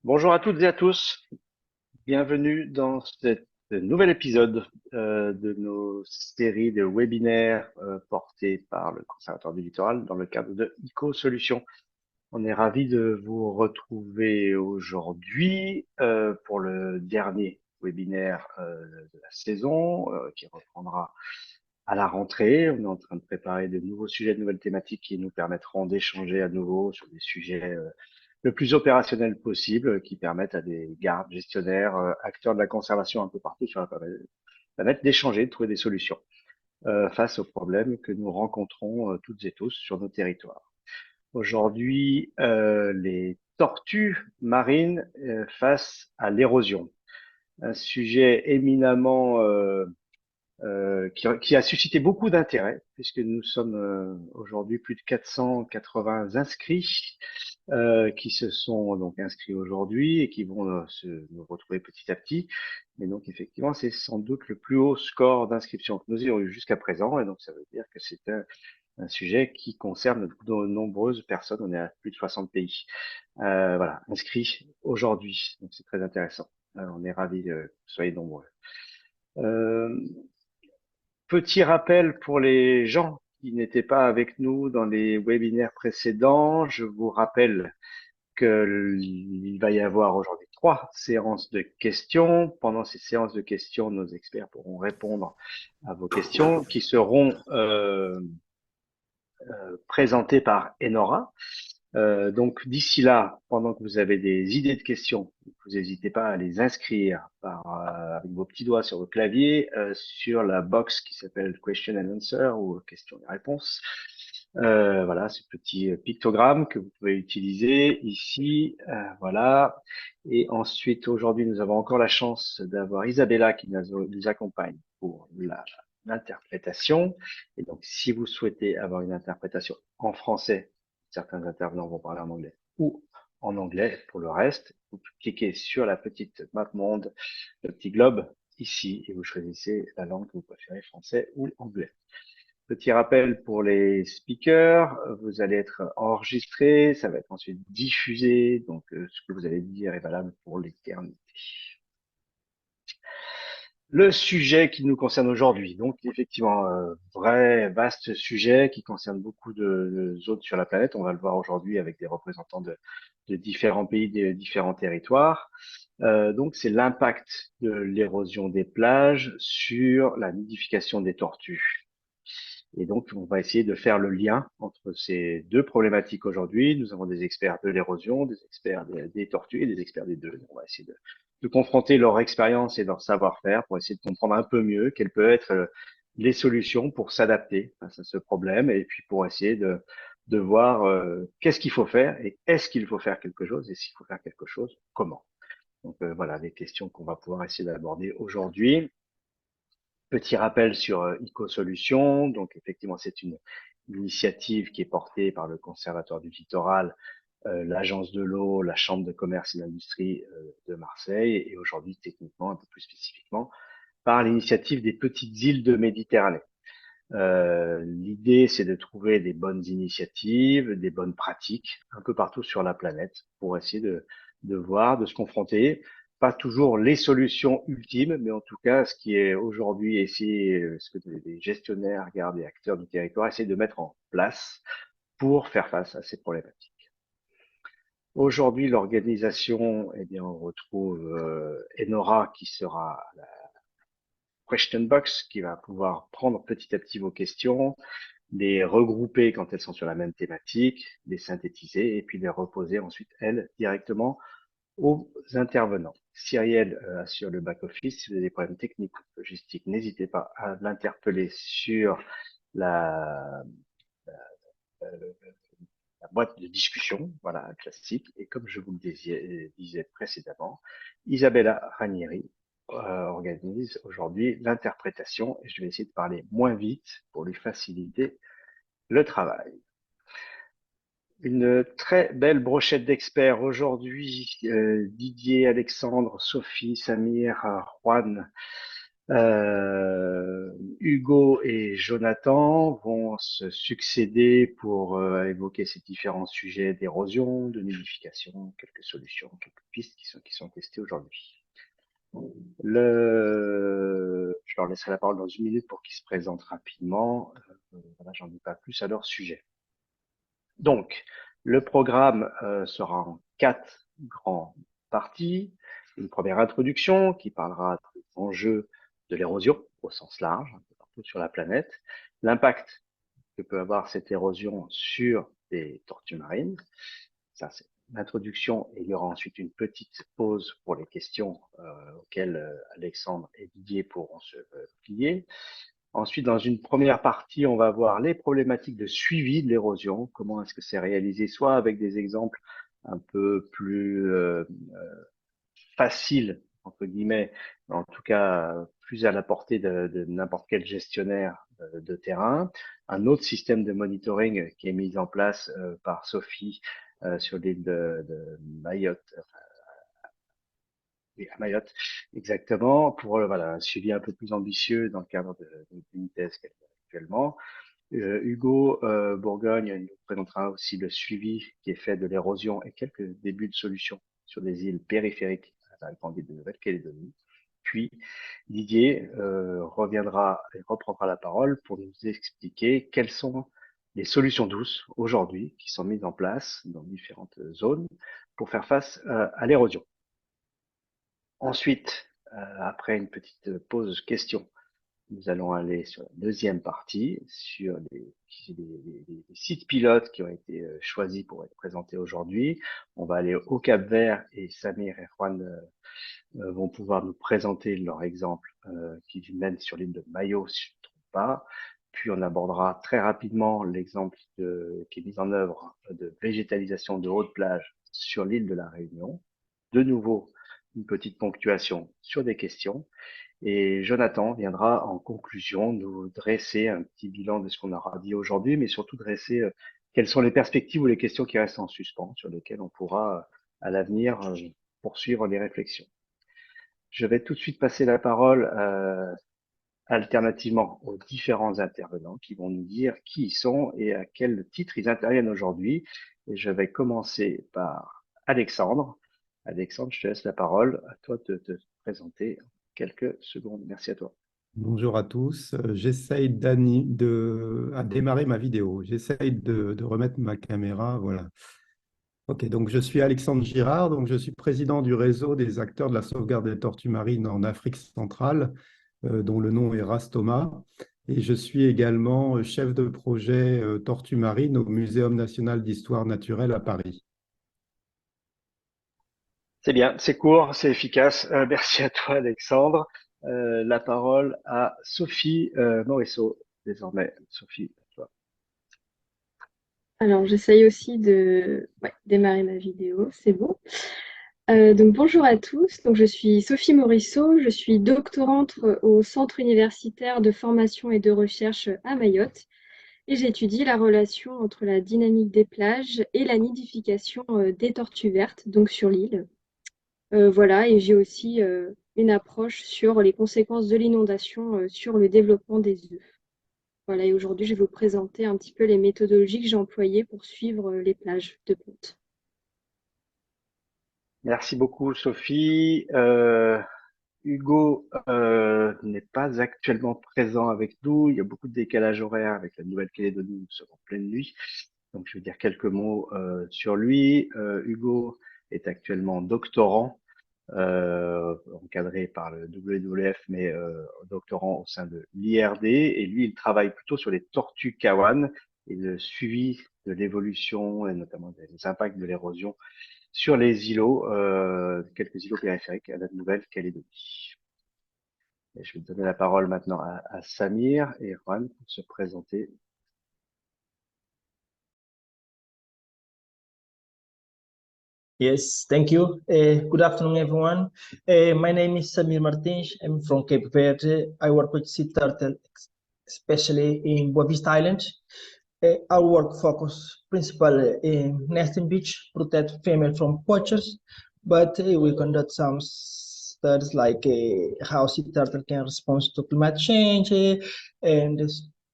Bonjour à toutes et à tous, bienvenue dans cet nouvel épisode de nos séries de webinaires portés par le Conservatoire du Littoral dans le cadre de ICO Solutions. On est ravis de vous retrouver aujourd'hui pour le dernier webinaire de la saison qui reprendra à la rentrée. On est en train de préparer de nouveaux sujets, de nouvelles thématiques qui nous permettront d'échanger à nouveau sur des sujets le plus opérationnels possible, qui permettent à des gardes, gestionnaires, acteurs de la conservation un peu partout sur la planète d'échanger, de trouver des solutions face aux problèmes que nous rencontrons toutes et tous sur nos territoires. Aujourd'hui, les tortues marines face à l'érosion. Un sujet éminemment qui a suscité beaucoup d'intérêt, puisque nous sommes aujourd'hui plus de 480 inscrits qui se sont donc inscrits aujourd'hui et qui vont se nous retrouver petit à petit. Mais donc effectivement, c'est sans doute le plus haut score d'inscription que nous ayons eu jusqu'à présent, et donc ça veut dire que c'est un sujet qui concerne de nombreuses personnes. On est à plus de 60 pays, voilà, inscrits aujourd'hui. Donc c'est très intéressant. On est ravis que vous soyez nombreux. Euh, Petit rappel pour les gens qui n'étaient pas avec nous dans les webinaires précédents. Je vous rappelle qu'il va y avoir aujourd'hui 3 séances de questions. Pendant ces séances de questions, nos experts pourront répondre à vos questions qui seront présentées par Enora. Donc d'ici là, pendant que vous avez des idées de questions, vous n'hésitez pas à les inscrire avec vos petits doigts sur votre clavier sur la box qui s'appelle Question and Answer ou questions et réponses. Voilà, ce petit pictogramme que vous pouvez utiliser ici. Voilà. Et ensuite, aujourd'hui, nous avons encore la chance d'avoir Isabella qui nous accompagne pour l'interprétation. Et donc, si vous souhaitez avoir une interprétation en français, certains intervenants vont parler en anglais ou en anglais pour le reste. Vous cliquez sur la petite map monde, le petit globe ici et vous choisissez la langue que vous préférez, français ou anglais. Petit rappel pour les speakers, vous allez être enregistré, ça va être ensuite diffusé, donc ce que vous allez dire est valable pour l'éternité. Le sujet qui nous concerne aujourd'hui, donc effectivement, vrai vaste sujet qui concerne beaucoup de zones sur la planète. On va le voir aujourd'hui avec des représentants de différents pays, de différents territoires. Donc c'est l'impact de l'érosion des plages sur la nidification des tortues. Et donc, on va essayer de faire le lien entre ces deux problématiques aujourd'hui. Nous avons des experts de l'érosion, des experts des tortues et des experts des deux. On va essayer de confronter leur expérience et leur savoir-faire pour essayer de comprendre un peu mieux quelles peuvent être les solutions pour s'adapter face à ce problème et puis pour essayer de voir qu'est-ce qu'il faut faire et est-ce qu'il faut faire quelque chose et s'il faut faire quelque chose, comment. Donc voilà les questions qu'on va pouvoir essayer d'aborder aujourd'hui. Petit rappel sur EcoSolutions. Donc, effectivement, c'est une initiative qui est portée par le Conservatoire du Littoral, l'Agence de l'eau, la Chambre de commerce et d'industrie de Marseille et aujourd'hui, techniquement, un peu plus spécifiquement, par l'initiative des petites îles de Méditerranée. L'idée, c'est de trouver des bonnes initiatives, des bonnes pratiques un peu partout sur la planète pour essayer de voir, de se confronter. Pas toujours les solutions ultimes, mais en tout cas, ce qui est aujourd'hui essayer, ce que les gestionnaires, gardes et acteurs du territoire essaient de mettre en place pour faire face à ces problématiques. Aujourd'hui, l'organisation, eh bien, on retrouve Enora qui sera la question box, qui va pouvoir prendre petit à petit vos questions, les regrouper quand elles sont sur la même thématique, les synthétiser et puis les reposer ensuite, elles, directement aux intervenants. Cyrielle assure le back-office. Si vous avez des problèmes techniques ou logistiques, n'hésitez pas à l'interpeller sur la, la boîte de discussion, voilà, classique. Et comme je vous le disais précédemment, Isabella Ranieri organise aujourd'hui l'interprétation et je vais essayer de parler moins vite pour lui faciliter le travail. Une très belle brochette d'experts aujourd'hui. Didier, Alexandre, Sophie, Samir, Juan, Hugo et Jonathan vont se succéder pour évoquer ces différents sujets d'érosion, de nidification, quelques solutions, quelques pistes qui sont testées aujourd'hui. Je leur laisserai la parole dans une minute pour qu'ils se présentent rapidement. Voilà, j'en dis pas plus à leur sujet. Donc, le programme sera en 4 grandes parties. Une première introduction qui parlera des enjeux de l'érosion au sens large, un peu partout sur la planète, l'impact que peut avoir cette érosion sur les tortues marines. Ça, c'est l'introduction, et il y aura ensuite une petite pause pour les questions auxquelles Alexandre et Didier pourront se plier. Ensuite, dans une première partie, on va voir les problématiques de suivi de l'érosion. Comment est-ce que c'est réalisé, soit avec des exemples un peu plus faciles, entre guillemets, mais en tout cas plus à la portée de n'importe quel gestionnaire de terrain. Un autre système de monitoring qui est mis en place par Sophie sur l'île de Mayotte, oui, à Mayotte, exactement, pour voilà, un suivi un peu plus ambitieux dans le cadre d'une thèse qu'elle fait actuellement. Hugo Bourgogne nous présentera aussi le suivi qui est fait de l'érosion et quelques débuts de solutions sur des îles périphériques à la grande île de Nouvelle-Calédonie. Puis Didier reviendra et reprendra la parole pour nous expliquer quelles sont les solutions douces aujourd'hui qui sont mises en place dans différentes zones pour faire face à l'érosion. Ensuite, après une petite pause question, nous allons aller sur la deuxième partie, sur les sites pilotes qui ont été choisis pour être présentés aujourd'hui. On va aller au Cap-Vert et Samir et Juan vont pouvoir nous présenter leur exemple qui mène sur l'île de Mayo, si je ne me trompe pas. Puis on abordera très rapidement l'exemple qui est mis en œuvre de végétalisation de haute plage sur l'île de la Réunion. De nouveau, une petite ponctuation sur des questions. Et Jonathan viendra en conclusion nous dresser un petit bilan de ce qu'on aura dit aujourd'hui, mais surtout dresser quelles sont les perspectives ou les questions qui restent en suspens, sur lesquelles on pourra à l'avenir poursuivre les réflexions. Je vais tout de suite passer la parole alternativement aux différents intervenants qui vont nous dire qui ils sont et à quel titre ils interviennent aujourd'hui. Et je vais commencer par Alexandre. Alexandre, je te laisse la parole. À toi de te présenter en quelques secondes. Merci à toi. Bonjour à tous. J'essaye à démarrer ma vidéo. J'essaye de remettre ma caméra. Voilà. Ok, donc je suis Alexandre Girard, donc je suis président du réseau des acteurs de la sauvegarde des tortues marines en Afrique centrale, dont le nom est Rastoma. Et je suis également chef de projet tortues marines au Muséum national d'histoire naturelle à Paris. C'est bien, c'est court, c'est efficace. Merci à toi, Alexandre. La parole à Sophie Morisseau, désormais. Sophie, à toi. Alors, j'essaye aussi de démarrer ma vidéo, c'est bon. Donc, bonjour à tous. Donc, je suis Sophie Morisseau, je suis doctorante au Centre universitaire de formation et de recherche à Mayotte et j'étudie la relation entre la dynamique des plages et la nidification des tortues vertes, donc sur l'île. Voilà, et j'ai aussi une approche sur les conséquences de l'inondation sur le développement des œufs. Voilà, et aujourd'hui, je vais vous présenter un petit peu les méthodologies que j'ai employées pour suivre les plages de ponte. Merci beaucoup, Sophie. Hugo n'est pas actuellement présent avec nous. Il y a beaucoup de décalage horaire avec la Nouvelle-Calédonie. Nous sommes en pleine nuit. Donc, je vais dire quelques mots sur lui. Hugo est actuellement doctorant, encadré par le WWF, mais doctorant au sein de l'IRD. Et lui, il travaille plutôt sur les tortues kawan et le suivi de l'évolution et notamment des impacts de l'érosion sur les îlots, quelques îlots périphériques à la Nouvelle-Calédonie. Et je vais donner la parole maintenant à Samir et Juan pour se présenter. Yes, thank you. Good afternoon, everyone. My name is Samir Martins. I'm from Cape Verde. I work with sea turtle, especially in Boa Vista Island. Our work focus principally in nesting beach, protect female from poachers, but we conduct some studies like how sea turtle can respond to climate change and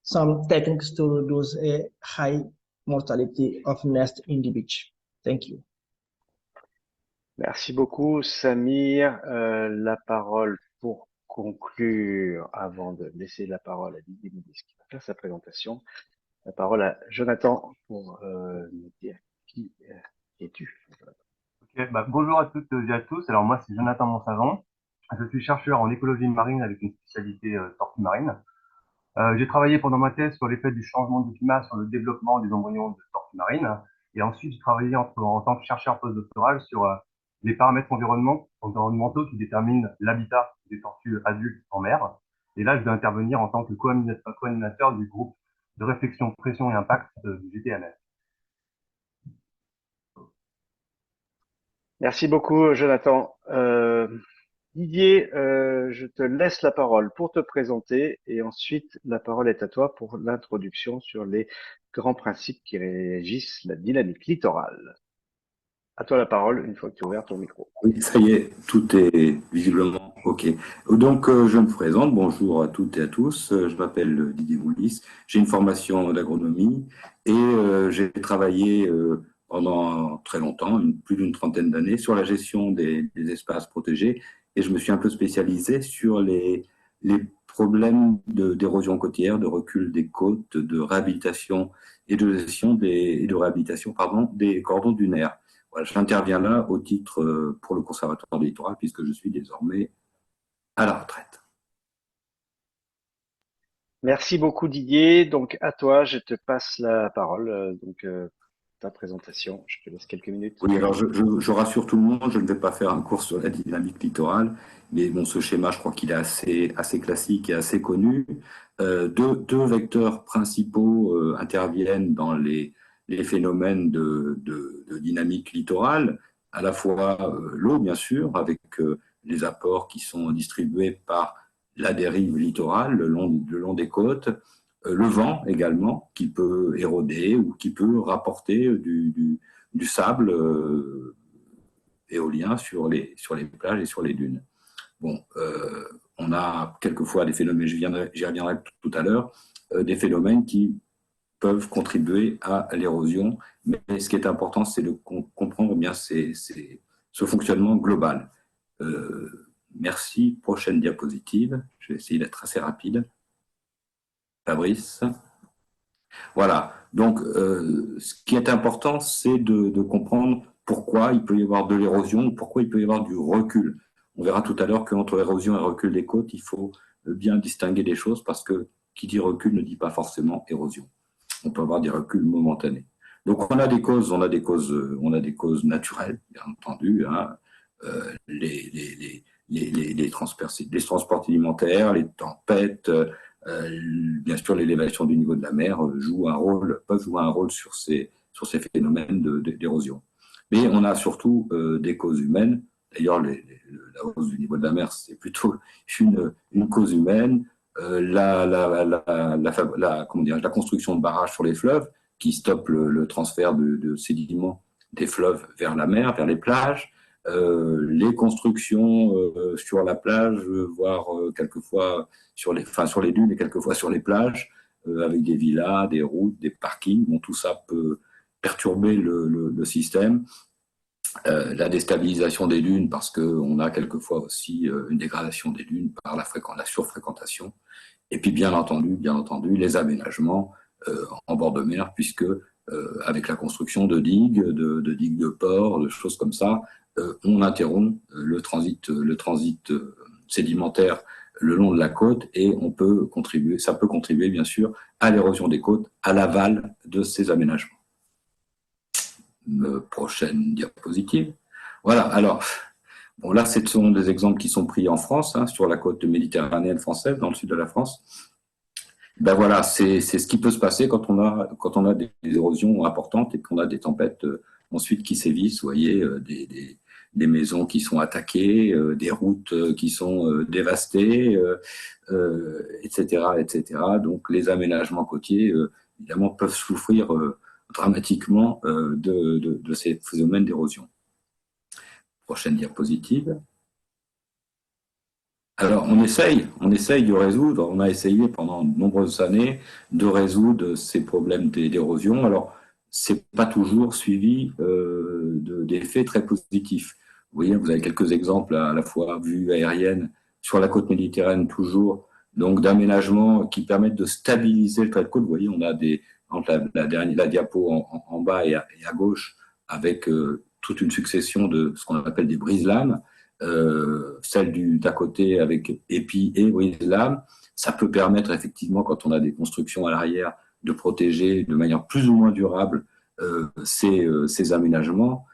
some techniques to reduce high mortality of nest in the beach. Thank you. Merci beaucoup, Samir. La parole pour conclure, avant de laisser la parole à Didier Moulis qui va faire sa présentation, la parole à Jonathan pour nous dire qui es-tu. Ok, bonjour à toutes et à tous. Alors moi, c'est Jonathan Monsavon. Je suis chercheur en écologie marine avec une spécialité tortue marine. J'ai travaillé pendant ma thèse sur l'effet du changement du climat sur le développement des embryons de tortues marines. Et ensuite, j'ai travaillé en tant que chercheur postdoctoral sur les paramètres environnementaux qui déterminent l'habitat des tortues adultes en mer. Et là, je vais intervenir en tant que co-animateur du groupe de réflexion pression et impact du GTMS. Merci beaucoup, Jonathan. Didier, je te laisse la parole pour te présenter et ensuite la parole est à toi pour l'introduction sur les grands principes qui régissent la dynamique littorale. À toi la parole une fois que tu as ouvert ton micro. Oui, ça y est, tout est visiblement OK. Donc, je me présente. Bonjour à toutes et à tous. Je m'appelle Didier Moulis. J'ai une formation d'agronomie et j'ai travaillé pendant très longtemps, plus d'une trentaine d'années, sur la gestion des espaces protégés. Et je me suis un peu spécialisé sur les problèmes d'érosion côtière, de recul des côtes, de réhabilitation et de gestion et de réhabilitation, des cordons dunaires. Voilà, j'interviens là au titre pour le Conservatoire du littoral puisque je suis désormais à la retraite. Merci beaucoup Didier. Donc à toi, je te passe la parole. Ta présentation, je te laisse quelques minutes. Oui, alors je rassure tout le monde, je ne vais pas faire un cours sur la dynamique littorale, mais bon, ce schéma, je crois qu'il est assez classique et assez connu. Deux vecteurs principaux interviennent dans les phénomènes de dynamique littorale, à la fois l'eau, bien sûr, avec les apports qui sont distribués par la dérive littorale le long des côtes, le vent également, qui peut éroder ou qui peut rapporter du sable éolien sur les plages et sur les dunes. Bon, on a quelquefois des phénomènes, j'y reviendrai tout à l'heure, des phénomènes qui peuvent contribuer à l'érosion, mais ce qui est important, c'est de comprendre bien ce fonctionnement global. Merci. Prochaine diapositive. Je vais essayer d'être assez rapide. Fabrice. Voilà. Donc, ce qui est important, c'est de comprendre pourquoi il peut y avoir de l'érosion, pourquoi il peut y avoir du recul. On verra tout à l'heure qu'entre érosion et recul des côtes, il faut bien distinguer les choses parce que qui dit recul ne dit pas forcément érosion. On peut avoir des reculs momentanés. Donc, on a des causes naturelles, bien entendu, hein, les transports alimentaires, les tempêtes, bien sûr, l'élévation du niveau de la mer peuvent jouer un rôle sur ces phénomènes d'érosion. Mais on a surtout des causes humaines. D'ailleurs, la hausse du niveau de la mer, c'est plutôt une cause humaine. La construction de barrages sur les fleuves qui stoppent le transfert de sédiments des fleuves vers la mer, vers les plages. Les constructions sur la plage, voire quelquefois sur les dunes et quelquefois sur les plages, avec des villas, des routes, des parkings. Bon, tout ça peut perturber le système. La déstabilisation des dunes, parce qu'on a quelquefois aussi une dégradation des dunes par la surfréquentation. Et puis, bien entendu, les aménagements en bord de mer, puisque avec la construction de digues, de digues de port, de choses comme ça, on interrompt le transit sédimentaire le long de la côte et ça peut contribuer bien sûr à l'érosion des côtes à l'aval de ces aménagements. Prochaine diapositive. Voilà, alors, bon, là, ce sont des exemples qui sont pris en France, hein, sur la côte méditerranéenne française, dans le sud de la France. Ben voilà, c'est ce qui peut se passer quand on a des érosions importantes et qu'on a des tempêtes ensuite qui sévissent. Vous voyez, des maisons qui sont attaquées, des routes qui sont dévastées, etc., etc. Donc, les aménagements côtiers, évidemment, peuvent souffrir dramatiquement de ces phénomènes d'érosion. Prochaine diapositive. Alors, on essaye de résoudre, on a essayé pendant de nombreuses années de résoudre ces problèmes d'érosion. Alors, c'est pas toujours suivi d'effets très positifs. Vous voyez, vous avez quelques exemples à la fois vue aérienne sur la côte méditerranéenne toujours, donc d'aménagements qui permettent de stabiliser le trait de côte. Vous voyez, on a entre la diapo en bas et à gauche avec toute une succession de ce qu'on appelle des brise-lames, celle d'à côté avec épi et brise-lames. Ça peut permettre effectivement, quand on a des constructions à l'arrière, de protéger de manière plus ou moins durable ces aménagements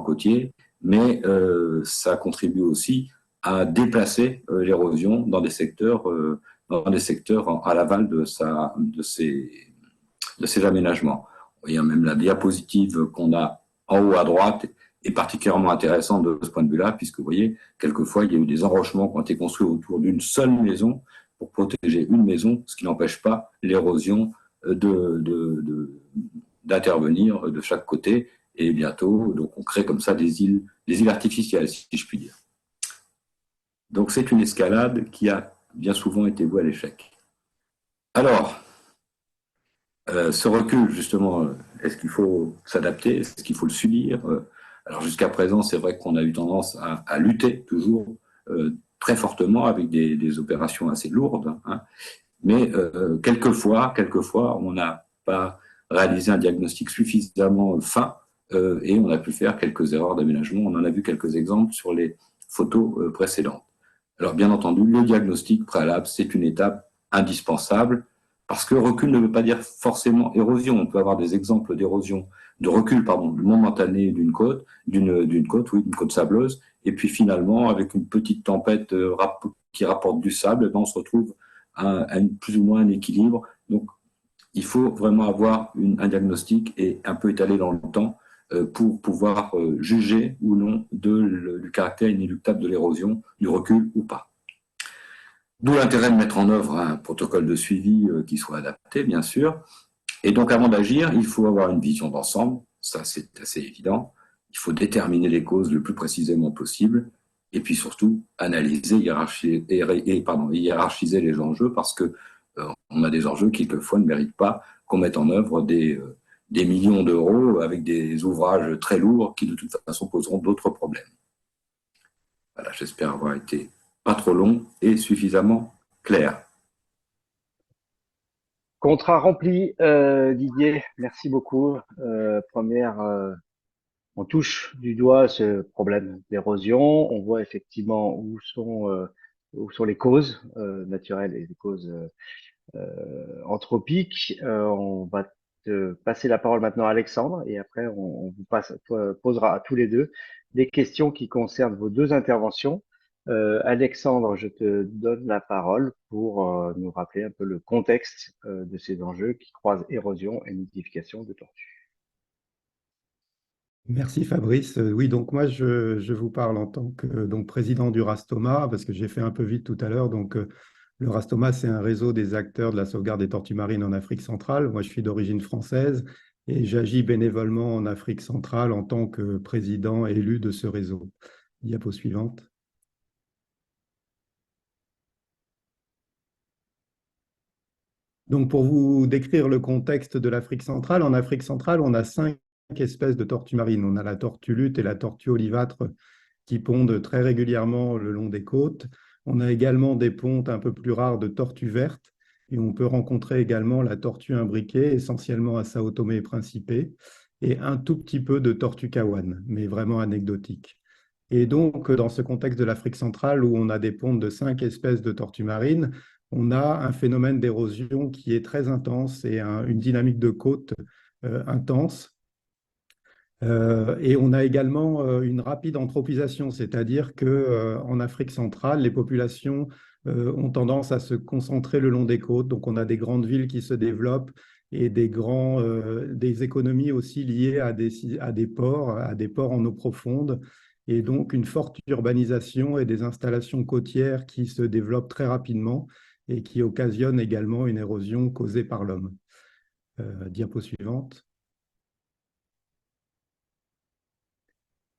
côtiers, mais ça contribue aussi à déplacer l'érosion dans des secteurs à l'aval de ces aménagements. Il y a même la diapositive qu'on a en haut à droite est particulièrement intéressante de ce point de vue-là, puisque vous voyez, quelquefois, il y a eu des enrochements qui ont été construits autour d'une seule maison pour protéger une maison, ce qui n'empêche pas l'érosion d'intervenir de chaque côté. Et bientôt, donc, on crée comme ça des îles artificielles, si je puis dire. Donc, c'est une escalade qui a bien souvent été vouée à l'échec. Alors, ce recul, justement, est-ce qu'il faut s'adapter? Est-ce qu'il faut le subir? Alors, jusqu'à présent, c'est vrai qu'on a eu tendance à lutter toujours très fortement avec des opérations assez lourdes, hein. Mais quelquefois, on n'a pas réalisé un diagnostic suffisamment fin et on a pu faire quelques erreurs d'aménagement. On en a vu quelques exemples sur les photos précédentes. Alors, bien entendu, le diagnostic préalable, c'est une étape indispensable parce que recul ne veut pas dire forcément érosion. On peut avoir des exemples d'érosion, de recul, pardon, momentané d'une côte, d'une côte sableuse, et puis finalement, avec une petite tempête qui rapporte du sable, on se retrouve à plus ou moins un équilibre. Donc, il faut vraiment avoir un diagnostic et un peu étalé dans le temps pour pouvoir juger ou non du caractère inéluctable de l'érosion, du recul ou pas. D'où l'intérêt de mettre en œuvre un protocole de suivi qui soit adapté, bien sûr. Et donc, avant d'agir, il faut avoir une vision d'ensemble. Ça, c'est assez évident. Il faut déterminer les causes le plus précisément possible. Et puis surtout, analyser, hiérarchiser les enjeux parce que on a des enjeux qui, quelquefois, ne méritent pas qu'on mette en œuvre des millions d'euros avec des ouvrages très lourds qui, de toute façon, poseront d'autres problèmes. Voilà, j'espère avoir été pas trop long et suffisamment clair. Contrat rempli, Didier. Merci beaucoup. On touche du doigt ce problème d'érosion. On voit effectivement où sont les causes naturelles et les causes anthropiques. On va te passer la parole maintenant à Alexandre et après on vous posera à tous les deux des questions qui concernent vos deux interventions. Alexandre, je te donne la parole pour nous rappeler un peu le contexte de ces enjeux qui croisent érosion et nidification de tortues. Merci Fabrice. Oui, donc moi je vous parle en tant que président du Rastoma, parce que j'ai fait un peu vite tout à l'heure. Donc le Rastoma, c'est un réseau des acteurs de la sauvegarde des tortues marines en Afrique centrale. Moi, je suis d'origine française et j'agis bénévolement en Afrique centrale en tant que président élu de ce réseau. Diapo suivante. Donc, pour vous décrire le contexte de l'Afrique centrale, en Afrique centrale, on a 5 espèces de tortues marines. On a la tortue luth et la tortue olivâtre qui pondent très régulièrement le long des côtes. On a également des pontes un peu plus rares de tortues vertes et on peut rencontrer également la tortue imbriquée, essentiellement à Sao Tomé et Principe, et un tout petit peu de tortue kawan, mais vraiment anecdotique. Et donc, dans ce contexte de l'Afrique centrale, où on a des pontes de 5 espèces de tortues marines, on a un phénomène d'érosion qui est très intense et une dynamique de côte intense. Et on a également une rapide anthropisation, c'est-à-dire qu'en Afrique centrale, les populations ont tendance à se concentrer le long des côtes. Donc, on a des grandes villes qui se développent et des économies aussi liées à des ports en eau profonde. Et donc, une forte urbanisation et des installations côtières qui se développent très rapidement et qui occasionnent également une érosion causée par l'homme. Diapo suivante.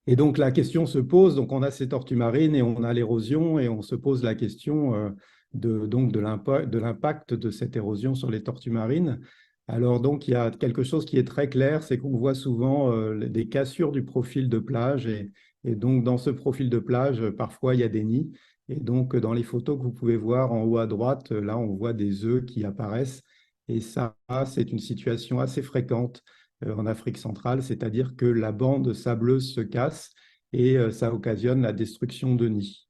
Et donc la question se pose, donc on a ces tortues marines et on a l'érosion et on se pose la question de l'impact de cette érosion sur les tortues marines. Alors donc il y a quelque chose qui est très clair, c'est qu'on voit souvent des cassures du profil de plage et donc dans ce profil de plage, parfois il y a des nids. Et donc dans les photos que vous pouvez voir en haut à droite, là on voit des œufs qui apparaissent et ça c'est une situation assez fréquente en Afrique centrale, c'est-à-dire que la bande sableuse se casse et ça occasionne la destruction de nids.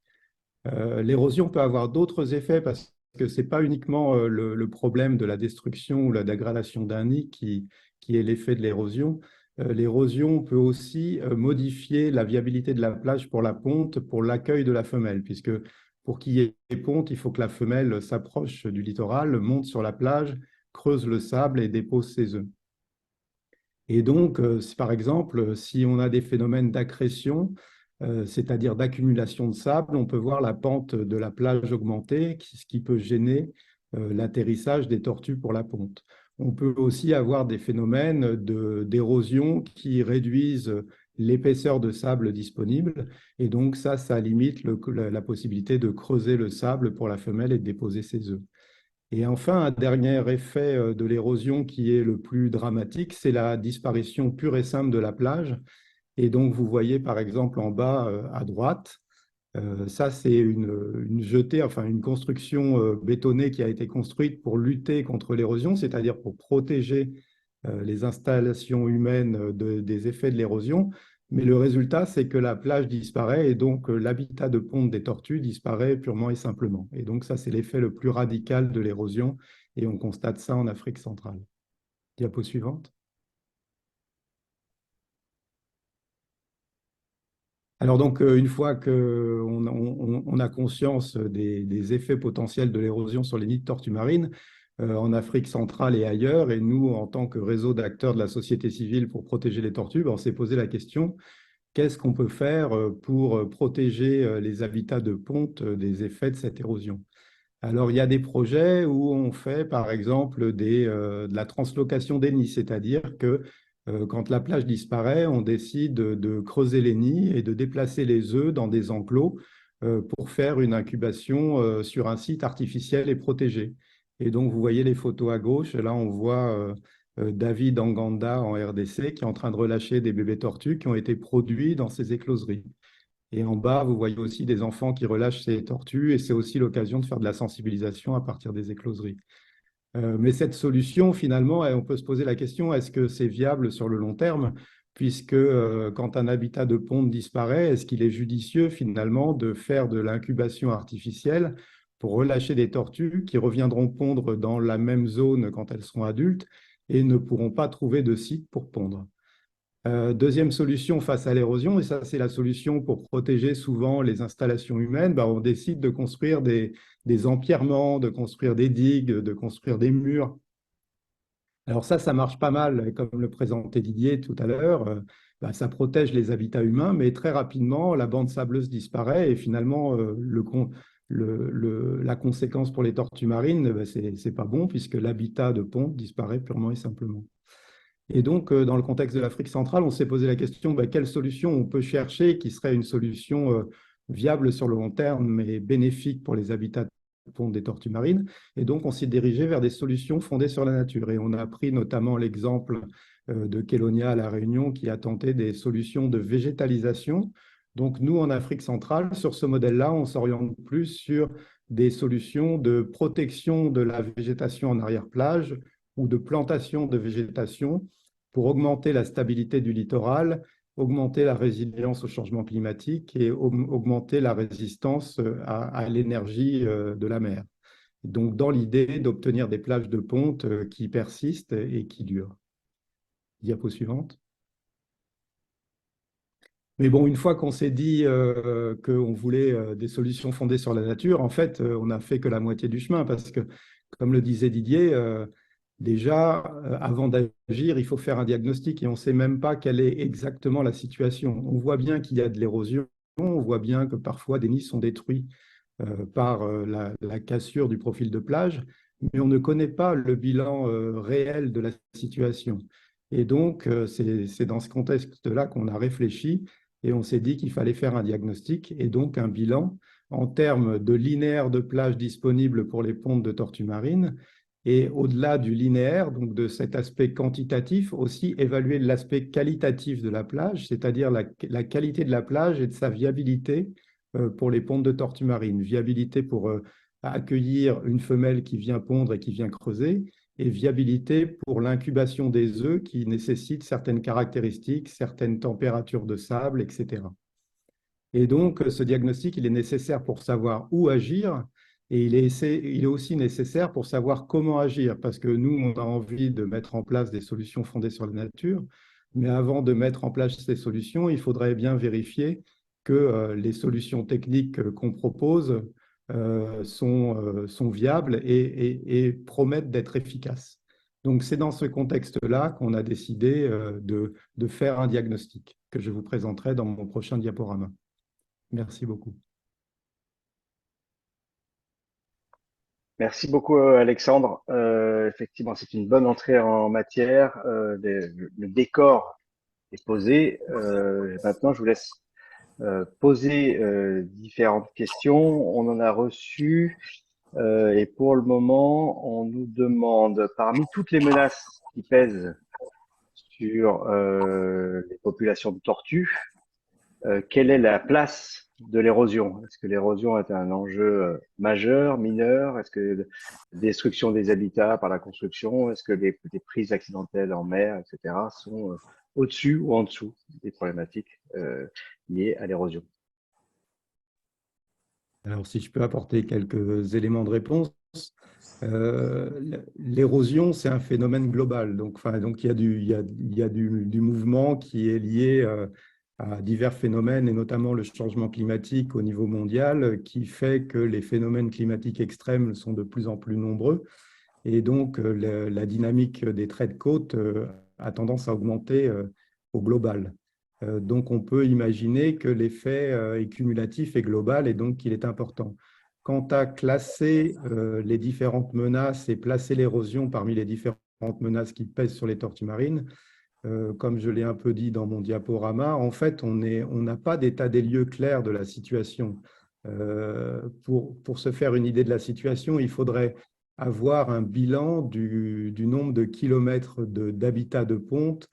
L'érosion peut avoir d'autres effets parce que ce n'est pas uniquement le problème de la destruction ou la dégradation d'un nid qui est l'effet de l'érosion. L'érosion peut aussi modifier la viabilité de la plage pour la ponte, pour l'accueil de la femelle, puisque pour qu'il y ait ponte, il faut que la femelle s'approche du littoral, monte sur la plage, creuse le sable et dépose ses œufs. Et donc, par exemple, si on a des phénomènes d'accrétion, c'est-à-dire d'accumulation de sable, on peut voir la pente de la plage augmenter, ce qui peut gêner l'atterrissage des tortues pour la ponte. On peut aussi avoir des phénomènes d'érosion qui réduisent l'épaisseur de sable disponible. Et donc, ça limite la possibilité de creuser le sable pour la femelle et de déposer ses œufs. Et enfin, un dernier effet de l'érosion qui est le plus dramatique, c'est la disparition pure et simple de la plage. Et donc, vous voyez par exemple en bas à droite, ça c'est une jetée, enfin une construction bétonnée qui a été construite pour lutter contre l'érosion, c'est-à-dire pour protéger les installations humaines des effets de l'érosion. Mais le résultat, c'est que la plage disparaît et donc l'habitat de ponte des tortues disparaît purement et simplement. Et donc ça, c'est l'effet le plus radical de l'érosion et on constate ça en Afrique centrale. Diapo suivante. Alors donc, une fois qu'on a conscience des effets potentiels de l'érosion sur les nids de tortues marines, en Afrique centrale et ailleurs, et nous, en tant que réseau d'acteurs de la société civile pour protéger les tortues, on s'est posé la question, qu'est-ce qu'on peut faire pour protéger les habitats de ponte des effets de cette érosion? Alors, il y a des projets où on fait, par exemple, de la translocation des nids, c'est-à-dire que quand la plage disparaît, on décide de creuser les nids et de déplacer les œufs dans des enclos pour faire une incubation sur un site artificiel et protégé. Et donc, vous voyez les photos à gauche. Là, on voit David Anganda en RDC qui est en train de relâcher des bébés tortues qui ont été produits dans ces écloseries. Et en bas, vous voyez aussi des enfants qui relâchent ces tortues et c'est aussi l'occasion de faire de la sensibilisation à partir des écloseries. Mais cette solution, finalement, on peut se poser la question, est-ce que c'est viable sur le long terme? Puisque quand un habitat de ponte disparaît, est-ce qu'il est judicieux, finalement, de faire de l'incubation artificielle pour relâcher des tortues qui reviendront pondre dans la même zone quand elles seront adultes et ne pourront pas trouver de site pour pondre? Deuxième solution face à l'érosion, et ça c'est la solution pour protéger souvent les installations humaines, on décide de construire des empierrements, de construire des digues, de construire des murs. Alors ça marche pas mal, comme le présentait Didier tout à l'heure, ça protège les habitats humains, mais très rapidement, la bande sableuse disparaît et finalement, la conséquence pour les tortues marines, c'est pas bon puisque l'habitat de ponte disparaît purement et simplement. Et donc, dans le contexte de l'Afrique centrale, on s'est posé la question, quelle solution on peut chercher qui serait une solution viable sur le long terme, mais bénéfique pour les habitats de ponte des tortues marines. Et donc, on s'est dirigé vers des solutions fondées sur la nature. Et on a pris notamment l'exemple de Kélonia à La Réunion, qui a tenté des solutions de végétalisation. Donc, nous, en Afrique centrale, sur ce modèle-là, on s'oriente plus sur des solutions de protection de la végétation en arrière-plage ou de plantation de végétation pour augmenter la stabilité du littoral, augmenter la résilience au changement climatique et augmenter la résistance à l'énergie de la mer. Donc, dans l'idée d'obtenir des plages de ponte qui persistent et qui durent. Diapo suivante. Mais bon, une fois qu'on s'est dit qu'on voulait des solutions fondées sur la nature, en fait, on n'a fait que la moitié du chemin parce que, comme le disait Didier, déjà, avant d'agir, il faut faire un diagnostic et on ne sait même pas quelle est exactement la situation. On voit bien qu'il y a de l'érosion, on voit bien que parfois des nids sont détruits par la cassure du profil de plage, mais on ne connaît pas le bilan réel de la situation. Et donc, c'est dans ce contexte-là qu'on a réfléchi et on s'est dit qu'il fallait faire un diagnostic et donc un bilan en termes de linéaire de plage disponible pour les pontes de tortues marines, et au-delà du linéaire, donc de cet aspect quantitatif, aussi évaluer l'aspect qualitatif de la plage, c'est-à-dire la qualité de la plage et de sa viabilité pour les pontes de tortues marines. Viabilité pour accueillir une femelle qui vient pondre et qui vient creuser, et viabilité pour l'incubation des œufs qui nécessitent certaines caractéristiques, certaines températures de sable, etc. Et donc, ce diagnostic, il est nécessaire pour savoir où agir, et il est aussi nécessaire pour savoir comment agir, parce que nous, on a envie de mettre en place des solutions fondées sur la nature, mais avant de mettre en place ces solutions, il faudrait bien vérifier que les solutions techniques qu'on propose sont viables et promettent d'être efficaces. Donc, c'est dans ce contexte-là qu'on a décidé de faire un diagnostic que je vous présenterai dans mon prochain diaporama. Merci beaucoup. Merci beaucoup, Alexandre. Effectivement, c'est une bonne entrée en matière. Le décor est posé. Maintenant, je vous laisse poser différentes questions. On en a reçu et pour le moment, on nous demande, parmi toutes les menaces qui pèsent sur les populations de tortues, quelle est la place de l'érosion? Est-ce que l'érosion est un enjeu majeur, mineur? Est-ce que la destruction des habitats par la construction, est-ce que les prises accidentelles en mer, etc., sont au-dessus ou en dessous des problématiques liées à l'érosion? Alors, si je peux apporter quelques éléments de réponse, l'érosion, c'est un phénomène global. Donc, il y a du mouvement qui est lié à divers phénomènes, et notamment le changement climatique au niveau mondial, qui fait que les phénomènes climatiques extrêmes sont de plus en plus nombreux. Et donc, la dynamique des traits de côte a tendance à augmenter au global. Donc, on peut imaginer que l'effet est cumulatif et global et donc qu'il est important. Quant à classer les différentes menaces et placer l'érosion parmi les différentes menaces qui pèsent sur les tortues marines, comme je l'ai un peu dit dans mon diaporama, en fait, on n'a pas d'état des lieux clair de la situation. Pour se faire une idée de la situation, il faudrait avoir un bilan du nombre de kilomètres d'habitat de ponte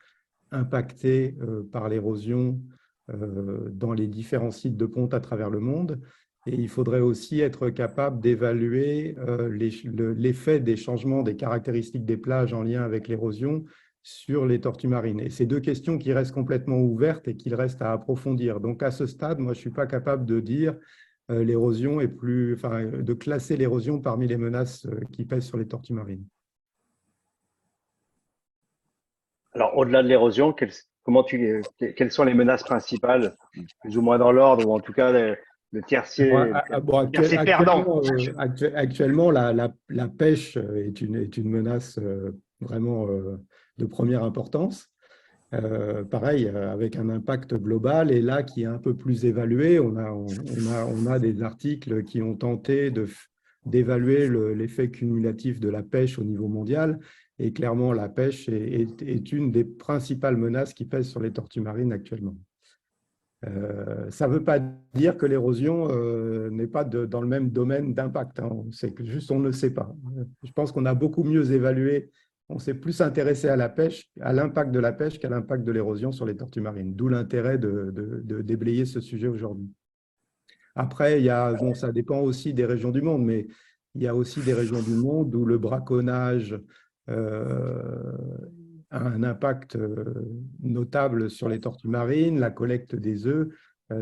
impactés par l'érosion dans les différents sites de ponte à travers le monde. Et il faudrait aussi être capable d'évaluer l'effet des changements des caractéristiques des plages en lien avec l'érosion sur les tortues marines. Et c'est deux questions qui restent complètement ouvertes et qu'il reste à approfondir. Donc à ce stade, moi, je ne suis pas capable de dire l'érosion est plus, enfin, de classer l'érosion parmi les menaces qui pèsent sur les tortues marines. Alors, au-delà de l'érosion, quelles sont les menaces principales, plus ou moins dans l'ordre, ou en tout cas le tiercé, tiercé perdant? Actuellement, la pêche est une menace vraiment de première importance. Pareil, avec un impact global, et là qui est un peu plus évalué. On a des articles qui ont tenté d'évaluer l'effet cumulatif de la pêche au niveau mondial, et clairement la pêche est une des principales menaces qui pèsent sur les tortues marines actuellement. Ça ne veut pas dire que l'érosion n'est pas dans le même domaine d'impact, hein. C'est que juste on ne le sait pas. Je pense qu'on a beaucoup mieux évalué. On s'est plus intéressé à la pêche, à l'impact de la pêche qu'à l'impact de l'érosion sur les tortues marines, d'où l'intérêt de déblayer ce sujet aujourd'hui. Après, ça dépend aussi des régions du monde, mais il y a aussi des régions du monde où le braconnage a un impact notable sur les tortues marines, la collecte des œufs,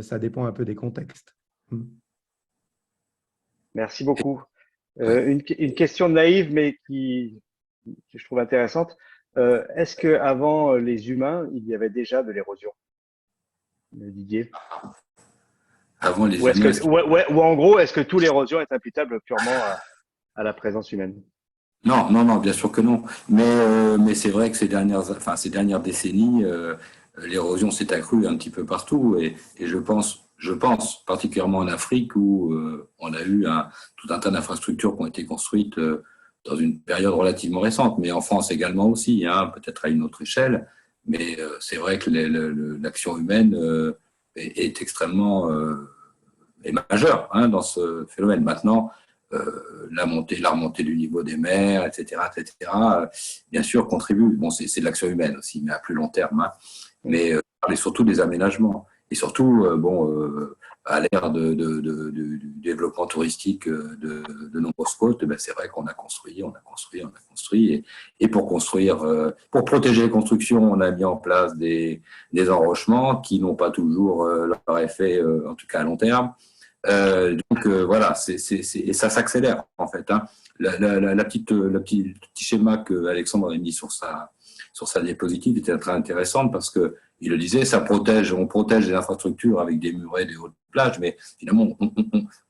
ça dépend un peu des contextes. Merci beaucoup. Une question naïve, mais que je trouve intéressante. Est-ce qu'avant les humains, il y avait déjà de l'érosion, Didier? Avant les humains. Ou en gros, est-ce que toute l'érosion est imputable purement à la présence humaine? Non, bien sûr que non. Mais c'est vrai que ces dernières décennies, l'érosion s'est accrue un petit peu partout. Et je pense particulièrement en Afrique où on a eu tout un tas d'infrastructures qui ont été construites dans une période relativement récente, mais en France également aussi, hein, peut-être à une autre échelle. Mais c'est vrai que l'action humaine est extrêmement est majeur hein, dans ce phénomène. Maintenant, la remontée du niveau des mers, etc., bien sûr, contribue. Bon, c'est de l'action humaine aussi, mais à plus long terme. Hein. Mais parler surtout des aménagements. Et surtout, à l'ère du développement touristique de nombreuses côtes, ben, c'est vrai qu'on a construit. Et pour construire, pour protéger les constructions, on a mis en place des enrochements qui n'ont pas toujours leur effet, en tout cas à long terme. Donc voilà, et ça s'accélère en fait. Hein. Le petit schéma que Alexandre avait mis sur sa diapositive était très intéressante parce que il le disait, on protège les infrastructures avec des murets, des hautes plages, mais finalement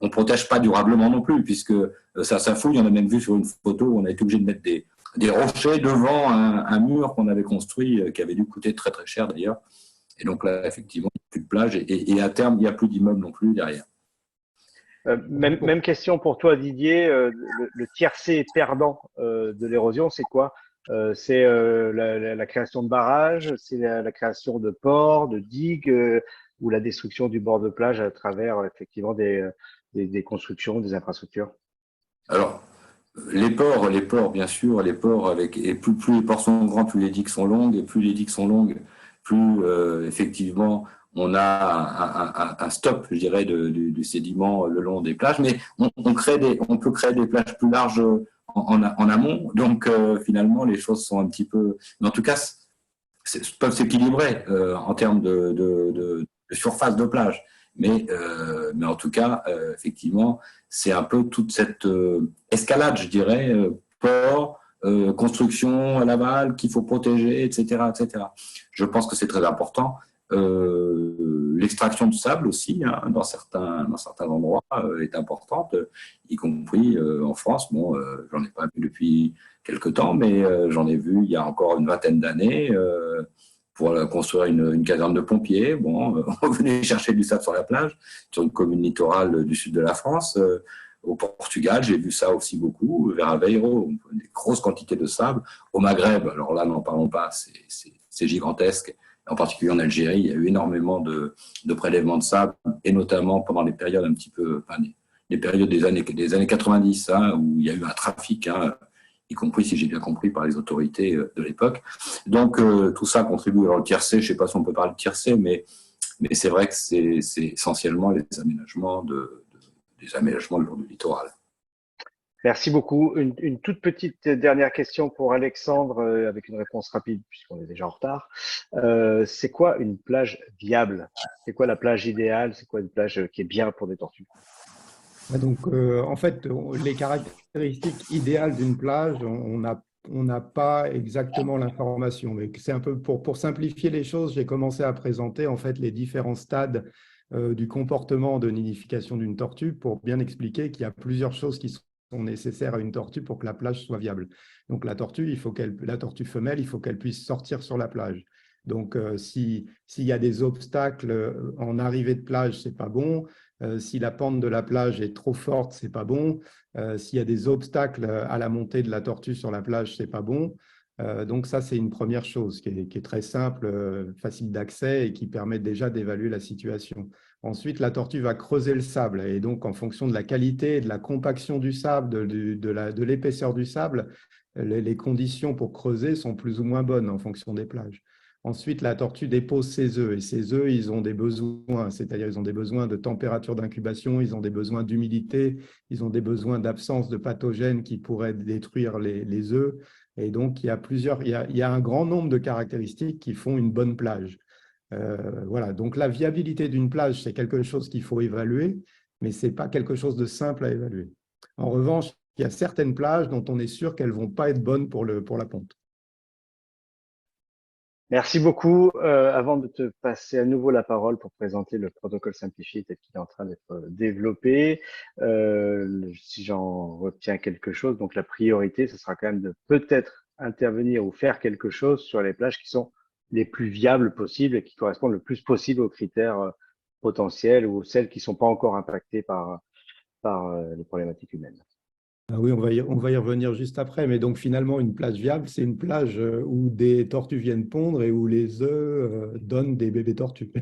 on protège pas durablement non plus puisque ça fouille. On a même vu sur une photo, on a été obligé de mettre des rochers devant un mur qu'on avait construit, qui avait dû coûter très très cher d'ailleurs. Et donc là, effectivement, il n'y a plus de plage et à terme, il n'y a plus d'immeubles non plus derrière. Même question pour toi, Didier. Le tiercé perdant de l'érosion, c'est quoi? C'est la création de barrages, c'est la création de ports, de digues, ou la destruction du bord de plage à travers effectivement des constructions, des infrastructures. Alors, les ports, bien sûr, et plus les ports sont grands, plus les digues sont longues, et plus les digues sont longues, plus effectivement on a un stop, je dirais, du sédiment le long des plages, mais on peut créer des plages plus larges en amont, donc finalement les choses sont un petit peu, mais en tout cas peuvent s'équilibrer en termes de surface de plage, mais en tout cas effectivement c'est un peu toute cette escalade, je dirais, port, construction à l'aval qu'il faut protéger, etc. Je pense que c'est très important. L'extraction de sable aussi, hein, dans certains endroits, est importante, y compris en France. Bon, j'en ai pas vu depuis quelque temps, mais j'en ai vu il y a encore une vingtaine d'années pour construire une caserne de pompiers. Bon, on venait chercher du sable sur la plage, sur une commune littorale du sud de la France. Au Portugal, j'ai vu ça aussi beaucoup, vers Aveiro, des grosses quantités de sable. Au Maghreb, alors là, n'en parlons pas, c'est gigantesque. En particulier en Algérie, il y a eu énormément de prélèvements de sable, et notamment pendant les périodes un petit peu, enfin, les périodes des années 90, hein, où il y a eu un trafic, hein, y compris, si j'ai bien compris, par les autorités de l'époque. Donc, tout ça contribue. Alors, le tiercé, je ne sais pas si on peut parler de tiercé, mais c'est vrai que c'est essentiellement les aménagements des aménagements le long du littoral. Merci beaucoup. Une toute petite dernière question pour Alexandre, avec une réponse rapide puisqu'on est déjà en retard. C'est quoi une plage viable? C'est quoi la plage idéale? C'est quoi une plage qui est bien pour des tortues? Donc, en fait, les caractéristiques idéales d'une plage, on n'a pas exactement l'information. Mais c'est un peu pour simplifier les choses, j'ai commencé à présenter en fait les différents stades du comportement de nidification d'une tortue pour bien expliquer qu'il y a plusieurs choses qui sont nécessaires à une tortue pour que la plage soit viable. Donc, la tortue femelle, il faut qu'elle puisse sortir sur la plage. Donc, s'il y a des obstacles en arrivée de plage, c'est pas bon. Si la pente de la plage est trop forte, c'est pas bon. S'il y a des obstacles à la montée de la tortue sur la plage, c'est pas bon. Donc ça, c'est une première chose qui est très simple, facile d'accès et qui permet déjà d'évaluer la situation. Ensuite, la tortue va creuser le sable et donc en fonction de la qualité et de la compaction du sable, de l'épaisseur du sable, les conditions pour creuser sont plus ou moins bonnes en fonction des plages. Ensuite, la tortue dépose ses œufs et ces œufs, ils ont des besoins, c'est-à-dire ils ont des besoins de température d'incubation, ils ont des besoins d'humidité, ils ont des besoins d'absence de pathogènes qui pourraient détruire les œufs. Et donc, il y a un grand nombre de caractéristiques qui font une bonne plage. Voilà, donc la viabilité d'une plage, c'est quelque chose qu'il faut évaluer, mais ce n'est pas quelque chose de simple à évaluer. En revanche, il y a certaines plages dont on est sûr qu'elles ne vont pas être bonnes pour la ponte. Merci beaucoup. Avant de te passer à nouveau la parole pour présenter le protocole simplifié tel qu'il est en train d'être développé, si j'en retiens quelque chose, donc la priorité, ce sera quand même de peut-être intervenir ou faire quelque chose sur les plages qui sont les plus viables possibles et qui correspondent le plus possible aux critères potentiels ou celles qui ne sont pas encore impactées par les problématiques humaines. Ah oui, on va y revenir juste après, mais donc finalement, une plage viable, c'est une plage où des tortues viennent pondre et où les œufs donnent des bébés tortues.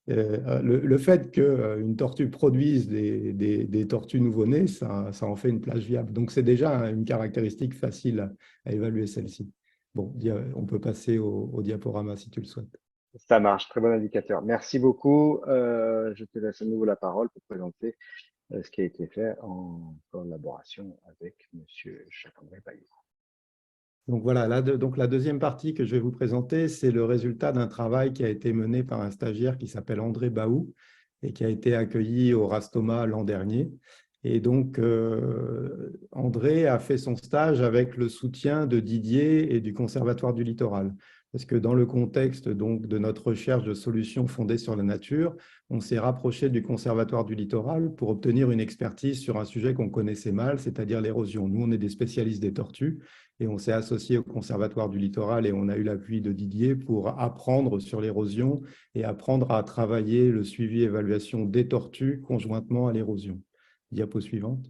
Le fait qu'une tortue produise des tortues nouveau-nées, ça en fait une plage viable. Donc c'est déjà une caractéristique facile à évaluer celle-ci. Bon, on peut passer au diaporama si tu le souhaites. Ça marche, très bon indicateur. Merci beaucoup. Je te laisse à nouveau la parole pour présenter ce qui a été fait en collaboration avec Monsieur Jacques-André Baillot. Donc voilà, donc la deuxième partie que je vais vous présenter, c'est le résultat d'un travail qui a été mené par un stagiaire qui s'appelle André Baou et qui a été accueilli au Rastoma l'an dernier. Et donc, André a fait son stage avec le soutien de Didier et du Conservatoire du Littoral. Parce que dans le contexte donc, de notre recherche de solutions fondées sur la nature, on s'est rapproché du Conservatoire du Littoral pour obtenir une expertise sur un sujet qu'on connaissait mal, c'est-à-dire l'érosion. Nous, on est des spécialistes des tortues et on s'est associé au Conservatoire du Littoral et on a eu l'appui de Didier pour apprendre sur l'érosion et apprendre à travailler le suivi et évaluation des tortues conjointement à l'érosion. Diapo suivante.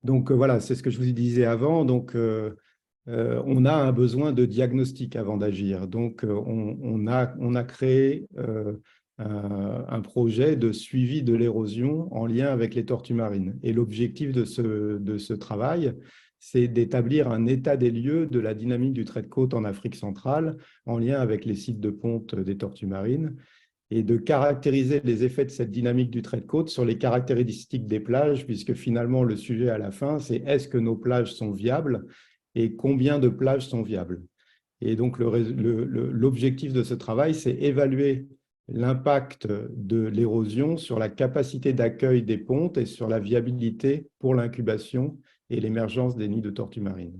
Donc voilà, c'est ce que je vous disais avant. Donc, on a un besoin de diagnostic avant d'agir. Donc, on a créé un projet de suivi de l'érosion en lien avec les tortues marines. Et l'objectif de ce travail, c'est d'établir un état des lieux de la dynamique du trait de côte en Afrique centrale en lien avec les sites de ponte des tortues marines et de caractériser les effets de cette dynamique du trait de côte sur les caractéristiques des plages, puisque finalement, le sujet à la fin, c'est est-ce que nos plages sont viables et combien de plages sont viables. Et donc, l'objectif de ce travail, c'est évaluer l'impact de l'érosion sur la capacité d'accueil des pontes et sur la viabilité pour l'incubation et l'émergence des nids de tortues marines.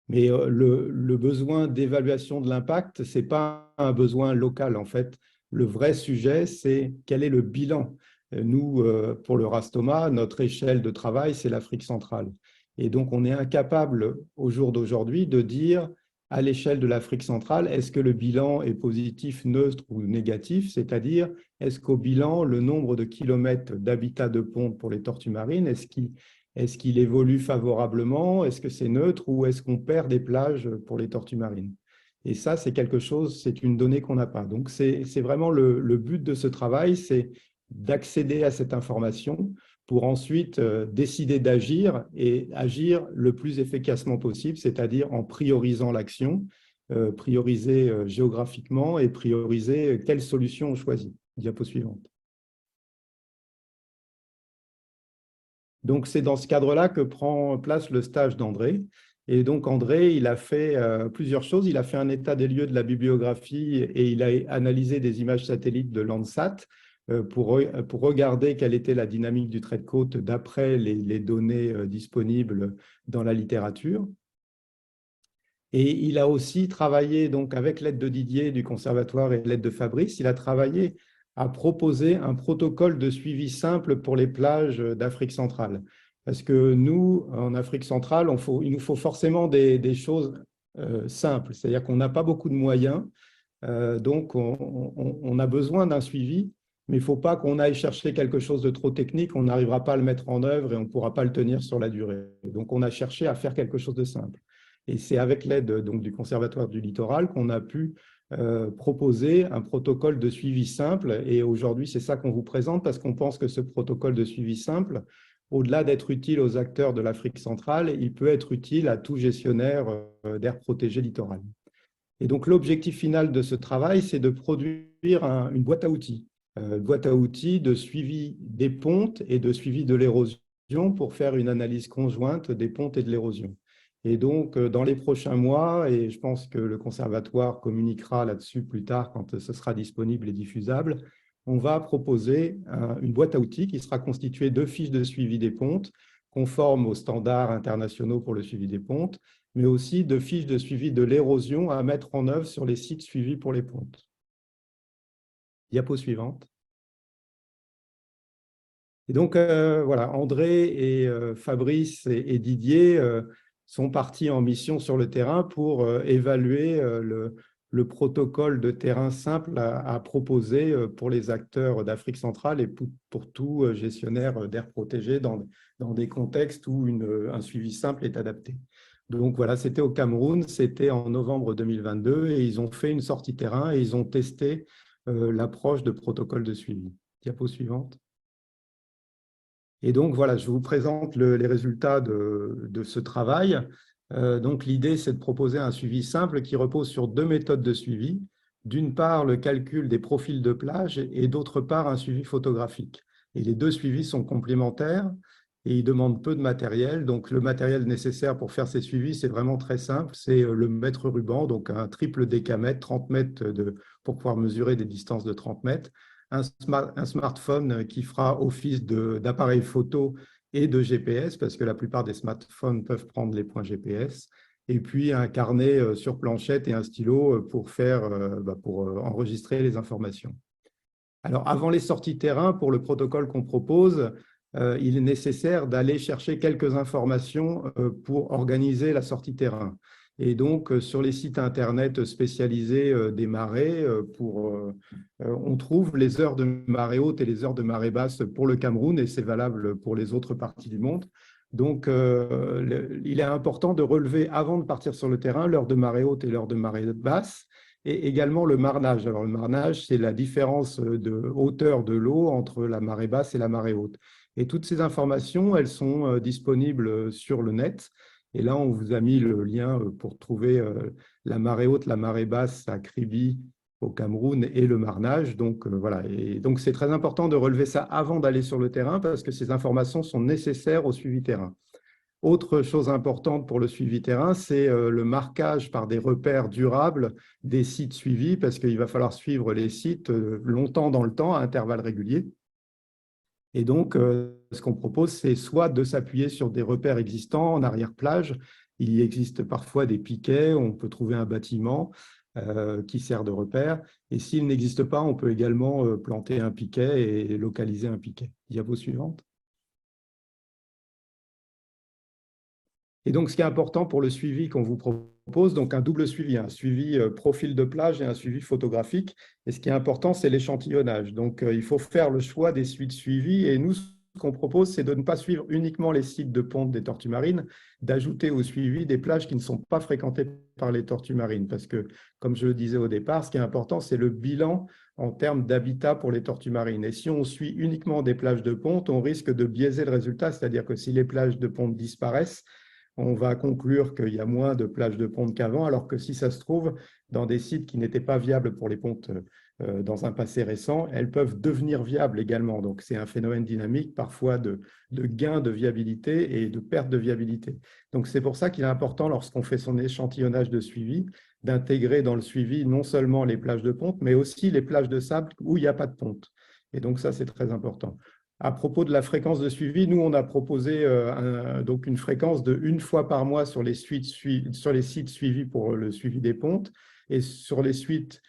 Mais le besoin d'évaluation de l'impact, ce n'est pas un besoin local. En fait, le vrai sujet, c'est quel est le bilan. Nous, pour le Rastoma, notre échelle de travail, c'est l'Afrique centrale. Et donc, on est incapable au jour d'aujourd'hui de dire à l'échelle de l'Afrique centrale, est-ce que le bilan est positif, neutre ou négatif, c'est-à-dire est-ce qu'au bilan, le nombre de kilomètres d'habitat de ponte pour les tortues marines, est-ce qu'il évolue favorablement? Est-ce que c'est neutre ou est-ce qu'on perd des plages pour les tortues marines? Et ça, c'est quelque chose, c'est une donnée qu'on n'a pas. Donc, c'est vraiment le but de ce travail, c'est d'accéder à cette information pour ensuite décider d'agir et agir le plus efficacement possible, c'est-à-dire en priorisant l'action, prioriser géographiquement et prioriser quelle solution on choisit. Diapo suivante. Donc, c'est dans ce cadre-là que prend place le stage d'André. Et donc, André, il a fait plusieurs choses. Il a fait un état des lieux de la bibliographie et il a analysé des images satellites de Landsat pour regarder quelle était la dynamique du trait de côte d'après les données disponibles dans la littérature. Et il a aussi travaillé, donc, avec l'aide de Didier du Conservatoire et l'aide de Fabrice, il a travaillé à proposer un protocole de suivi simple pour les plages d'Afrique centrale. Parce que nous, en Afrique centrale, il nous faut forcément des choses simples, c'est-à-dire qu'on n'a pas beaucoup de moyens, donc on a besoin d'un suivi, mais il ne faut pas qu'on aille chercher quelque chose de trop technique, on n'arrivera pas à le mettre en œuvre et on ne pourra pas le tenir sur la durée. Donc on a cherché à faire quelque chose de simple. Et c'est avec l'aide du Conservatoire du Littoral qu'on a pu proposer un protocole de suivi simple. Et aujourd'hui, c'est ça qu'on vous présente parce qu'on pense que ce protocole de suivi simple, au-delà d'être utile aux acteurs de l'Afrique centrale, il peut être utile à tout gestionnaire d'aires protégées littorales. Et donc, l'objectif final de ce travail, c'est de produire une boîte à outils de suivi des pontes et de suivi de l'érosion pour faire une analyse conjointe des pontes et de l'érosion. Et donc, dans les prochains mois, et je pense que le Conservatoire communiquera là-dessus plus tard quand ce sera disponible et diffusable, on va proposer une boîte à outils qui sera constituée de fiches de suivi des pontes conformes aux standards internationaux pour le suivi des pontes, mais aussi de fiches de suivi de l'érosion à mettre en œuvre sur les sites suivis pour les pontes. Diapo suivante. Et donc, voilà, André et Fabrice et Didier sont partis en mission sur le terrain pour évaluer le protocole de terrain simple à proposer pour les acteurs d'Afrique centrale et pour tout gestionnaire d'aires protégées dans des contextes où un suivi simple est adapté. Donc voilà, c'était au Cameroun, c'était en novembre 2022 et ils ont fait une sortie terrain et ils ont testé l'approche de protocole de suivi. Diapo suivante. Et donc voilà, je vous présente les résultats de ce travail. Donc l'idée, c'est de proposer un suivi simple qui repose sur deux méthodes de suivi. D'une part, le calcul des profils de plage et d'autre part, un suivi photographique. Et les deux suivis sont complémentaires et ils demandent peu de matériel. Donc le matériel nécessaire pour faire ces suivis, c'est vraiment très simple. C'est le mètre ruban, donc un triple décamètre, 30 mètres pour pouvoir mesurer des distances de 30 mètres. Un smartphone qui fera office d'appareil photo et de GPS, parce que la plupart des smartphones peuvent prendre les points GPS, et puis un carnet sur planchette et un stylo pour enregistrer les informations. Alors, avant les sorties terrain, pour le protocole qu'on propose, il est nécessaire d'aller chercher quelques informations pour organiser la sortie terrain. Et donc, sur les sites Internet spécialisés des marées, on trouve les heures de marée haute et les heures de marée basse pour le Cameroun, et c'est valable pour les autres parties du monde. Donc, il est important de relever, avant de partir sur le terrain, l'heure de marée haute et l'heure de marée basse, et également le marnage. Alors, le marnage, c'est la différence de hauteur de l'eau entre la marée basse et la marée haute. Et toutes ces informations, elles sont disponibles sur le net. Et là, on vous a mis le lien pour trouver la marée haute, la marée basse à Kribi au Cameroun et le marnage. Donc, voilà. Et donc, c'est très important de relever ça avant d'aller sur le terrain parce que ces informations sont nécessaires au suivi terrain. Autre chose importante pour le suivi terrain, c'est le marquage par des repères durables des sites suivis parce qu'il va falloir suivre les sites longtemps dans le temps à intervalles réguliers. Et donc, ce qu'on propose, c'est soit de s'appuyer sur des repères existants en arrière-plage. Il existe parfois des piquets, on peut trouver un bâtiment qui sert de repère. Et s'il n'existe pas, on peut également planter un piquet et localiser un piquet. Diapo suivante. Et donc, ce qui est important pour le suivi qu'on vous propose, donc un double suivi, un suivi profil de plage et un suivi photographique. Et ce qui est important, c'est l'échantillonnage. Donc, il faut faire le choix des sites suivis. Et nous, ce qu'on propose, c'est de ne pas suivre uniquement les sites de ponte des tortues marines, d'ajouter au suivi des plages qui ne sont pas fréquentées par les tortues marines. Parce que, comme je le disais au départ, ce qui est important, c'est le bilan en termes d'habitat pour les tortues marines. Et si on suit uniquement des plages de ponte, on risque de biaiser le résultat. C'est-à-dire que si les plages de ponte disparaissent, on va conclure qu'il y a moins de plages de ponte qu'avant, alors que si ça se trouve, dans des sites qui n'étaient pas viables pour les pontes dans un passé récent, elles peuvent devenir viables également. Donc, c'est un phénomène dynamique, parfois de gain de viabilité et de perte de viabilité. Donc, c'est pour ça qu'il est important, lorsqu'on fait son échantillonnage de suivi, d'intégrer dans le suivi non seulement les plages de ponte, mais aussi les plages de sable où il n'y a pas de ponte. Et donc, ça, c'est très important. À propos de la fréquence de suivi, nous, on a proposé donc une fréquence de 1 fois par mois sur les sites suivis pour le suivi des pontes et sur les sites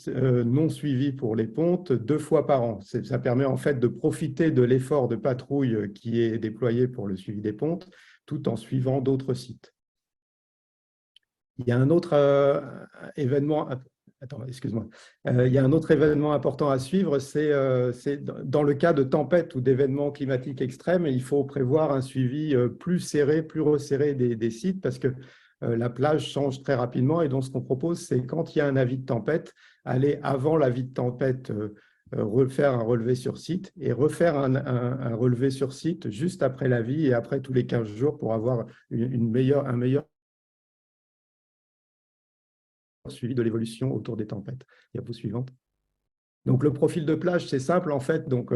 non suivis pour les pontes 2 fois par an. Ça permet en fait de profiter de l'effort de patrouille qui est déployé pour le suivi des pontes tout en suivant d'autres sites. Il y a un autre événement. Attends, excuse-moi. Il y a un autre événement important à suivre, c'est dans le cas de tempêtes ou d'événements climatiques extrêmes, il faut prévoir un suivi plus serré, plus resserré des sites parce que la plage change très rapidement. Et donc, ce qu'on propose, c'est quand il y a un avis de tempête, aller avant l'avis de tempête, refaire un relevé sur site et refaire un relevé sur site juste après l'avis et après tous les 15 jours pour avoir un meilleur suivi de l'évolution autour des tempêtes. Diapo suivante. Donc, le profil de plage, c'est simple en fait. Donc,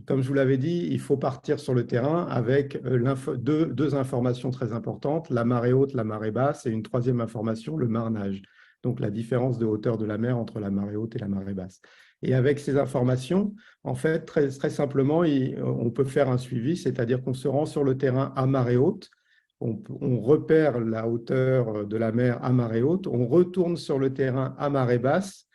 comme je vous l'avais dit, il faut partir sur le terrain avec deux informations très importantes, la marée haute, la marée basse, et une troisième information, le marnage. Donc, la différence de hauteur de la mer entre la marée haute et la marée basse. Et avec ces informations, en fait, très simplement, on peut faire un suivi, c'est-à-dire qu'on se rend sur le terrain à marée haute, on repère la hauteur de la mer à marée haute, on retourne sur le terrain à marée basse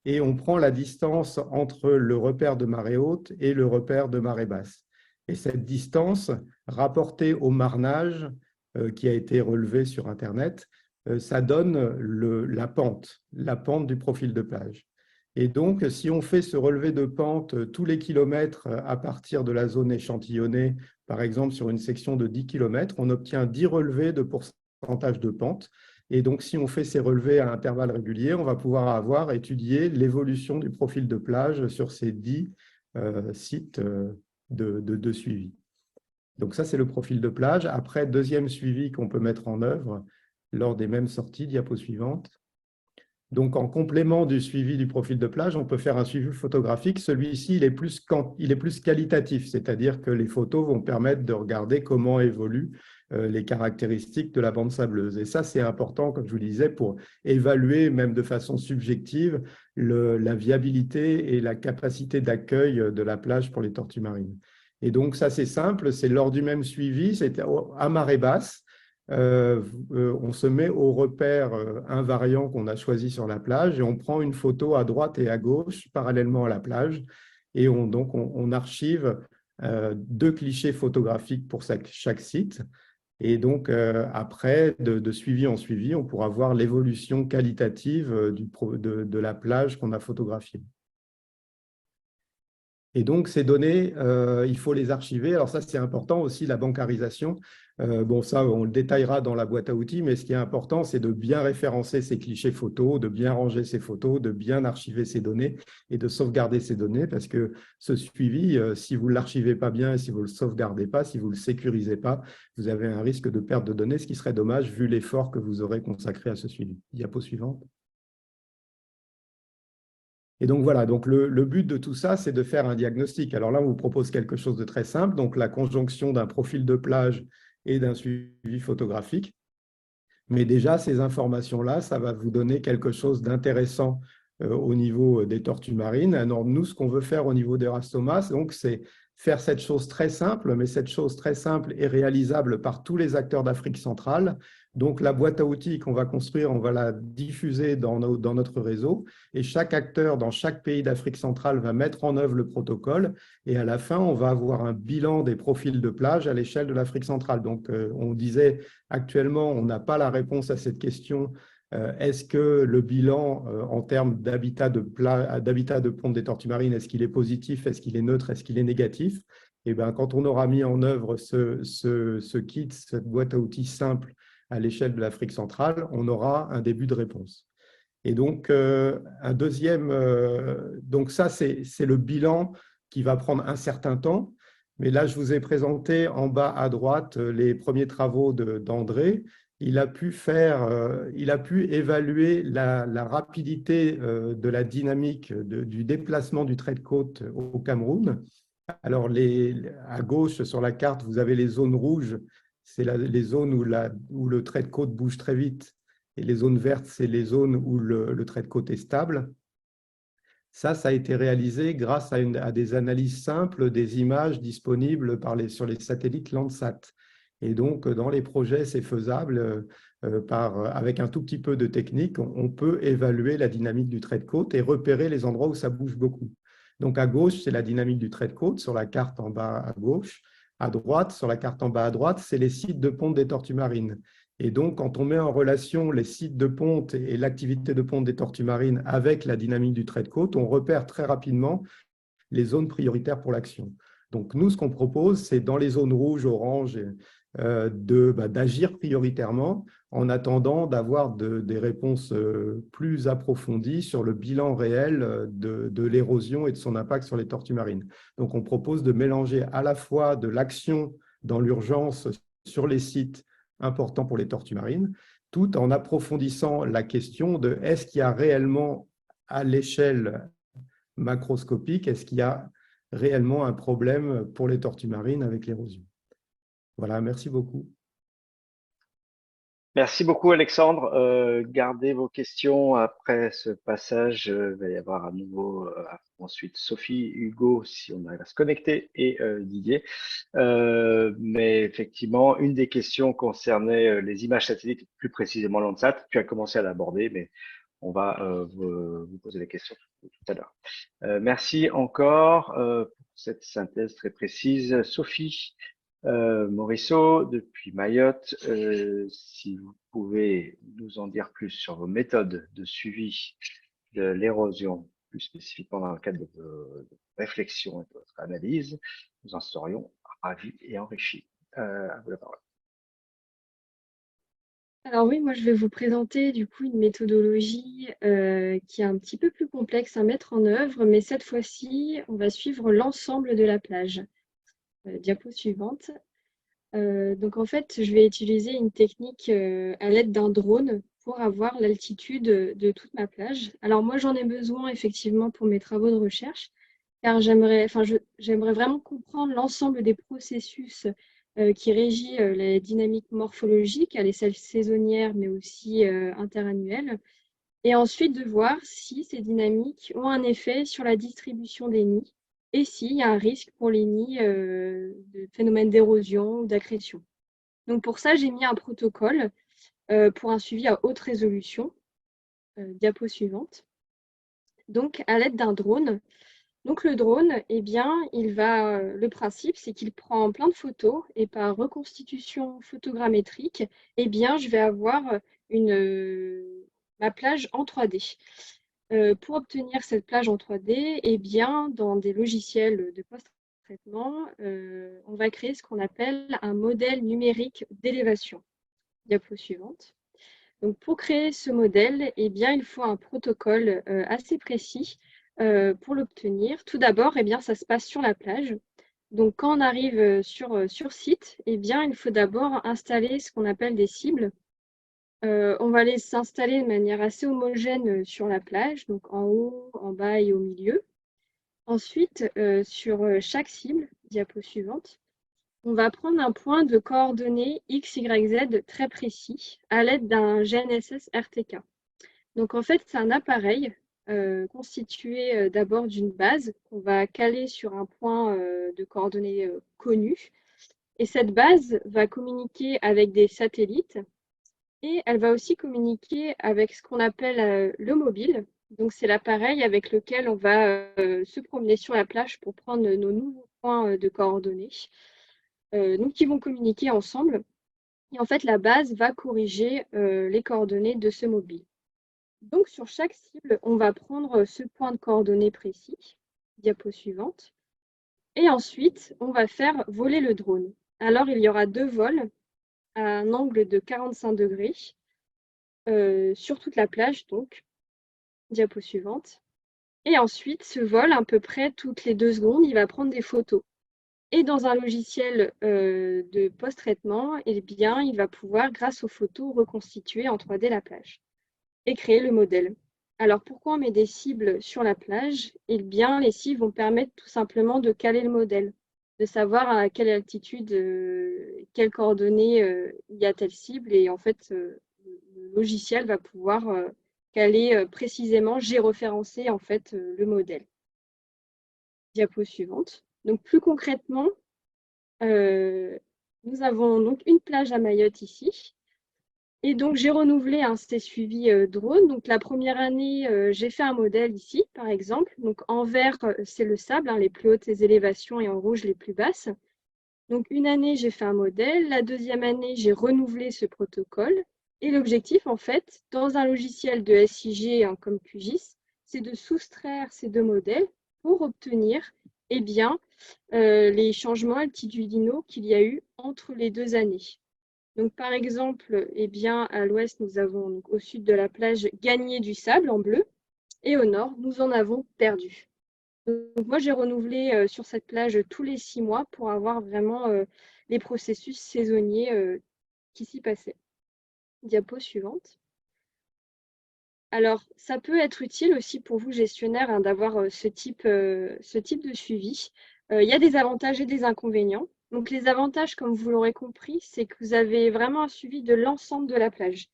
et on prend la distance entre le repère de marée haute et le repère de marée basse. Et cette distance, rapportée au marnage qui a été relevé sur Internet, ça donne la pente du profil de plage. Et donc, si on fait ce relevé de pente tous les kilomètres à partir de la zone échantillonnée, par exemple sur une section de 10 km, on obtient 10 relevés de pourcentage de pente. Et donc, si on fait ces relevés à intervalles réguliers, on va pouvoir avoir étudié l'évolution du profil de plage sur ces 10 sites de suivi. Donc ça, c'est le profil de plage. Après, deuxième suivi qu'on peut mettre en œuvre lors des mêmes sorties, diapo suivante. Donc, en complément du suivi du profil de plage, on peut faire un suivi photographique. Celui-ci, il est plus qualitatif, c'est-à-dire que les photos vont permettre de regarder comment évoluent les caractéristiques de la bande sableuse. Et ça, c'est important, comme je vous disais, pour évaluer, même de façon subjective, la viabilité et la capacité d'accueil de la plage pour les tortues marines. Et donc, ça, c'est simple, c'est lors du même suivi, c'est à marée basse. On se met au repère invariant qu'on a choisi sur la plage et on prend une photo à droite et à gauche parallèlement à la plage et on archive 2 clichés photographiques pour chaque site. Et donc, après, de suivi en suivi, on pourra voir l'évolution qualitative de la plage qu'on a photographiée. Et donc, ces données, il faut les archiver. Alors ça, c'est important aussi, la bancarisation. Bon, ça, on le détaillera dans la boîte à outils, mais ce qui est important, c'est de bien référencer ces clichés photos, de bien ranger ces photos, de bien archiver ces données et de sauvegarder ces données, parce que ce suivi, si vous ne l'archivez pas bien et si vous ne le sauvegardez pas, si vous ne le sécurisez pas, vous avez un risque de perte de données, ce qui serait dommage vu l'effort que vous aurez consacré à ce suivi. Diapo suivante. Et donc voilà, donc le but de tout ça, c'est de faire un diagnostic. Alors là, on vous propose quelque chose de très simple, donc la conjonction d'un profil de plage et d'un suivi photographique. Mais déjà, ces informations-là, ça va vous donner quelque chose d'intéressant au niveau des tortues marines. Alors nous, ce qu'on veut faire au niveau d'Erastomas, donc c'est faire cette chose très simple, mais cette chose très simple est réalisable par tous les acteurs d'Afrique centrale. Donc, la boîte à outils qu'on va construire, on va la diffuser dans notre réseau et chaque acteur dans chaque pays d'Afrique centrale va mettre en œuvre le protocole et à la fin, on va avoir un bilan des profils de plage à l'échelle de l'Afrique centrale. Donc, on disait actuellement, on n'a pas la réponse à cette question. Est-ce que le bilan en termes d'habitat de ponte des tortues marines, est-ce qu'il est positif, est-ce qu'il est neutre, est-ce qu'il est négatif? Et bien, quand on aura mis en œuvre ce kit, cette boîte à outils simple à l'échelle de l'Afrique centrale, on aura un début de réponse. Et donc, un deuxième, donc ça, c'est le bilan qui va prendre un certain temps. Mais là, je vous ai présenté en bas à droite les premiers travaux d'André. Il a pu évaluer la rapidité de la dynamique du déplacement du trait de côte au Cameroun. Alors, à gauche sur la carte, vous avez les zones rouges, c'est les zones où le trait de côte bouge très vite. Et les zones vertes, c'est les zones où le trait de côte est stable. Ça a été réalisé grâce à des analyses simples des images disponibles sur les satellites Landsat. Et donc, dans les projets, c'est faisable. Avec un tout petit peu de technique, on peut évaluer la dynamique du trait de côte et repérer les endroits où ça bouge beaucoup. Donc, à gauche, c'est la dynamique du trait de côte sur la carte en bas à gauche. À droite, sur la carte en bas à droite, c'est les sites de ponte des tortues marines. Et donc, quand on met en relation les sites de ponte et l'activité de ponte des tortues marines avec la dynamique du trait de côte, on repère très rapidement les zones prioritaires pour l'action. Donc, nous, ce qu'on propose, c'est dans les zones rouges, oranges, d'agir prioritairement en attendant d'avoir des réponses plus approfondies sur le bilan réel de l'érosion et de son impact sur les tortues marines. Donc, on propose de mélanger à la fois de l'action dans l'urgence sur les sites importants pour les tortues marines, tout en approfondissant la question de est-ce qu'il y a réellement à l'échelle macroscopique, est-ce qu'il y a réellement un problème pour les tortues marines avec l'érosion? Voilà, merci beaucoup. Merci beaucoup, Alexandre. Gardez vos questions après ce passage. Il va y avoir à nouveau ensuite Sophie, Hugo, si on arrive à se connecter, et Didier. Mais effectivement, une des questions concernait les images satellites, plus précisément Landsat. Tu as commencé à l'aborder, mais on va vous poser les questions tout à l'heure. Merci encore pour cette synthèse très précise. Sophie, Morisseau, depuis Mayotte, si vous pouvez nous en dire plus sur vos méthodes de suivi de l'érosion, plus spécifiquement dans le cadre de vos réflexions et de votre analyse, nous en serions ravis et enrichis. À vous la parole. Alors oui, moi je vais vous présenter du coup une méthodologie qui est un petit peu plus complexe à mettre en œuvre, mais cette fois-ci, on va suivre l'ensemble de la plage. Diapo suivante. Donc en fait, je vais utiliser une technique à l'aide d'un drone pour avoir l'altitude de toute ma plage. Alors moi, j'en ai besoin effectivement pour mes travaux de recherche, car j'aimerais vraiment comprendre l'ensemble des processus qui régit les dynamiques morphologiques, à l'échelle saisonnière, mais aussi interannuelle, et ensuite de voir si ces dynamiques ont un effet sur la distribution des nids et s'il y a un risque pour les nids de phénomènes d'érosion ou d'accrétion. Donc pour ça, j'ai mis un protocole pour un suivi à haute résolution. Diapo suivante. Donc à l'aide d'un drone. Donc le drone, eh bien, le principe, c'est qu'il prend plein de photos et par reconstitution photogrammétrique, eh bien, je vais avoir ma plage en 3D. Pour obtenir cette plage en 3D, eh bien, dans des logiciels de post-traitement, on va créer ce qu'on appelle un modèle numérique d'élévation. Diapo suivante. Donc, pour créer ce modèle, eh bien, il faut un protocole assez précis pour l'obtenir. Tout d'abord, eh bien, ça se passe sur la plage. Donc, quand on arrive sur site, eh bien, il faut d'abord installer ce qu'on appelle des cibles. On va les s'installer de manière assez homogène sur la plage, donc en haut, en bas et au milieu. Ensuite, sur chaque cible, diapo suivante, on va prendre un point de coordonnées X, Y, Z très précis à l'aide d'un GNSS RTK. Donc en fait, c'est un appareil constitué d'abord d'une base qu'on va caler sur un point de coordonnées connu. Et cette base va communiquer avec des satellites et elle va aussi communiquer avec ce qu'on appelle le mobile. Donc c'est l'appareil avec lequel on va se promener sur la plage pour prendre nos nouveaux points de coordonnées. Donc, ils vont communiquer ensemble. Et en fait, la base va corriger les coordonnées de ce mobile. Donc, sur chaque cible, on va prendre ce point de coordonnées précis, diapo suivante. Et ensuite, on va faire voler le drone. Alors, il y aura 2 vols à un angle de 45 degrés sur toute la plage, donc, diapo suivante. Et ensuite, ce vol, à peu près toutes les 2 secondes, il va prendre des photos. Et dans un logiciel de post-traitement, eh bien, il va pouvoir, grâce aux photos, reconstituer en 3D la plage et créer le modèle. Alors, pourquoi on met des cibles sur la plage? Eh bien, les cibles vont permettre tout simplement de caler le modèle, de savoir à quelle altitude, quelles coordonnées il y a telle cible. Et en fait, le logiciel va pouvoir caler précisément, géoréférencer en fait le modèle. Diapo suivante. Donc, plus concrètement, nous avons donc une plage à Mayotte ici. Et donc, j'ai renouvelé ces suivis drone. Donc, la première année, j'ai fait un modèle ici, par exemple. Donc, en vert, c'est le sable, les plus hautes élévations, et en rouge, les plus basses. Donc, une année, j'ai fait un modèle. La deuxième année, j'ai renouvelé ce protocole. Et l'objectif, en fait, dans un logiciel de SIG comme QGIS, c'est de soustraire ces 2 modèles pour obtenir eh bien, les changements altitudinaux qu'il y a eu entre les 2 années. Donc, par exemple, eh bien, à l'ouest, nous avons, donc, au sud de la plage, gagné du sable en bleu, et au nord, nous en avons perdu. Donc, moi, j'ai renouvelé sur cette plage tous les 6 mois pour avoir vraiment les processus saisonniers qui s'y passaient. Diapo suivante. Alors, ça peut être utile aussi pour vous, gestionnaires, d'avoir ce type de suivi. Il y a des avantages et des inconvénients. Donc, les avantages, comme vous l'aurez compris, c'est que vous avez vraiment un suivi de l'ensemble de la plage,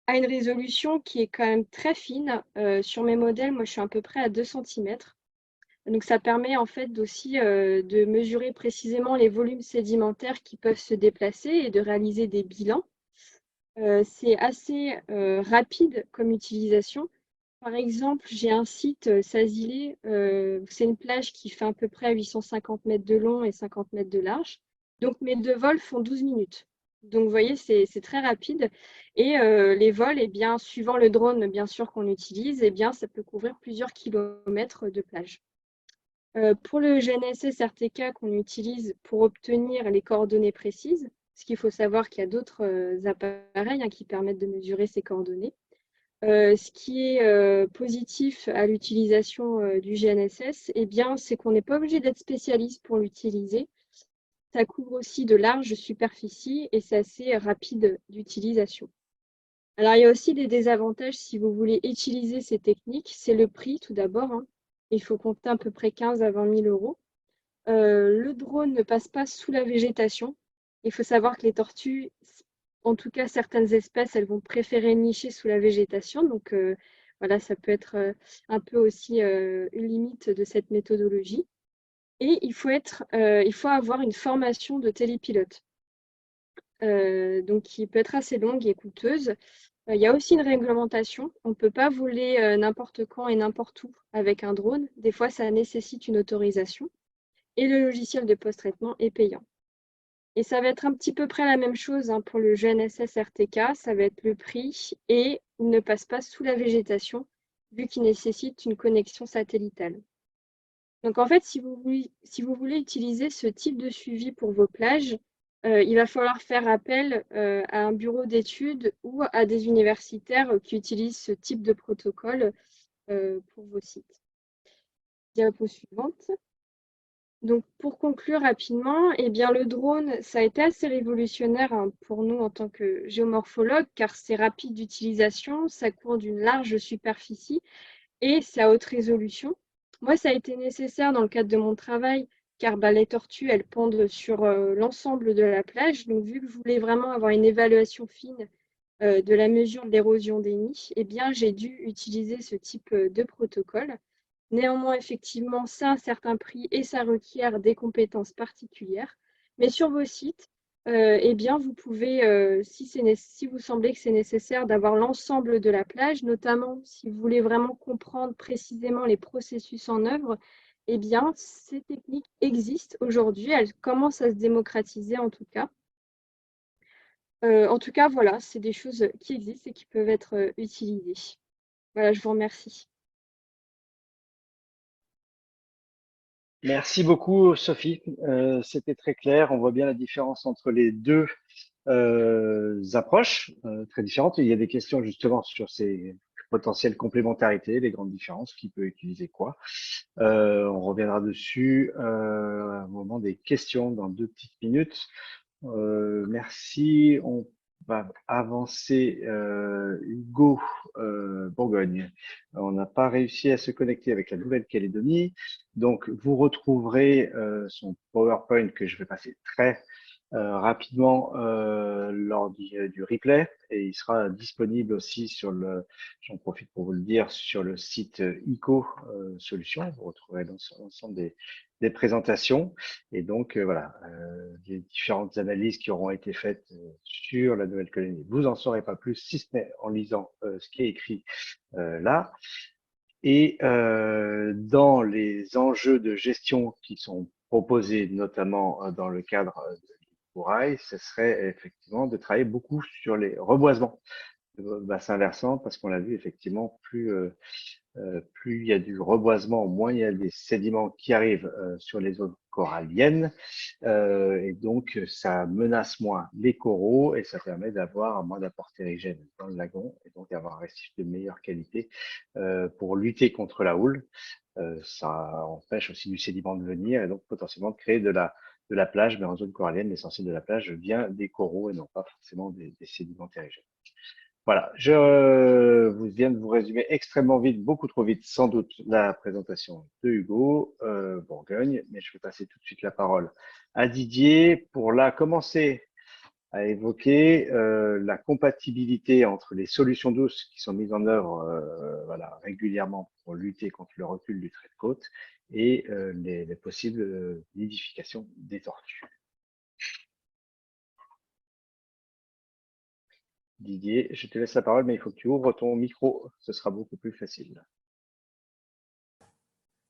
à une résolution qui est quand même très fine. Sur mes modèles, moi, je suis à peu près à 2 cm. Donc, ça permet en fait aussi de mesurer précisément les volumes sédimentaires qui peuvent se déplacer et de réaliser des bilans. C'est assez rapide comme utilisation. Par exemple, j'ai un site, Sazilé, c'est une plage qui fait à peu près 850 mètres de long et 50 mètres de large. Donc, mes 2 vols font 12 minutes. Donc, vous voyez, c'est très rapide. Et les vols, eh bien, suivant le drone, bien sûr, qu'on utilise, eh bien, ça peut couvrir plusieurs kilomètres de plage. Pour le GNSS RTK qu'on utilise pour obtenir les coordonnées précises, parce qu'il faut savoir qu'il y a d'autres appareils qui permettent de mesurer ces coordonnées. Ce qui est positif à l'utilisation du GNSS, eh bien, c'est qu'on n'est pas obligé d'être spécialiste pour l'utiliser. Ça couvre aussi de larges superficies et c'est assez rapide d'utilisation. Alors, il y a aussi des désavantages si vous voulez utiliser ces techniques. C'est le prix tout d'abord. Il faut compter à peu près 15 à 20 000 euros. Le drone ne passe pas sous la végétation. Il faut savoir que les tortues, en tout cas certaines espèces, elles vont préférer nicher sous la végétation. Donc voilà, ça peut être un peu aussi une limite de cette méthodologie. Et il faut avoir une formation de télépilote, donc qui peut être assez longue et coûteuse. Il y a aussi une réglementation. On ne peut pas voler n'importe quand et n'importe où avec un drone. Des fois, ça nécessite une autorisation. Et le logiciel de post-traitement est payant. Et ça va être un petit peu près la même chose pour le GNSS RTK. Ça va être le prix et il ne passe pas sous la végétation vu qu'il nécessite une connexion satellitale. Donc en fait, si vous voulez utiliser ce type de suivi pour vos plages, il va falloir faire appel à un bureau d'études ou à des universitaires qui utilisent ce type de protocole pour vos sites. Diapo suivante. Donc pour conclure rapidement, eh bien, le drone, ça a été assez révolutionnaire pour nous en tant que géomorphologues, car c'est rapide d'utilisation, ça couvre d'une large superficie et c'est à haute résolution. Moi, ça a été nécessaire dans le cadre de mon travail, car les tortues, elles pondent sur l'ensemble de la plage. Donc, vu que je voulais vraiment avoir une évaluation fine de la mesure de l'érosion des nids, eh bien, j'ai dû utiliser ce type de protocole. Néanmoins, effectivement, ça a un certain prix et ça requiert des compétences particulières. Mais sur vos sites, eh bien, vous pouvez, si vous semblez que c'est nécessaire d'avoir l'ensemble de la plage, notamment si vous voulez vraiment comprendre précisément les processus en œuvre, eh bien, ces techniques existent aujourd'hui. Elles commencent à se démocratiser en tout cas. En tout cas, voilà, c'est des choses qui existent et qui peuvent être utilisées. Voilà, je vous remercie. Merci beaucoup, Sophie. C'était très clair. On voit bien la différence entre les deux approches très différentes. Il y a des questions justement sur ces potentielles complémentarités, les grandes différences, qui peut utiliser quoi. On reviendra dessus au moment des questions dans 2 petites minutes. Merci. On va avancer. Hugo Bourgogne. On n'a pas réussi à se connecter avec la Nouvelle-Calédonie. Donc, vous retrouverez son PowerPoint que je vais passer très rapidement lors du replay et il sera disponible aussi sur j'en profite pour vous le dire, sur le site ICO Solutions. Vous retrouverez l'ensemble des présentations et donc voilà, les différentes analyses qui auront été faites sur la Nouvelle-Calédonie. Vous en saurez pas plus si ce n'est en lisant ce qui est écrit là. Et dans les enjeux de gestion qui sont proposés, notamment dans le cadre du Corail, ce serait effectivement de travailler beaucoup sur les reboisements de bassin versant, parce qu'on l'a vu effectivement, plus il y a du reboisement, moins il y a des sédiments qui arrivent sur les zones coralliennes, et donc ça menace moins les coraux et ça permet d'avoir moins d'apport terrigène dans le lagon et donc d'avoir un récif de meilleure qualité pour lutter contre la houle. Ça empêche aussi du sédiment de venir et donc potentiellement de créer de la plage, mais en zone corallienne, l'essentiel de la plage vient des coraux et non pas forcément des sédiments terrigènes. Voilà, je vous viens de vous résumer extrêmement vite, beaucoup trop vite, sans doute, la présentation de Hugo Bourgogne, mais je vais passer tout de suite la parole à Didier pour là commencer à évoquer la compatibilité entre les solutions douces qui sont mises en œuvre voilà, régulièrement pour lutter contre le recul du trait de côte et les possibles nidifications des tortues. Didier, je te laisse la parole, mais il faut que tu ouvres ton micro, ce sera beaucoup plus facile.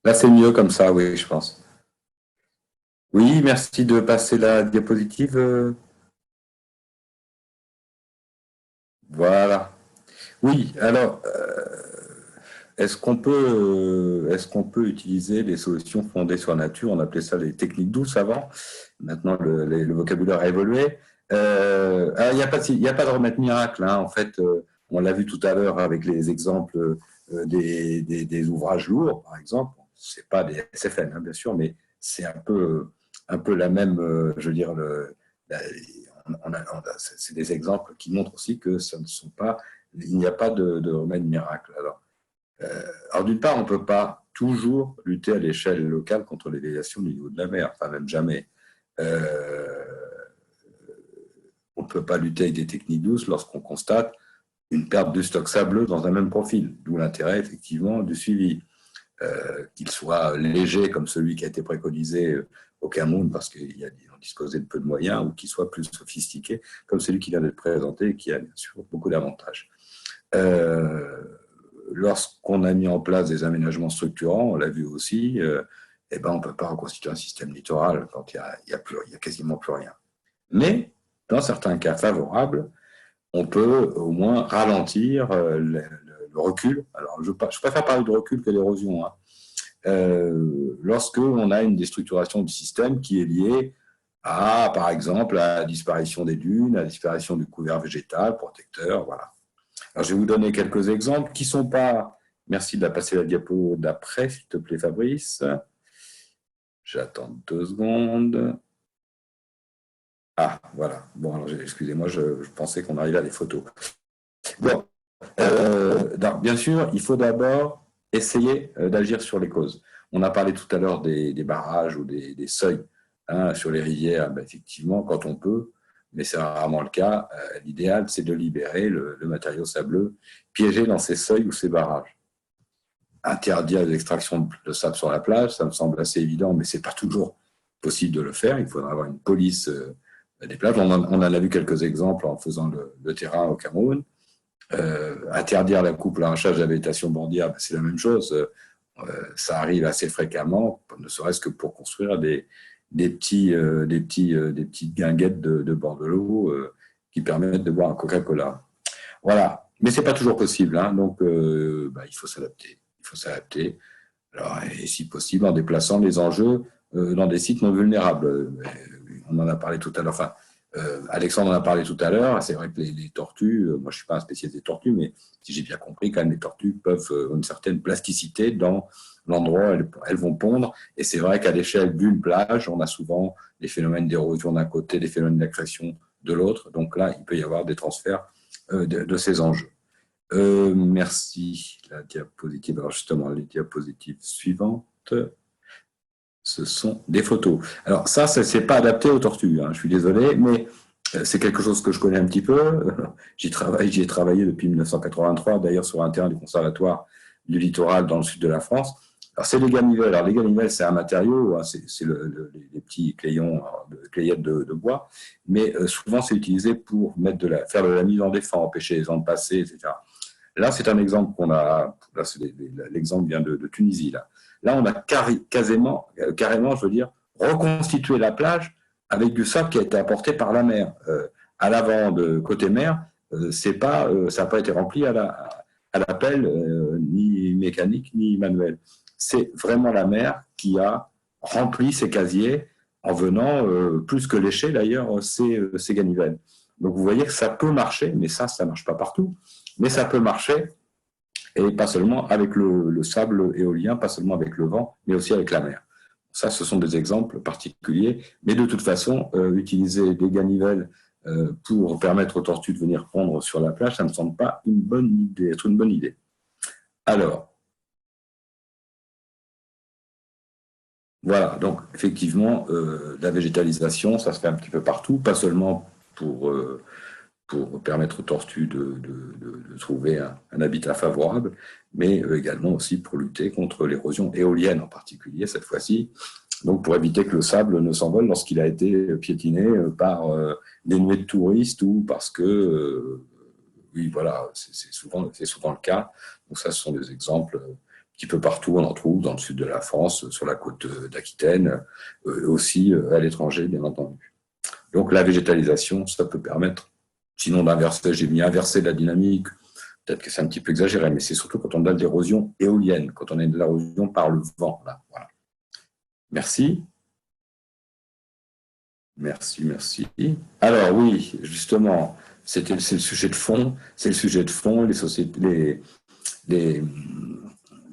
Là, c'est mieux comme ça, oui, je pense. Oui, merci de passer la diapositive. Voilà. Oui, alors, est-ce qu'on peut utiliser des solutions fondées sur la nature? On appelait ça les techniques douces avant. Maintenant, le vocabulaire a évolué. Alors, il y a pas de remède miracle, hein. En fait, on l'a vu tout à l'heure avec les exemples des ouvrages lourds, par exemple. C'est pas des SFN, hein, bien sûr, mais c'est un peu la même, je veux dire, la- c'est des exemples qui montrent aussi que ce ne sont pas, il n'y a pas de remède miracle. Alors d'une part, on ne peut pas toujours lutter à l'échelle locale contre les déviations du niveau de la mer, enfin même jamais. Euh, on ne peut pas lutter avec des techniques douces lorsqu'on constate une perte de stock sableux dans un même profil, d'où l'intérêt effectivement du suivi. Qu'il soit léger comme celui qui a été préconisé au Cameroun parce qu'on disposait de peu de moyens, ou qu'il soit plus sophistiqué comme celui qui vient d'être présenté et qui a bien sûr beaucoup d'avantages. Euh, Lorsqu'on a mis en place des aménagements structurants, on l'a vu aussi, eh ben on ne peut pas reconstituer un système littoral quand il y a quasiment plus rien. Mais dans certains cas favorables, on peut au moins ralentir le recul. Alors, je préfère parler de recul que d'érosion, hein. Lorsqu'on a une déstructuration du système qui est liée à, par exemple, à la disparition des dunes, à la disparition du couvert végétal, protecteur, voilà. Alors, je vais vous donner quelques exemples qui ne sont pas... Merci de la passer la diapo d'après, s'il te plaît, Fabrice. J'attends 2 secondes. Ah, voilà. Bon, alors, excusez-moi, je pensais qu'on arrivait à des photos. Bon, bien sûr, il faut d'abord essayer d'agir sur les causes. On a parlé tout à l'heure des barrages ou des seuils, hein, sur les rivières. Ben, effectivement, quand on peut, mais c'est rarement le cas, l'idéal, c'est de libérer le matériau sableux piégé dans ces seuils ou ces barrages. Interdire l'extraction de sable sur la plage, ça me semble assez évident, mais ce n'est pas toujours possible de le faire. Il faudra avoir une police des plages. On en a vu quelques exemples en faisant le terrain au Cameroun. Interdire la coupe, l'arrachage de la végétation bordière, ben, c'est la même chose. Ça arrive assez fréquemment, ne serait-ce que pour construire des petites guinguettes de bord de l'eau qui permettent de boire un Coca-Cola. Voilà. Mais c'est pas toujours possible, hein. Donc, ben, il faut s'adapter. Il faut s'adapter. Alors, et si possible, en déplaçant les enjeux dans des sites non vulnérables. On en a parlé tout à l'heure. Enfin, Alexandre en a parlé tout à l'heure. C'est vrai que les tortues, moi je ne suis pas un spécialiste des tortues, mais si j'ai bien compris, quand même, les tortues peuvent une certaine plasticité dans l'endroit où elles vont pondre. Et c'est vrai qu'à l'échelle d'une plage, on a souvent des phénomènes d'érosion d'un côté, des phénomènes d'accrétion de l'autre. Donc là, il peut y avoir des transferts de ces enjeux. Merci. La diapositive. Alors justement, les diapositives suivantes, ce sont des photos. Alors ça c'est pas adapté aux tortues, hein, je suis désolé, mais c'est quelque chose que je connais un petit peu. J'y ai travaillé depuis 1983, d'ailleurs sur un terrain du conservatoire du littoral dans le sud de la France. Alors c'est les ganivelles. Alors les ganivelles, c'est un matériau, hein, c'est les petits clayettes de bois, mais souvent c'est utilisé pour faire de la mise en défense, empêcher les gens de passer, etc. Là, c'est un exemple qu'on a. Là, l'exemple vient de Tunisie. Là, on a carrément, je veux dire, reconstitué la plage avec du sable qui a été apporté par la mer. À l'avant de côté mer, ça n'a pas été rempli à la pelle, ni mécanique, ni manuel. C'est vraiment la mer qui a rempli ces casiers en venant, plus que lécher d'ailleurs, ces ganivelles. Donc vous voyez que ça peut marcher, mais ça ne marche pas partout. Mais ça peut marcher, et pas seulement avec le sable éolien, pas seulement avec le vent, mais aussi avec la mer. Ça, ce sont des exemples particuliers, mais de toute façon, utiliser des ganivelles pour permettre aux tortues de venir pondre sur la plage, ça ne me semble pas être une bonne idée. Alors, voilà, donc effectivement, la végétalisation, ça se fait un petit peu partout, pas seulement pour permettre aux tortues de trouver un habitat favorable, mais également aussi pour lutter contre l'érosion éolienne en particulier cette fois-ci, donc pour éviter que le sable ne s'envole lorsqu'il a été piétiné par des nuées de touristes ou parce que, oui, voilà, c'est souvent le cas. Donc ça, ce sont des exemples petit peu partout, on en trouve dans le sud de la France, sur la côte d'Aquitaine, aussi à l'étranger, bien entendu. Donc la végétalisation, ça peut permettre, sinon d'inverser, j'ai mis inverser la dynamique, peut-être que c'est un petit peu exagéré, mais c'est surtout quand on a de l'érosion éolienne, quand on a de l'érosion par le vent. Là. Voilà. Merci. Merci. Alors oui, justement, c'est le sujet de fond. C'est le sujet de fond, les sociétés, les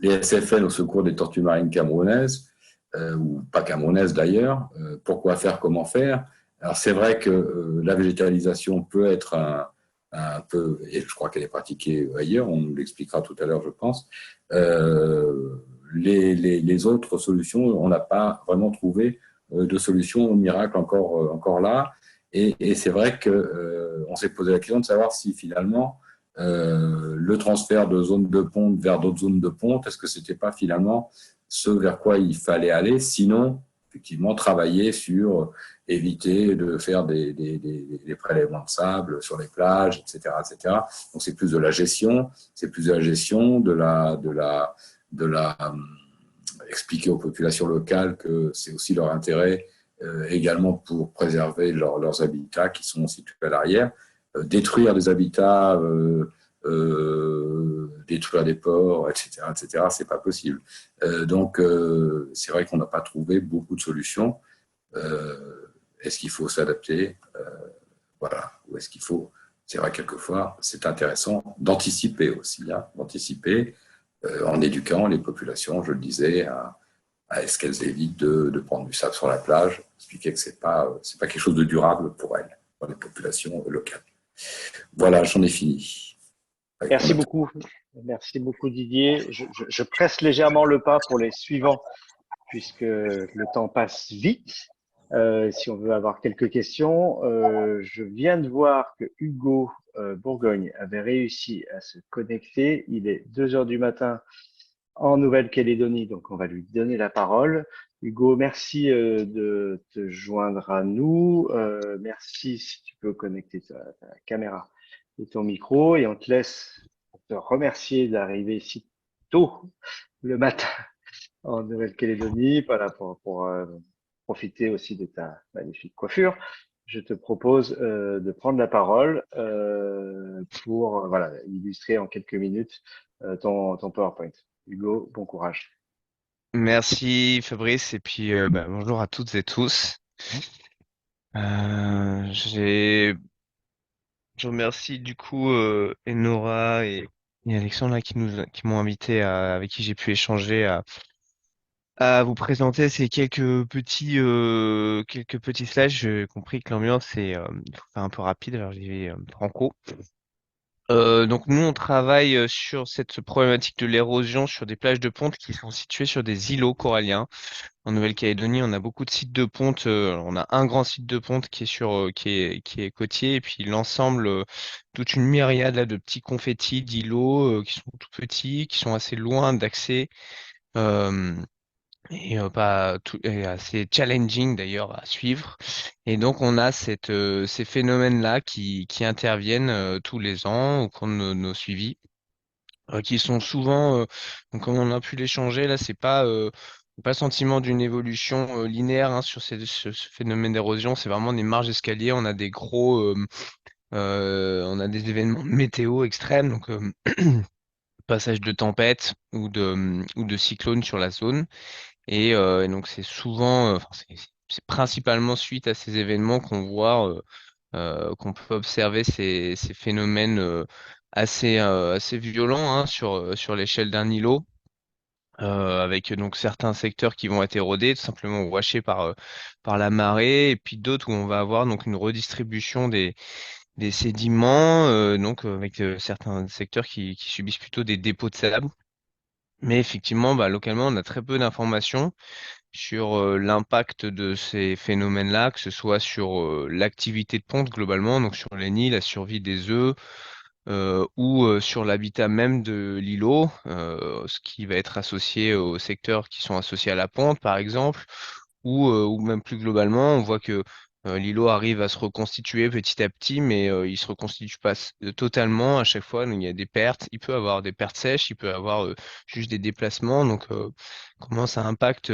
SFN au secours des tortues marines camerounaises, ou pas camerounaises d'ailleurs. Pourquoi faire, comment faire? Alors c'est vrai que la végétalisation peut être un peu, et je crois qu'elle est pratiquée ailleurs, on nous l'expliquera tout à l'heure, je pense. Les autres solutions, on n'a pas vraiment trouvé de solution miracle encore là. Et c'est vrai qu'on s'est posé la question de savoir si finalement le transfert de zones de ponte vers d'autres zones de ponte, est-ce que ce n'était pas finalement ce vers quoi il fallait aller, sinon effectivement travailler sur éviter de faire des prélèvements de sable sur les plages, etc., etc. Donc c'est plus de la gestion, de la expliquer aux populations locales que c'est aussi leur intérêt également pour préserver leurs habitats qui sont situés à l'arrière. Détruire des habitats, détruire des ports, etc., c'est pas possible. Donc, c'est vrai qu'on n'a pas trouvé beaucoup de solutions. Est-ce qu'il faut s'adapter? Voilà. Ou est-ce qu'il faut... C'est vrai, quelquefois, c'est intéressant d'anticiper aussi, d'anticiper en éduquant les populations, je le disais, à ce qu'elles évitent de prendre du sable sur la plage, expliquer que c'est pas quelque chose de durable pour elles, pour les populations locales. Voilà, j'en ai fini. Merci beaucoup. Merci beaucoup Didier. Je presse légèrement le pas pour les suivants puisque le temps passe vite. Si on veut avoir quelques questions, je viens de voir que Hugo Bourgogne avait réussi à se connecter. Il est 2 heures du matin en Nouvelle-Calédonie, donc on va lui donner la parole. Hugo, merci de te joindre à nous. Merci si tu peux connecter ta caméra et ton micro et on te laisse te remercier d'arriver si tôt le matin en Nouvelle-Calédonie, voilà, pour profiter aussi de ta magnifique coiffure. Je te propose de prendre la parole pour voilà, illustrer en quelques minutes ton PowerPoint. Hugo, bon courage. Merci Fabrice et puis bonjour à toutes et tous. Euh, j'ai- je remercie du coup Enora et Alexandre là, qui m'ont invité avec qui j'ai pu échanger à vous présenter ces quelques petits slides. J'ai compris que l'ambiance il faut faire un peu rapide, alors j'y vais franco. Donc nous on travaille sur cette problématique de l'érosion sur des plages de ponte qui sont situées sur des îlots coralliens. En Nouvelle-Calédonie, on a beaucoup de sites de ponte. On a un grand site de ponte qui est qui est côtier, et puis l'ensemble, toute une myriade là, de petits confettis, d'îlots qui sont tout petits, qui sont assez loin d'accès euh, pas tout, et assez challenging d'ailleurs à suivre. Et donc on a ces phénomènes-là qui interviennent tous les ans au cours de nos suivis qui sont souvent, donc comme on a pu l'échanger, là, c'est pas le sentiment d'une évolution linéaire hein, sur ce phénomène d'érosion, c'est vraiment des marges d'escalier. On a on a des événements météo extrêmes, donc passage de tempête ou de cyclone sur la zone. Et donc c'est souvent, enfin, c'est principalement suite à ces événements qu'on peut observer ces phénomènes assez violents hein, sur l'échelle d'un îlot, avec donc certains secteurs qui vont être érodés, tout simplement washés par la marée, et puis d'autres où on va avoir donc une redistribution des sédiments, donc avec certains secteurs qui subissent plutôt des dépôts de sable. Mais effectivement, bah, localement, on a très peu d'informations sur l'impact de ces phénomènes-là, que ce soit sur l'activité de ponte globalement, donc sur les nids, la survie des œufs, ou sur l'habitat même de l'îlot, ce qui va être associé aux secteurs qui sont associés à la ponte, par exemple, ou même plus globalement, on voit que L'îlot arrive à se reconstituer petit à petit, mais il se reconstitue pas totalement à chaque fois. Donc, il y a des pertes. Il peut avoir des pertes sèches, il peut avoir juste des déplacements. Donc, comment ça impacte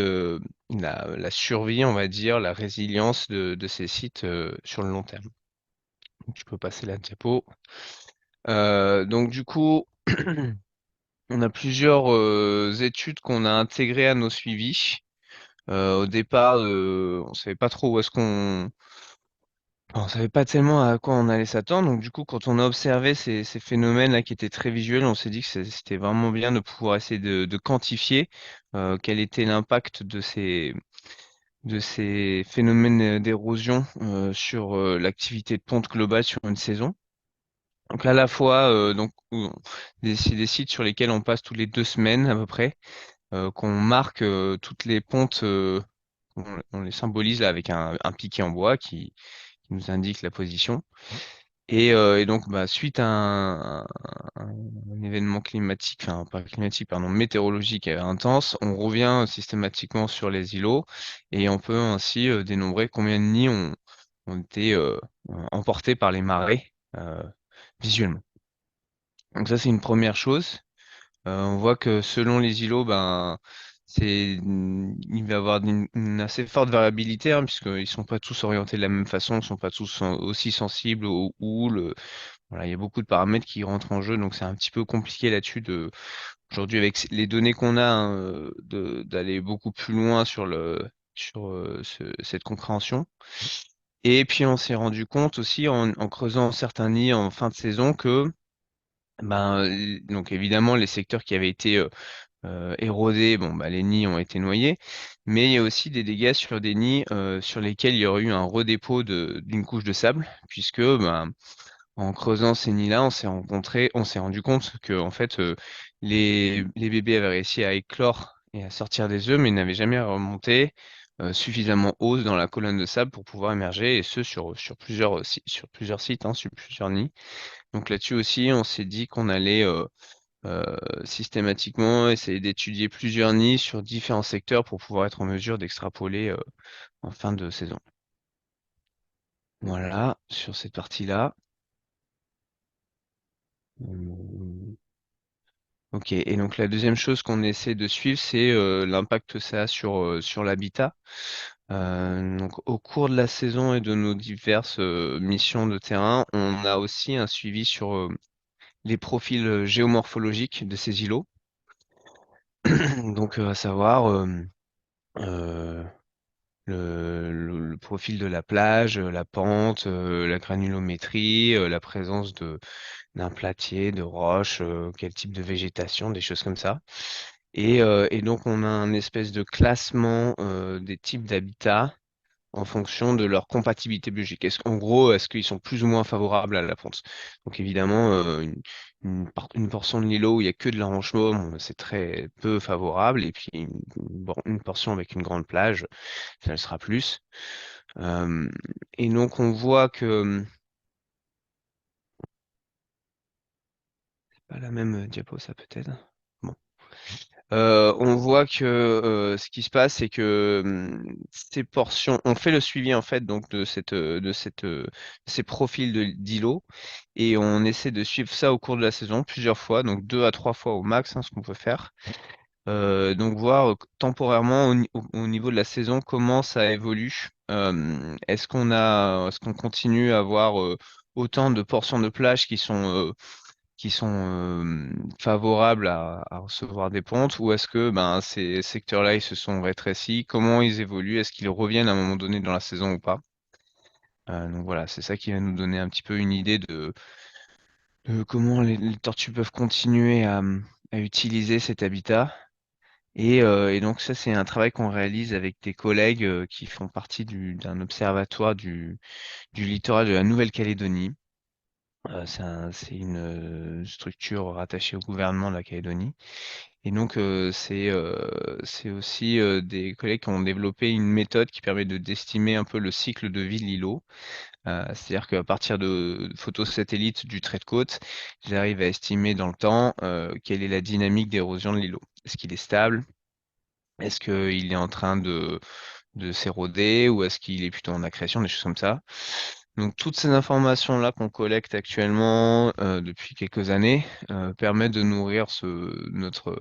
la survie, on va dire, la résilience de ces sites sur le long terme. Donc, je peux passer la diapo. Donc, du coup, on a plusieurs études qu'on a intégrées à nos suivis. Au départ, on savait pas trop où est-ce qu'on on savait pas tellement à quoi on allait s'attendre. Donc, du coup, quand on a observé ces phénomènes-là qui étaient très visuels, on s'est dit que c'était vraiment bien de pouvoir essayer de quantifier quel était l'impact de ces phénomènes d'érosion sur l'activité de ponte globale sur une saison. Donc, à la fois, c'est des sites sur lesquels on passe tous les 2 semaines à peu près, qu'on marque toutes les pontes, on les symbolise là avec un piquet en bois qui nous indique la position. Et donc, bah, suite à un événement climatique, enfin pas climatique, pardon, météorologique intense, on revient systématiquement sur les îlots et on peut ainsi dénombrer combien de nids ont été emportés par les marées visuellement. Donc ça, c'est une première chose. On voit que selon les îlots, ben, il va y avoir une assez forte variabilité, hein, puisqu'ils sont pas tous orientés de la même façon, ils sont pas tous aussi sensibles au houle. Voilà, il y a beaucoup de paramètres qui rentrent en jeu, donc c'est un petit peu compliqué là-dessus aujourd'hui avec les données qu'on a, hein, d'aller beaucoup plus loin sur cette compréhension. Et puis on s'est rendu compte aussi en creusant certains nids en fin de saison que donc évidemment les secteurs qui avaient été érodés, bon, bah, les nids ont été noyés, mais il y a aussi des dégâts sur des nids sur lesquels il y aurait eu un redépôt d'une couche de sable, puisque ben, en creusant ces nids-là, on s'est rendu compte que en fait les bébés avaient réussi à éclore et à sortir des œufs, mais n'avaient jamais remonté suffisamment haut dans la colonne de sable pour pouvoir émerger, et ce sur plusieurs sites, hein, sur plusieurs nids. Donc là-dessus aussi, on s'est dit qu'on allait systématiquement essayer d'étudier plusieurs nids sur différents secteurs pour pouvoir être en mesure d'extrapoler en fin de saison. Voilà, sur cette partie-là. Ok, et donc la deuxième chose qu'on essaie de suivre, c'est l'impact que ça a sur l'habitat. Donc au cours de la saison et de nos diverses missions de terrain, on a aussi un suivi sur les profils géomorphologiques de ces îlots. Donc à savoir euh, le profil de la plage, la pente, la granulométrie, la présence d'un platier, de roches, quel type de végétation, des choses comme ça. Et donc on a un espèce de classement des types d'habitats en fonction de leur compatibilité biologique. En gros, est-ce qu'ils sont plus ou moins favorables à la ponte? Donc évidemment, une portion de l'îlot où il n'y a que de l'arranchement, bon, c'est très peu favorable. Et puis une portion avec une grande plage, ça le sera plus. Euh, et donc on voit que c'est pas la même diapo, ça peut-être. Bon. On voit que ce qui se passe, c'est que ces portions, on fait le suivi en fait donc ces profils d'îlots et on essaie de suivre ça au cours de la saison plusieurs fois, donc 2 à 3 fois au max, hein, ce qu'on peut faire. Donc voir temporairement au niveau de la saison comment ça évolue. Est-ce qu'on continue à avoir autant de portions de plage qui sont favorables à recevoir des pontes, ou est-ce que ben, ces secteurs-là ils se sont rétrécis? Comment ils évoluent? Est-ce qu'ils reviennent à un moment donné dans la saison ou pas? Donc voilà, c'est ça qui va nous donner un petit peu une idée de comment les tortues peuvent continuer à utiliser cet habitat. Et donc ça, c'est un travail qu'on réalise avec des collègues qui font partie d'un observatoire du littoral de la Nouvelle-Calédonie. C'est une structure rattachée au gouvernement de la Calédonie. Et donc, c'est aussi des collègues qui ont développé une méthode qui permet d'estimer un peu le cycle de vie de l'îlot. C'est-à-dire qu'à partir de photos satellites du trait de côte, ils arrivent à estimer dans le temps quelle est la dynamique d'érosion de l'îlot. Est-ce qu'il est stable? Est-ce qu'il est en train de s'éroder ou est-ce qu'il est plutôt en accrétion, des choses comme ça. Donc toutes ces informations-là qu'on collecte actuellement depuis quelques années permettent de nourrir notre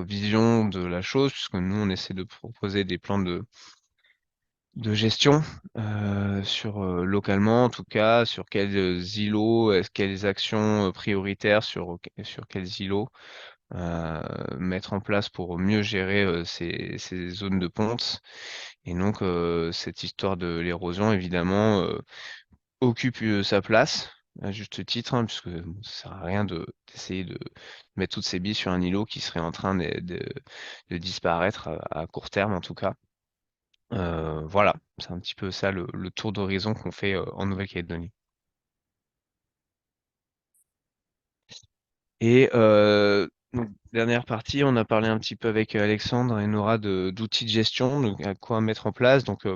vision de la chose, puisque nous, on essaie de proposer des plans de gestion localement, en tout cas, sur quels îlots, quelles actions prioritaires sur quels îlots mettre en place pour mieux gérer ces zones de ponte. Et donc, cette histoire de l'érosion, évidemment, occupe sa place, à juste titre, hein, puisque bon, ça sert à rien d'essayer de mettre toutes ces billes sur un îlot qui serait en train de disparaître à court terme, en tout cas. Voilà, c'est un petit peu ça le tour d'horizon qu'on fait en Nouvelle-Calédonie. Et donc, dernière partie, on a parlé un petit peu avec Alexandre et Nora d'outils de gestion, donc à quoi mettre en place. Donc,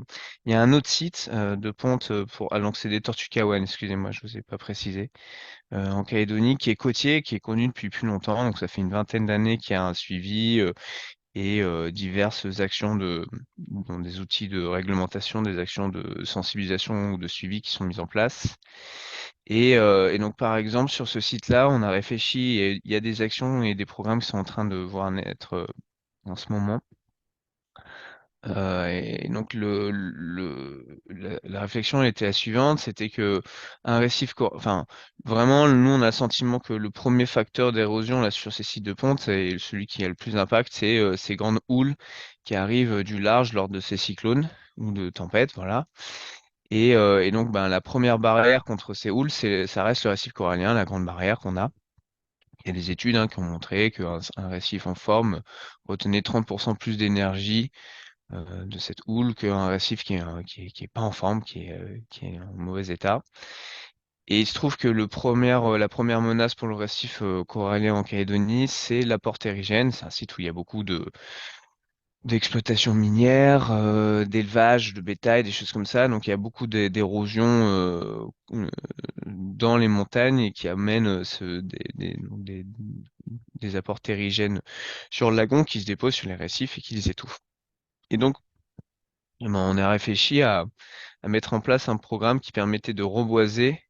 il y a un autre site de ponte donc c'est des tortues Kawan, excusez-moi, je ne vous ai pas précisé, en Calédonie, qui est côtier, qui est connu depuis plus longtemps. Donc, ça fait une vingtaine d'années qu'il y a un suivi et diverses actions dans des outils de réglementation, des actions de sensibilisation ou de suivi qui sont mises en place. Et donc, par exemple, sur ce site-là, on a réfléchi, et il y a des actions et des programmes qui sont en train de voir naître en ce moment. Et donc, la réflexion elle était la suivante, c'était que un récif, enfin, vraiment, nous, on a le sentiment que le premier facteur d'érosion là sur ces sites de ponte, et celui qui a le plus d'impact, c'est ces grandes houles qui arrivent du large lors de ces cyclones ou de tempêtes, voilà. Et donc, ben, la première barrière contre ces houles, ça reste le récif corallien, la grande barrière qu'on a. Il y a des études qui ont montré qu'un récif en forme retenait 30% plus d'énergie de cette houle qu'un récif qui est pas en forme, qui est en mauvais état. Et il se trouve que la première menace pour le récif corallien en Calédonie, c'est l'apport terrigène. C'est un site où il y a beaucoup d'exploitation minière, d'élevage de bétail, des choses comme ça. Donc il y a beaucoup d'érosion dans les montagnes et qui amène des apports terrigènes sur le lagon qui se déposent sur les récifs et qui les étouffent. Et donc, eh ben, on a réfléchi à mettre en place un programme qui permettait de reboiser,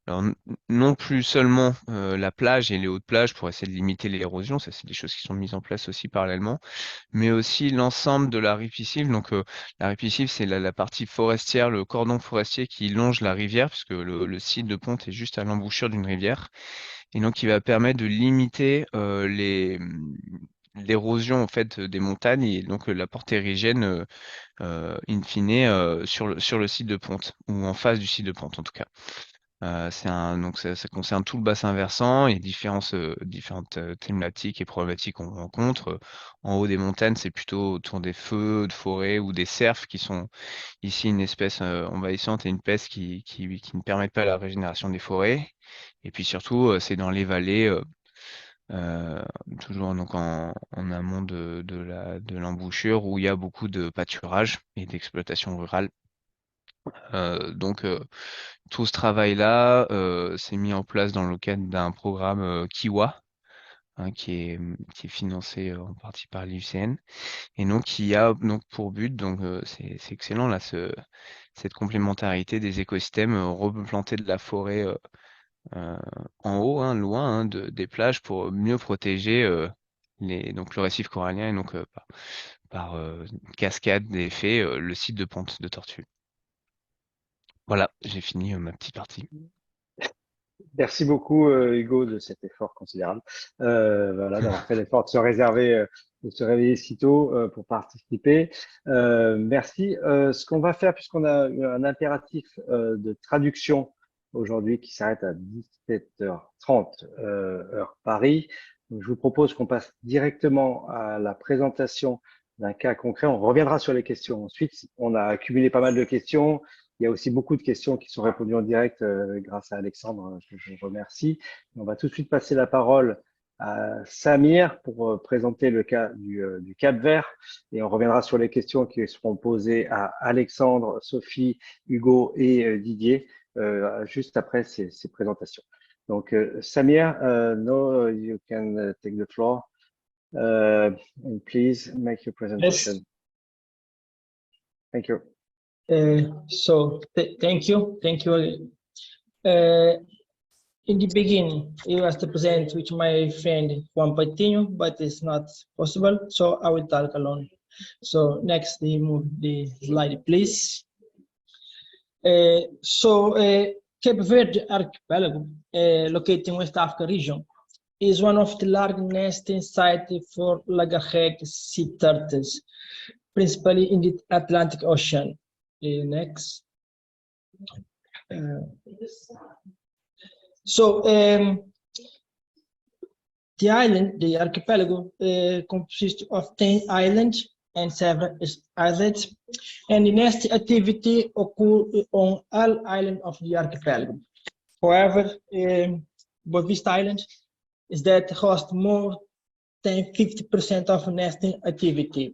alors non plus seulement la plage et les hautes plages pour essayer de limiter l'érosion, ça c'est des choses qui sont mises en place aussi parallèlement, mais aussi l'ensemble de la ripisylve. Donc la ripisylve, c'est la partie forestière, le cordon forestier qui longe la rivière, puisque le site de ponte est juste à l'embouchure d'une rivière, et donc qui va permettre de limiter l'érosion en fait des montagnes et donc l'apport terrigène in fine sur le site de ponte ou en face du site de ponte en tout cas. Donc ça concerne tout le bassin versant et différentes thématiques et problématiques qu'on rencontre. En haut des montagnes, c'est plutôt autour des feux de forêt ou des cerfs qui sont ici une espèce envahissante et une peste qui ne permettent pas la régénération des forêts. Et puis surtout, c'est dans les vallées, euh, toujours donc en amont de l'embouchure où il y a beaucoup de pâturage et d'exploitation rurale. Donc tout ce travail-là s'est mis en place dans le cadre d'un programme Kiwa, qui est financé en partie par l'IUCN, et donc qui a donc pour but, donc c'est excellent là, cette complémentarité des écosystèmes, replanter de la forêt euh, en haut, hein, loin hein, des plages pour mieux protéger donc le récif corallien et donc par cascade d'effets le site de ponte de tortue. Voilà, j'ai fini ma petite partie. Merci beaucoup, Hugo, de cet effort considérable. Voilà, d'avoir fait l'effort de se réserver, de se réveiller si tôt pour participer. Merci. Ce qu'on va faire, puisqu'on a eu un impératif de traduction aujourd'hui qui s'arrête à 17h30 heure Paris, donc je vous propose qu'on passe directement à la présentation d'un cas concret. On reviendra sur les questions ensuite. On a accumulé pas mal de questions. Il y a aussi beaucoup de questions qui sont répondues en direct grâce à Alexandre, que je remercie. On va tout de suite passer la parole à Samir pour présenter le cas du Cap-Vert et on reviendra sur les questions qui seront posées à Alexandre, Sophie, Hugo et Didier juste après ces présentations. Donc, Samir, now you can take the floor and please make your presentation. Yes. Thank you. Thank you. In the beginning, I was to present with my friend Juan Patiño, but it's not possible, so I will talk alone. So next, we move the slide, please. Cape Verde Archipelago, located in West Africa region, is one of the largest nesting sites for loggerhead sea turtles, principally in the Atlantic Ocean. Next. The island, the archipelago, consists of 10 islands and several islets, and the nesting activity occurs on all islands of the archipelago. However, Boa Vista Island is that hosts more than 50% of nesting activity,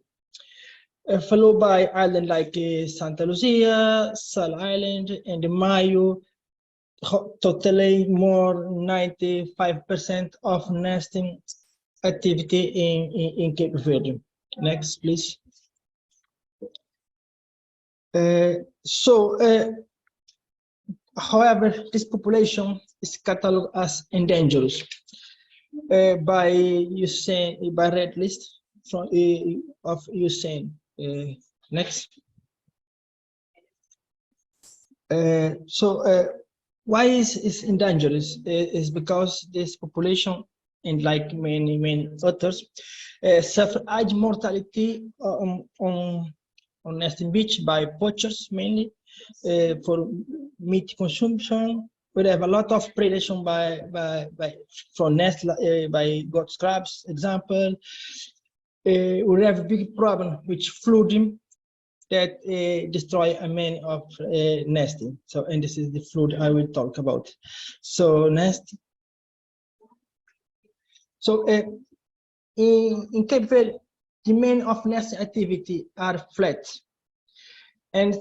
followed by islands like Santa Lucia, Sal Island, and Mayo, totally more 95% of nesting activity in Cape Verde. Next, please. However, this population is cataloged as endangered by USAN, by Red List from of USAN. Next. Why is endangered? Is because this population, and like many others, suffer high mortality on nesting beach by poachers mainly for meat consumption. We have a lot of predation from nest by goat crabs. Example, we have a big problem with flooding that destroy many of nesting. So, and this is the flood I will talk about. So next. So in Cape Verde, the main of nesting activity are flat, and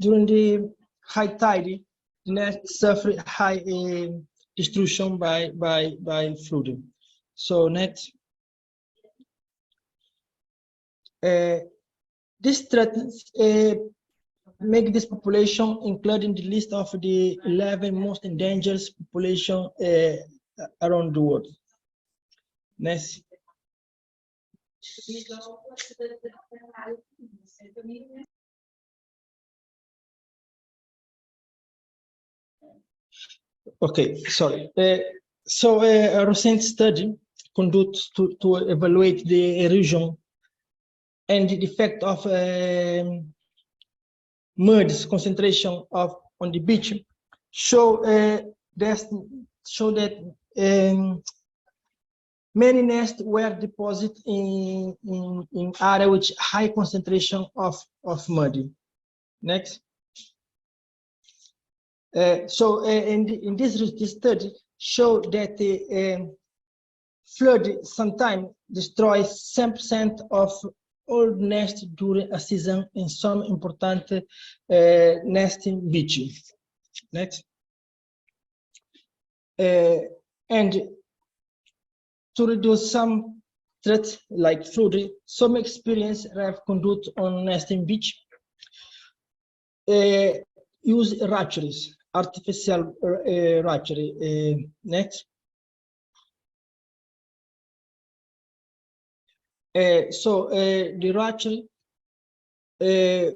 during the high tide, the nest suffer high destruction by flooding. So next. This threatens make this population included in the list of the 11 most endangered population around the world. Next. Okay, sorry. A recent study conducted to evaluate the erosion and the effect of mud concentration on the beach show that many nests were deposited in area with high concentration of mud. Next. In this study show that the flood sometimes destroys 10% of all nests during a season in some important nesting beaches. Next. And to reduce some threats like flooding, some experience have conducted on nesting beach use hatcheries, artificial hatchery. Next. The hatchery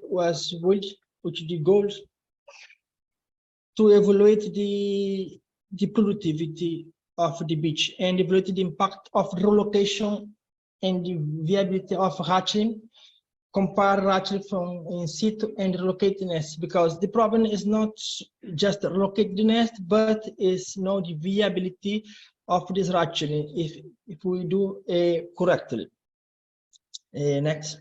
was built with the goal to evaluate the productivity of the beach and evaluate the impact of relocation and the viability of hatching, compare hatchery from in situ and relocate the nest, because the problem is not just relocate the nest, but is now the viability of this hatchery if we do correctly. Next.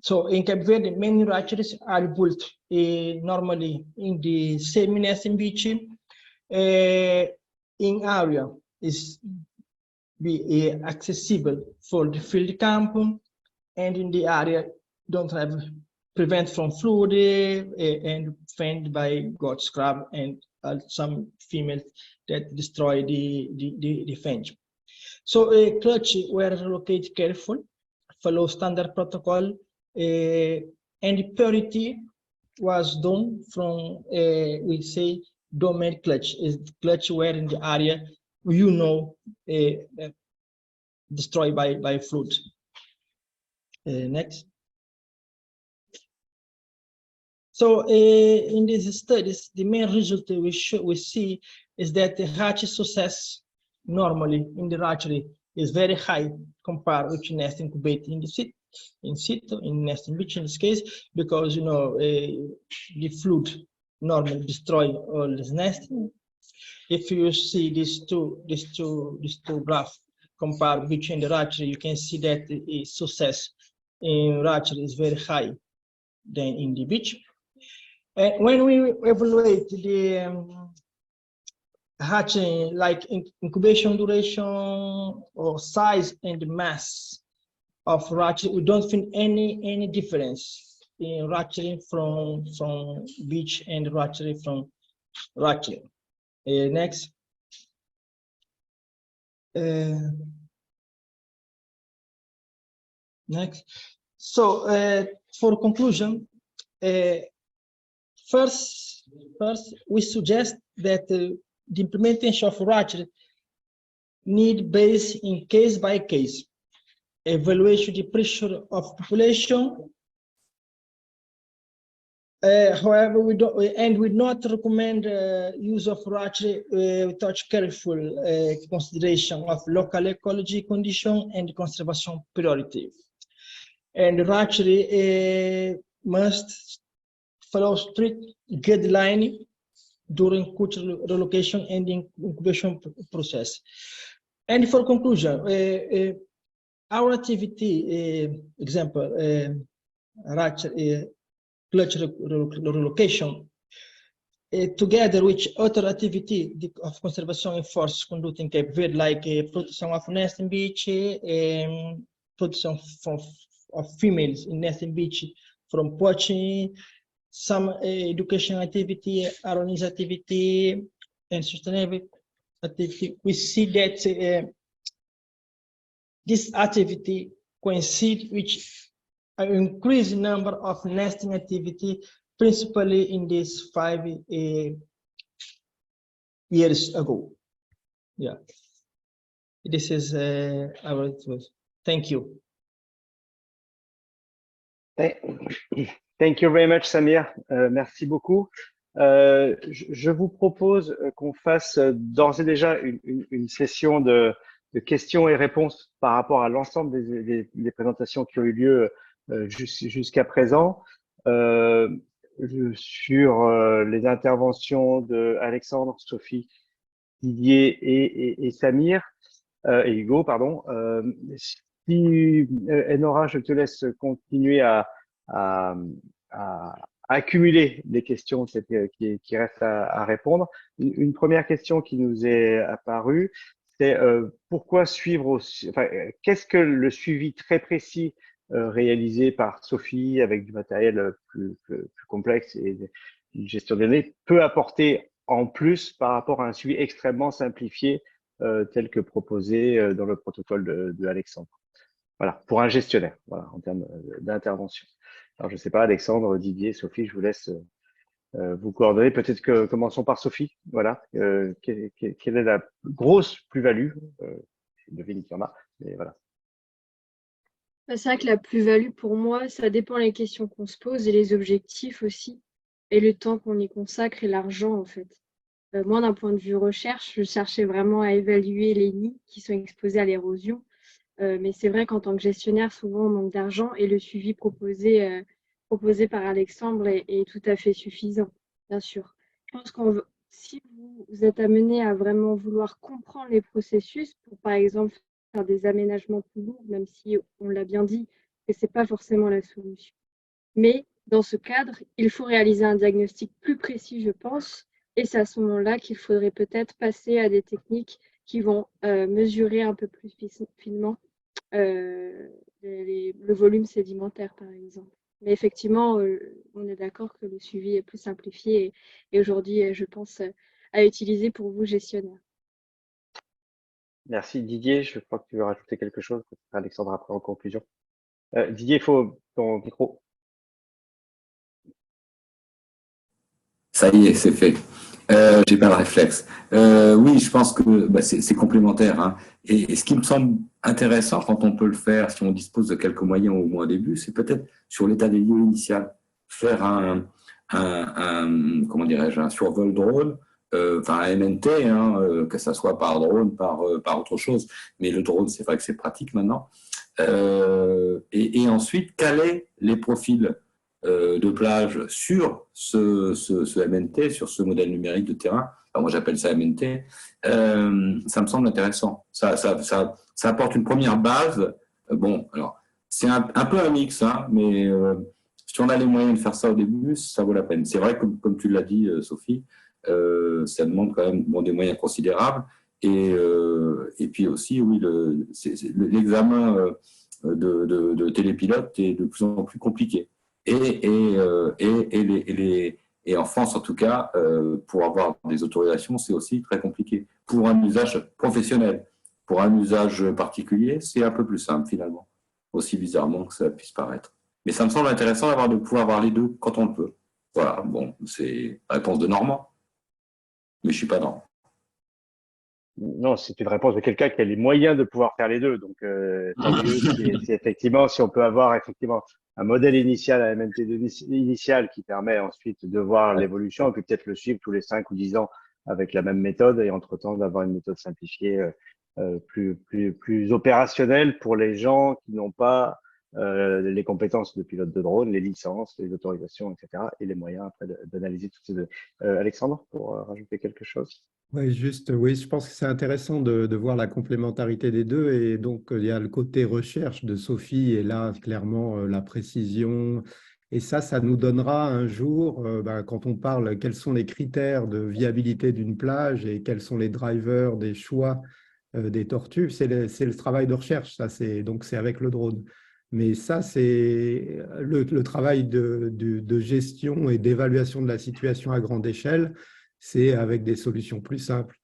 So in Cape Verde, many hatcheries are built normally in the semi-nesting beach in area is be accessible for the field camp, and in the area don't have prevent from flood and fed by goat crab and some females that destroy the fence. So clutch were relocated careful follow standard protocol, and purity was done from, we say, domain clutch, is clutch where in the area, destroyed by flood. Next. So in these studies, the main result we see is that the hatch success normally in the hatchery is very high compared with nest incubated in the in situ, in nesting beach in this case, because the flood normally destroy all this nesting. If you see these two graphs compared between the hatchery, you can see that the success in hatchery is very high than in the beach. And when we evaluate the hatching, like incubation duration or size and mass of hatchery, we don't find any difference in hatchery from beach and hatchery from hatchery. Next. Next. So for conclusion, first we suggest that the implementation of hatchery need based in case by case evaluation the pressure of population. However, we would not recommend use of hatchery without careful consideration of local ecology condition and conservation priority. And hatchery must follow strict guideline during cultural relocation and incubation process. And for conclusion, our activity, example, clutch relocation, together with other activity of conservation efforts conducted in Cape Verde, like protection of nesting beach, protection of females in nesting beach from poaching, some education activity, awareness activity, and sustainable activity. We see that this activity coincides with an increased number of nesting activity, principally in these 5 years ago. Yeah, this is our. Thank you. Thank you very much, Samir. Merci beaucoup. Je vous propose qu'on fasse d'ores et déjà une session de questions et réponses par rapport à l'ensemble des présentations qui ont eu lieu jusqu'à présent. Sur les interventions de Alexandre, Sophie, Didier et Samir, et Hugo, pardon. Si Enora, je te laisse continuer à accumuler des questions qui restent à répondre. Une première question qui nous est apparue, c'est pourquoi suivre, qu'est-ce que le suivi très précis réalisé par Sophie avec du matériel plus complexe et une gestion des données peut apporter en plus par rapport à un suivi extrêmement simplifié tel que proposé dans le protocole de Alexandre. Voilà, pour un gestionnaire, voilà, en termes d'intervention. Alors, je ne sais pas, Alexandre, Didier, Sophie, je vous laisse vous coordonner. Peut-être que commençons par Sophie. Voilà, quelle est la grosse plus-value je devine qu'il y en a, mais voilà. C'est vrai que la plus-value pour moi, ça dépend des questions qu'on se pose et les objectifs aussi, et le temps qu'on y consacre et l'argent en fait. Moi, d'un point de vue recherche, je cherchais vraiment à évaluer les nids qui sont exposés à l'érosion. Mais c'est vrai qu'en tant que gestionnaire, souvent on manque d'argent et le suivi proposé par Alexandre est tout à fait suffisant, bien sûr. Je pense que si vous êtes amené à vraiment vouloir comprendre les processus, pour par exemple faire des aménagements plus lourds, même si on l'a bien dit, que ce n'est pas forcément la solution. Mais dans ce cadre, il faut réaliser un diagnostic plus précis, je pense, et c'est à ce moment-là qu'il faudrait peut-être passer à des techniques qui vont mesurer un peu plus finement le volume sédimentaire, par exemple. Mais effectivement, on est d'accord que le suivi est plus simplifié et aujourd'hui, je pense, à utiliser pour vous, gestionnaires. Merci Didier, je crois que tu veux rajouter quelque chose, Alexandre, après en conclusion. Didier, il faut ton micro. Ça y est, c'est fait. J'ai pas le réflexe. Oui, je pense que bah, c'est complémentaire. Hein. Et ce qui me semble intéressant quand on peut le faire, si on dispose de quelques moyens au moins au début, c'est peut-être sur l'état des lieux initial, faire comment dirais-je, un survol drone, enfin un MNT, hein, que ça soit par drone, par autre chose. Mais le drone, c'est vrai que c'est pratique maintenant. Et ensuite, caler les profils de plage sur ce MNT, sur ce modèle numérique de terrain. Enfin, moi, j'appelle ça MNT. Ça me semble intéressant. Ça apporte une première base. Bon, alors, c'est un peu un mix, hein, mais si on a les moyens de faire ça au début, ça vaut la peine. C'est vrai que, comme tu l'as dit, Sophie, ça demande quand même des moyens considérables. Et puis aussi, oui, l'examen de télépilote est de plus en plus compliqué. Et en France, en tout cas, pour avoir des autorisations, c'est aussi très compliqué. Pour un usage professionnel, pour un usage particulier, c'est un peu plus simple finalement, aussi bizarrement que ça puisse paraître. Mais ça me semble intéressant de pouvoir avoir les deux quand on le peut. Voilà, bon, c'est la réponse de Normand, mais je ne suis pas Normand. Non, c'est une réponse de quelqu'un qui a les moyens de pouvoir faire les deux. Donc, tant mieux si effectivement, si on peut avoir effectivement un modèle initial, un MNT initial qui permet ensuite de voir l'évolution et puis peut-être le suivre tous les 5 ou 10 ans avec la même méthode et entre-temps d'avoir une méthode simplifiée plus opérationnelle pour les gens qui n'ont pas les compétences de pilote de drone, les licences, les autorisations, etc. et les moyens après d'analyser toutes ces données. Alexandre, pour rajouter quelque chose? Oui, juste, oui, je pense que c'est intéressant de voir la complémentarité des deux. Et donc, il y a le côté recherche de Sophie, et là, clairement, la précision. Et ça nous donnera un jour, quand on parle, quels sont les critères de viabilité d'une plage et quels sont les drivers des choix des tortues. C'est le travail de recherche, ça, donc c'est avec le drone. Mais ça, c'est le travail de gestion et d'évaluation de la situation à grande échelle, c'est avec des solutions plus simples.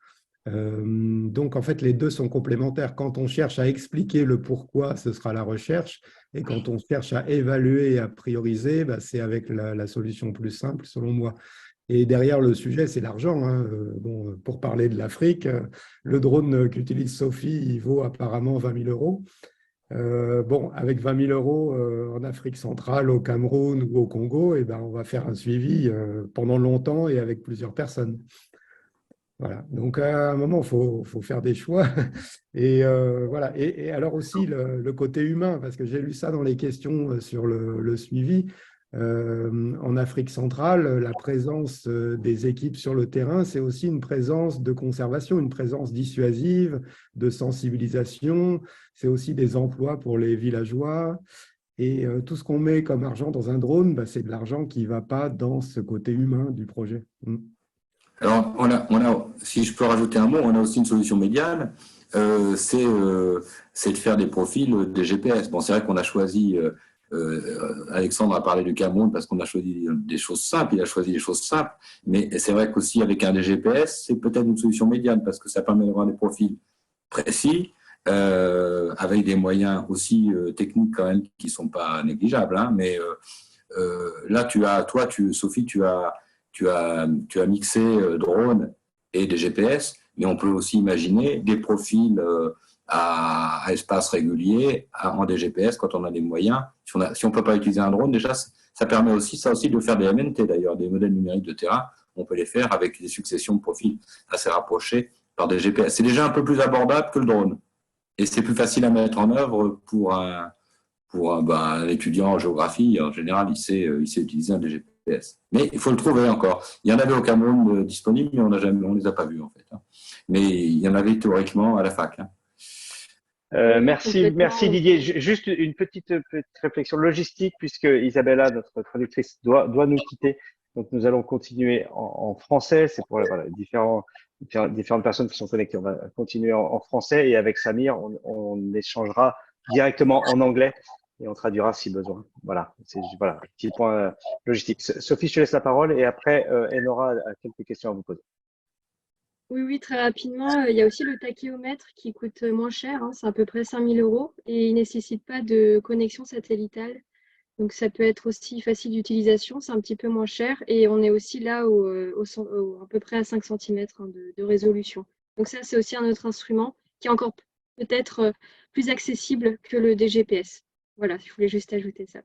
Donc, en fait, les deux sont complémentaires. Quand on cherche à expliquer le pourquoi, ce sera la recherche. Et quand on cherche à évaluer et à prioriser, c'est avec la solution plus simple, selon moi. Et derrière le sujet, c'est l'argent. Hein. Bon, pour parler de l'Afrique, le drone qu'utilise Sophie, il vaut apparemment 20 000 euros. Bon, avec 20 000 euros en Afrique centrale, au Cameroun ou au Congo, eh ben, on va faire un suivi pendant longtemps et avec plusieurs personnes. Voilà. Donc, à un moment, il faut faire des choix. Et voilà. Et alors aussi, le côté humain, parce que j'ai lu ça dans les questions sur le suivi. En Afrique centrale, la présence des équipes sur le terrain, c'est aussi une présence de conservation, une présence dissuasive, de sensibilisation. C'est aussi des emplois pour les villageois. Et tout ce qu'on met comme argent dans un drone, c'est de l'argent qui ne va pas dans ce côté humain du projet. Alors, si je peux rajouter un mot, on a aussi une solution médiane, c'est de faire des profils des GPS. Bon, c'est vrai qu'on a choisi, Alexandre a parlé du Cameroun parce qu'on a choisi des choses simples, il a choisi des choses simples, mais c'est vrai qu'aussi avec un des GPS, c'est peut-être une solution médiane parce que ça permet d'avoir des profils précis, avec des moyens aussi techniques quand même qui ne sont pas négligeables. Hein, mais là, Sophie, tu as mixé drone et des GPS, mais on peut aussi imaginer des profils à espace régulier en des GPS quand on a des moyens. Si on peut pas utiliser un drone, déjà, ça permet aussi, de faire des MNT, d'ailleurs, des modèles numériques de terrain. On peut les faire avec des successions de profils assez rapprochés par des GPS. C'est déjà un peu plus abordable que le drone. Et c'est plus facile à mettre en œuvre pour un étudiant en géographie. En général, il sait utiliser un des GPS. Mais il faut le trouver encore. Il y en avait au Cameroun disponibles, mais on les a pas vus en fait. Hein. Mais il y en avait théoriquement à la fac. Hein. Merci Didier. Juste une petite réflexion logistique, puisque Isabella, notre traductrice, doit nous quitter. Donc nous allons continuer en français. C'est pour différentes personnes qui sont connectées. On va continuer en français et avec Samir, on échangera directement en anglais et on traduira si besoin. Voilà, petit point logistique. Sophie, je te laisse la parole et après, Enora a quelques questions à vous poser. Oui, oui, très rapidement. Il y a aussi le tachyomètre qui coûte moins cher, hein, c'est à peu près 5 000 euros et il ne nécessite pas de connexion satellitale. Donc ça peut être aussi facile d'utilisation, c'est un petit peu moins cher et on est aussi là à peu près à 5 centimètres de résolution. Donc ça, c'est aussi un autre instrument qui est encore peut-être plus accessible que le DGPS. Voilà, je voulais juste ajouter ça.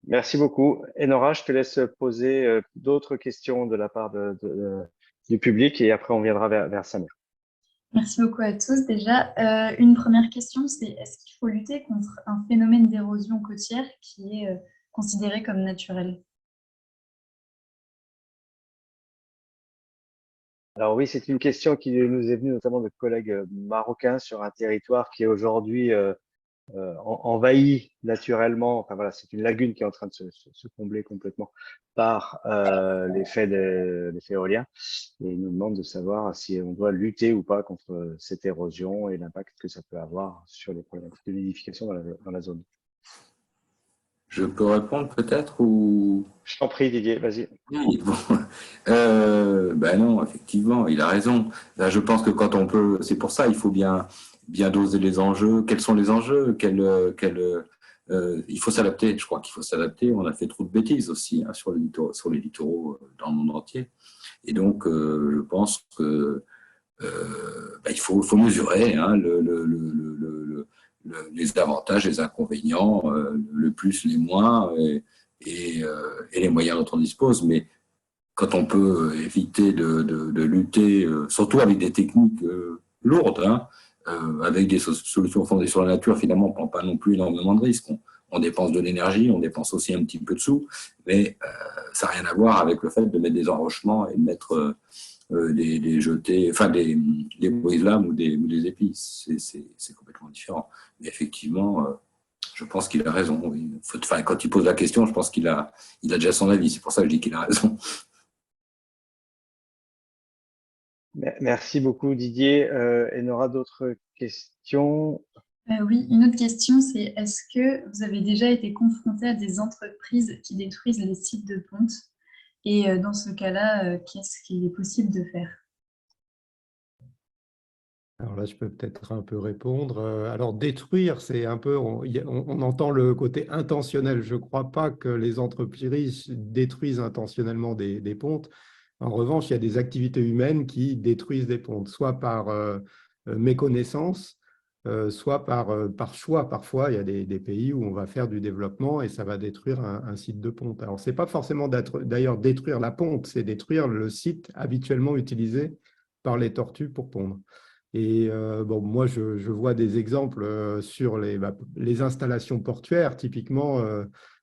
Merci beaucoup. Enora, je te laisse poser d'autres questions de la part du public et après on viendra vers Samir. Merci beaucoup à tous. Déjà, une première question, c'est est-ce qu'il faut lutter contre un phénomène d'érosion côtière qui est considéré comme naturel? Alors oui, c'est une question qui nous est venue notamment de collègues marocains sur un territoire qui est aujourd'hui envahi naturellement. Enfin voilà, c'est une lagune qui est en train de se combler complètement par l'effet éolien. Et ils nous demandent de savoir si on doit lutter ou pas contre cette érosion et l'impact que ça peut avoir sur les problématiques de nidification dans la zone. Je peux répondre peut-être ou... Je t'en prie, Didier, vas-y. Oui, bon. Ben non, effectivement, il a raison. Là, je pense que quand on peut, c'est pour ça, il faut bien doser les enjeux. Quels sont les enjeux? Il faut s'adapter. Je crois qu'il faut s'adapter. On a fait trop de bêtises aussi hein, sur les littoraux dans le monde entier. Et donc, je pense que il faut mesurer hein, les avantages, les inconvénients, le plus, les moins, et les moyens dont on dispose. Mais quand on peut éviter de lutter, surtout avec des techniques lourdes, hein, avec des solutions fondées sur la nature, finalement, on ne prend pas non plus énormément de risques. On dépense de l'énergie, on dépense aussi un petit peu de sous, mais ça n'a rien à voir avec le fait de mettre des enrochements et de mettre des jetés, enfin des brise-lames ou des épices. C'est complètement différent. Mais effectivement, je pense qu'il a raison. Oui. Quand il pose la question, je pense qu'il a déjà son avis. C'est pour ça que je dis qu'il a raison. Merci beaucoup, Didier. Enora, d'autres questions? Oui, une autre question, c'est est-ce que vous avez déjà été confronté à des entreprises qui détruisent les sites de ponte? Et dans ce cas-là, qu'est-ce qu'il est possible de faire? Alors là, je peux peut-être un peu répondre. Alors, détruire, c'est un peu, on entend le côté intentionnel. Je ne crois pas que les entreprises détruisent intentionnellement des pontes. En revanche, il y a des activités humaines qui détruisent des pontes, soit par méconnaissance, soit par choix. Parfois, il y a des pays où on va faire du développement et ça va détruire un site de ponte. Alors, ce n'est pas forcément d'ailleurs détruire la ponte, c'est détruire le site habituellement utilisé par les tortues pour pondre. Et bon, moi, je vois des exemples sur les installations portuaires, typiquement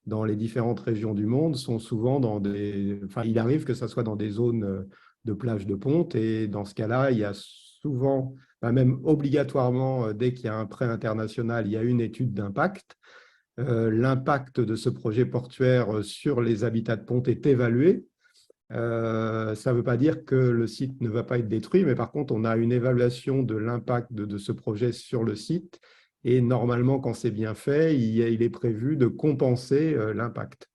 dans les différentes régions du monde, sont souvent dans des... Enfin, il arrive que ça soit dans des zones de plage de ponte, et dans ce cas-là, il y a souvent, même obligatoirement, dès qu'il y a un prêt international, il y a une étude d'impact. L'impact de ce projet portuaire sur les habitats de ponte est évalué. Ça ne veut pas dire que le site ne va pas être détruit, mais par contre, on a une évaluation de l'impact de ce projet sur le site. Et normalement, quand c'est bien fait, il est prévu de compenser l'impact.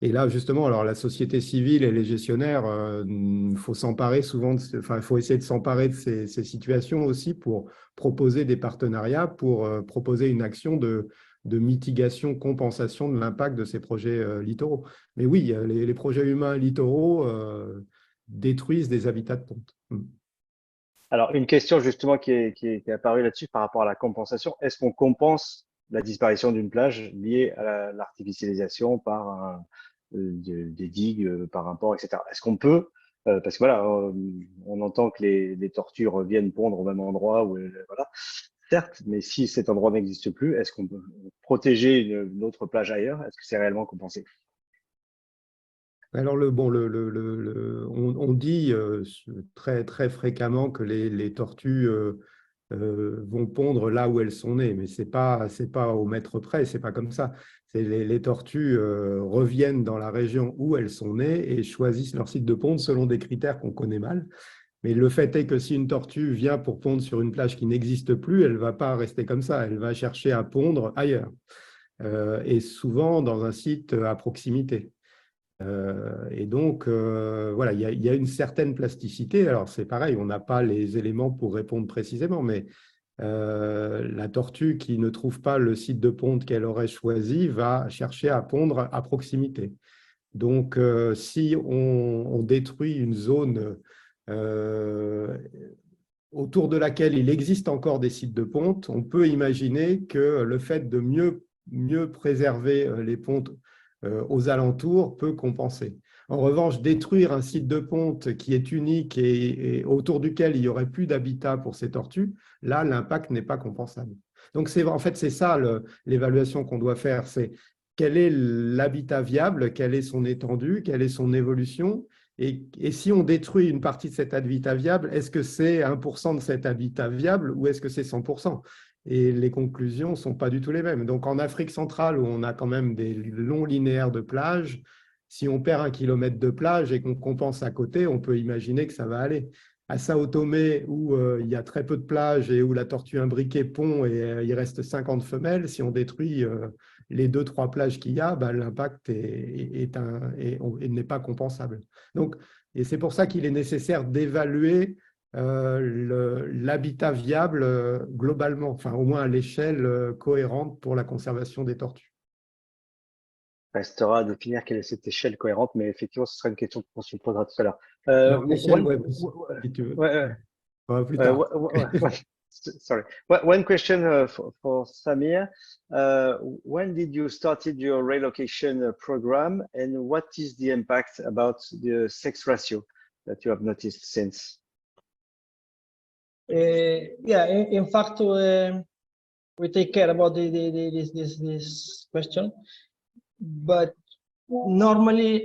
Et là, justement, alors la société civile et les gestionnaires, il faut s'emparer souvent, il faut essayer de s'emparer de ces situations aussi pour proposer des partenariats, pour proposer une action de mitigation, compensation de l'impact de ces projets littoraux. Mais oui, les projets humains littoraux détruisent des habitats de ponte. Alors, une question justement qui est apparue là-dessus par rapport à la compensation. Est-ce qu'on compense la disparition d'une plage liée à l'artificialisation par des digues par un port, etc. Est-ce qu'on peut, parce que voilà, on entend que les tortues reviennent pondre au même endroit, voilà, certes, mais si cet endroit n'existe plus, est-ce qu'on peut protéger une autre plage ailleurs? Est-ce que c'est réellement compensé? Alors, on dit très, très fréquemment que les tortues vont pondre là où elles sont nées, mais ce n'est pas au mètre près, ce n'est pas comme ça. Les tortues reviennent dans la région où elles sont nées et choisissent leur site de ponte selon des critères qu'on connaît mal. Mais le fait est que si une tortue vient pour pondre sur une plage qui n'existe plus, elle ne va pas rester comme ça, elle va chercher à pondre ailleurs, et souvent dans un site à proximité. Et donc, voilà, il y a une certaine plasticité. Alors, c'est pareil, on n'a pas les éléments pour répondre précisément, mais la tortue qui ne trouve pas le site de ponte qu'elle aurait choisi va chercher à pondre à proximité. Donc, si on détruit une zone autour de laquelle il existe encore des sites de ponte, on peut imaginer que le fait de mieux préserver les pontes aux alentours peut compenser. En revanche, détruire un site de ponte qui est unique et autour duquel il n'y aurait plus d'habitat pour ces tortues, là, l'impact n'est pas compensable. Donc, en fait, c'est ça l'évaluation qu'on doit faire, c'est quel est l'habitat viable, quelle est son étendue, quelle est son évolution, et si on détruit une partie de cet habitat viable, est-ce que c'est 1% de cet habitat viable ou est-ce que c'est 100%? Et les conclusions ne sont pas du tout les mêmes. Donc en Afrique centrale, où on a quand même des longs linéaires de plage, si on perd 1 kilomètre de plage et qu'on compense à côté, on peut imaginer que ça va aller. À Sao Tomé, où il y a très peu de plages et où la tortue imbriquée pond et il reste 50 femelles, si on détruit les 2-3 plages qu'il y a, bah, l'impact n'est pas compensable. Donc, et c'est pour ça qu'il est nécessaire d'évaluer l'habitat viable globalement, enfin au moins à l'échelle cohérente pour la conservation des tortues. Restera à définir quelle est cette échelle cohérente, mais effectivement, ce sera une question qu'on se posera tout à l'heure. L'échelle, si tu veux. Plus tard. Sorry. One question for Samir. When did you started your relocation program, and what is the impact about the sex ratio that you have noticed since? Yeah, in fact, we take care about this question, but normally,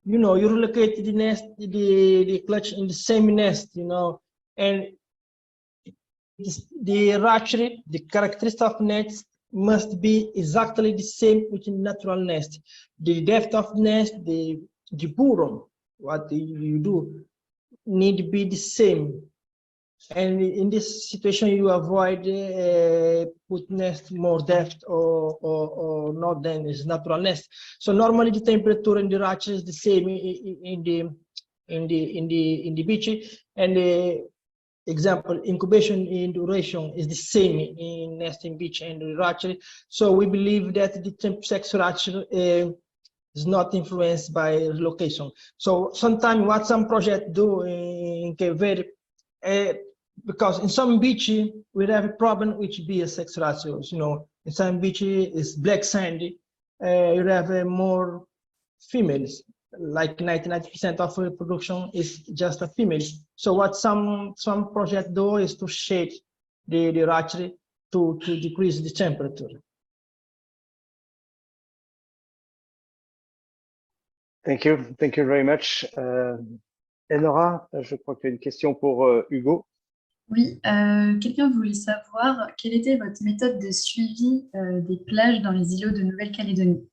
you know, you relocate the nest, the clutch in the same nest, you know, and the ratchery, the characteristic of nest must be exactly the same with the natural nest. The depth of nest, the burrow, what you do, need to be the same. And in this situation, you avoid put nest more depth or not than is natural nest. So normally the temperature in the ratchet is the same in the beach, and the example incubation in duration is the same in nesting beach and the ratchet. So we believe that the temp sex ratchet is not influenced by location. So sometimes what some projects do in Cape Verde, because in some beaches we have a problem which be a sex ratios. You know, in some beaches it's black sandy, you have more females. Like 90% of reproduction is just a female. So what some projects do is to shade the ratchet to decrease the temperature. Thank you very much. Enora, je crois qu'il y a une question pour Hugo. Oui, quelqu'un voulait savoir quelle était votre méthode de suivi des plages dans les îlots de Nouvelle-Calédonie.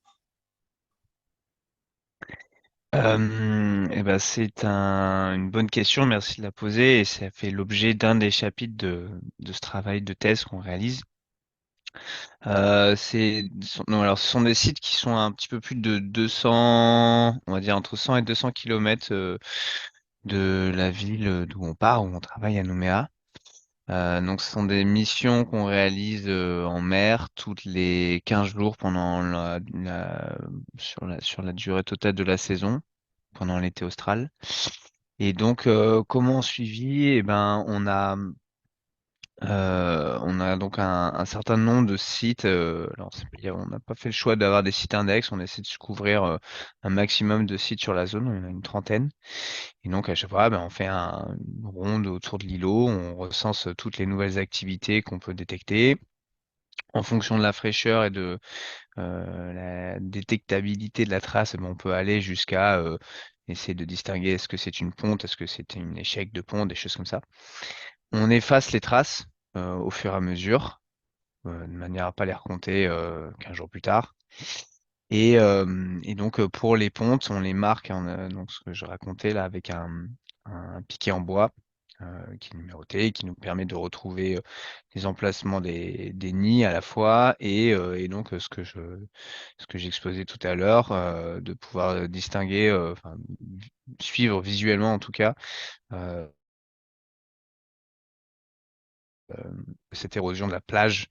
C'est une bonne question, merci de la poser, et ça fait l'objet d'un des chapitres de ce travail de thèse qu'on réalise. Alors, ce sont des sites qui sont un petit peu plus de 200, on va dire entre 100 et 200 km de la ville d'où on part, où on travaille à Nouméa. Donc, ce sont des missions qu'on réalise en mer toutes les 15 jours pendant sur la durée totale de la saison, pendant l'été austral. Et donc, comment on suivi? Eh ben, on a donc un certain nombre de sites. Alors, on n'a pas fait le choix d'avoir des sites index. On essaie de se couvrir un maximum de sites sur la zone. On a une trentaine. Et donc, à chaque fois, on fait une ronde autour de l'îlot. On recense toutes les nouvelles activités qu'on peut détecter. En fonction de la fraîcheur et de la détectabilité de la trace, on peut aller jusqu'à essayer de distinguer est-ce que c'est une ponte, est-ce que c'est une échec de ponte, des choses comme ça. On efface les traces au fur et à mesure, de manière à pas les recompter 15 jours plus tard. Et donc pour les pontes, on les marque, donc ce que je racontais là avec un piquet en bois qui est numéroté, qui nous permet de retrouver les emplacements des nids à la fois et donc ce que j'exposais tout à l'heure, de pouvoir distinguer, enfin, suivre visuellement en tout cas, cette érosion de la plage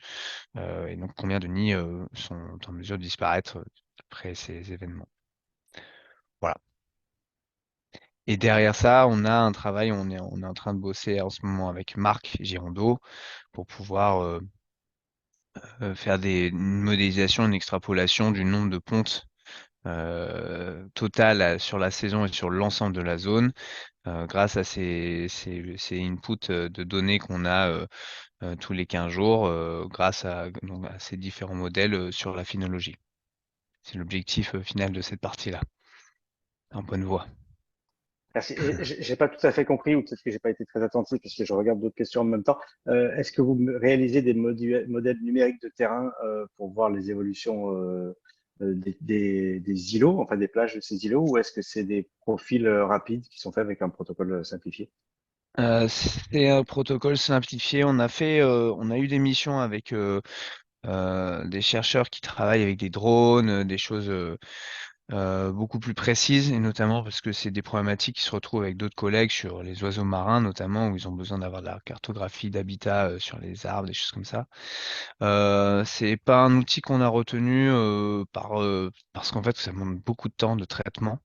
et donc combien de nids sont en mesure de disparaître après ces événements. Voilà. Et derrière ça, on a un travail, on est en train de bosser en ce moment avec Marc Girondeau pour pouvoir faire une modélisation, une extrapolation du nombre de pontes total sur la saison et sur l'ensemble de la zone grâce à ces inputs de données qu'on a tous les 15 jours grâce donc, à ces différents modèles sur la phénologie. C'est l'objectif final de cette partie-là. En bonne voie. Merci. Et j'ai pas tout à fait compris, ou peut-être que j'ai pas été très attentif, puisque je regarde d'autres questions en même temps. Est-ce que vous réalisez des modèles numériques de terrain pour voir les évolutions des îlots, enfin des plages de ces îlots, ou est-ce que c'est des profils rapides qui sont faits avec un protocole simplifié? C'est un protocole simplifié. On a eu des missions avec des chercheurs qui travaillent avec des drones, des choses beaucoup plus précises, et notamment parce que c'est des problématiques qui se retrouvent avec d'autres collègues sur les oiseaux marins, notamment où ils ont besoin d'avoir de la cartographie d'habitat sur les arbres, des choses comme ça. C'est pas un outil qu'on a retenu parce qu'en fait, ça demande beaucoup de temps de traitement.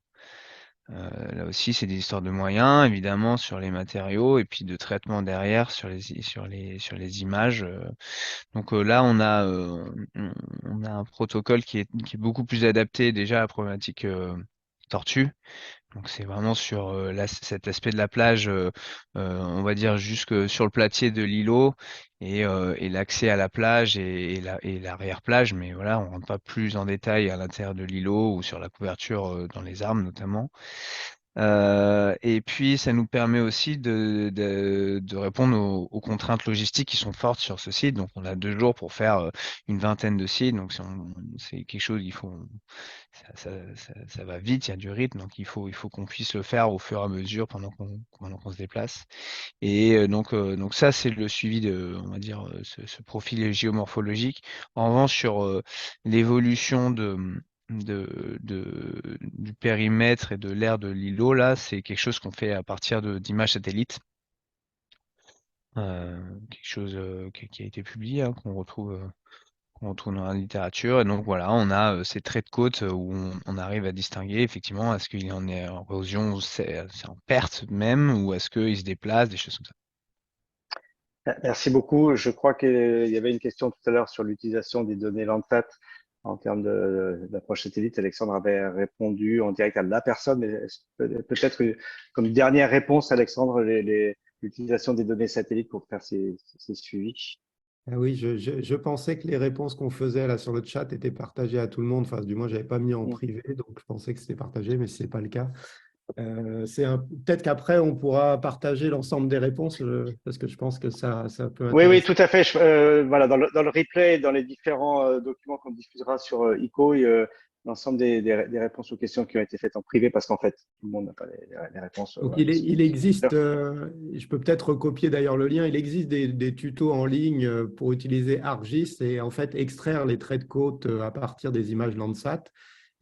Là aussi, c'est des histoires de moyens, évidemment, sur les matériaux et puis de traitement derrière sur les images. Donc là, on a un protocole qui est beaucoup plus adapté déjà à la problématique tortue. Donc c'est vraiment sur cet aspect de la plage, on va dire jusque sur le platier de l'îlot et l'accès à la plage et l'arrière-plage. Mais voilà, on rentre pas plus en détail à l'intérieur de l'îlot ou sur la couverture dans les arbres notamment. Et puis, ça nous permet aussi de répondre aux contraintes logistiques qui sont fortes sur ce site. Donc, on a 2 jours pour faire une vingtaine de sites. Donc, c'est quelque chose, ça va vite, il y a du rythme. Donc, il faut qu'on puisse le faire au fur et à mesure pendant qu'on se déplace. Et donc ça, c'est le suivi on va dire, ce profil géomorphologique. En revanche, sur l'évolution du périmètre et de l'aire de l'îlot, là, c'est quelque chose qu'on fait à partir d'images satellites. Quelque chose qui a été publié, hein, qu'on retrouve dans la littérature. Et donc voilà, on a ces traits de côte où on arrive à distinguer effectivement est-ce qu'il en est en érosion, ou c'est en perte même, ou est-ce qu'il se déplace, des choses comme ça. Merci beaucoup. Je crois qu'il y avait une question tout à l'heure sur l'utilisation des données Landsat en termes d'approche satellite. Alexandre avait répondu en direct à la personne, mais peut-être comme dernière réponse, Alexandre, l'utilisation des données satellites pour faire ces suivis. Ah oui, je pensais que les réponses qu'on faisait là sur le chat étaient partagées à tout le monde. Enfin, du moins, je n'avais pas mis en privé, donc je pensais que c'était partagé, mais ce n'est pas le cas. Peut-être qu'après, on pourra partager l'ensemble des réponses, parce que je pense que ça peut Oui, oui, intéresser. tout à fait. Voilà, dans le replay, dans les différents documents qu'on diffusera sur ICO, l'ensemble des réponses aux questions qui ont été faites en privé, parce qu'en fait, tout le monde n'a pas les réponses. Donc, Voilà, il existe, je peux peut-être recopier d'ailleurs le lien, il existe des tutos en ligne pour utiliser ArcGIS et en fait extraire les traits de côte à partir des images Landsat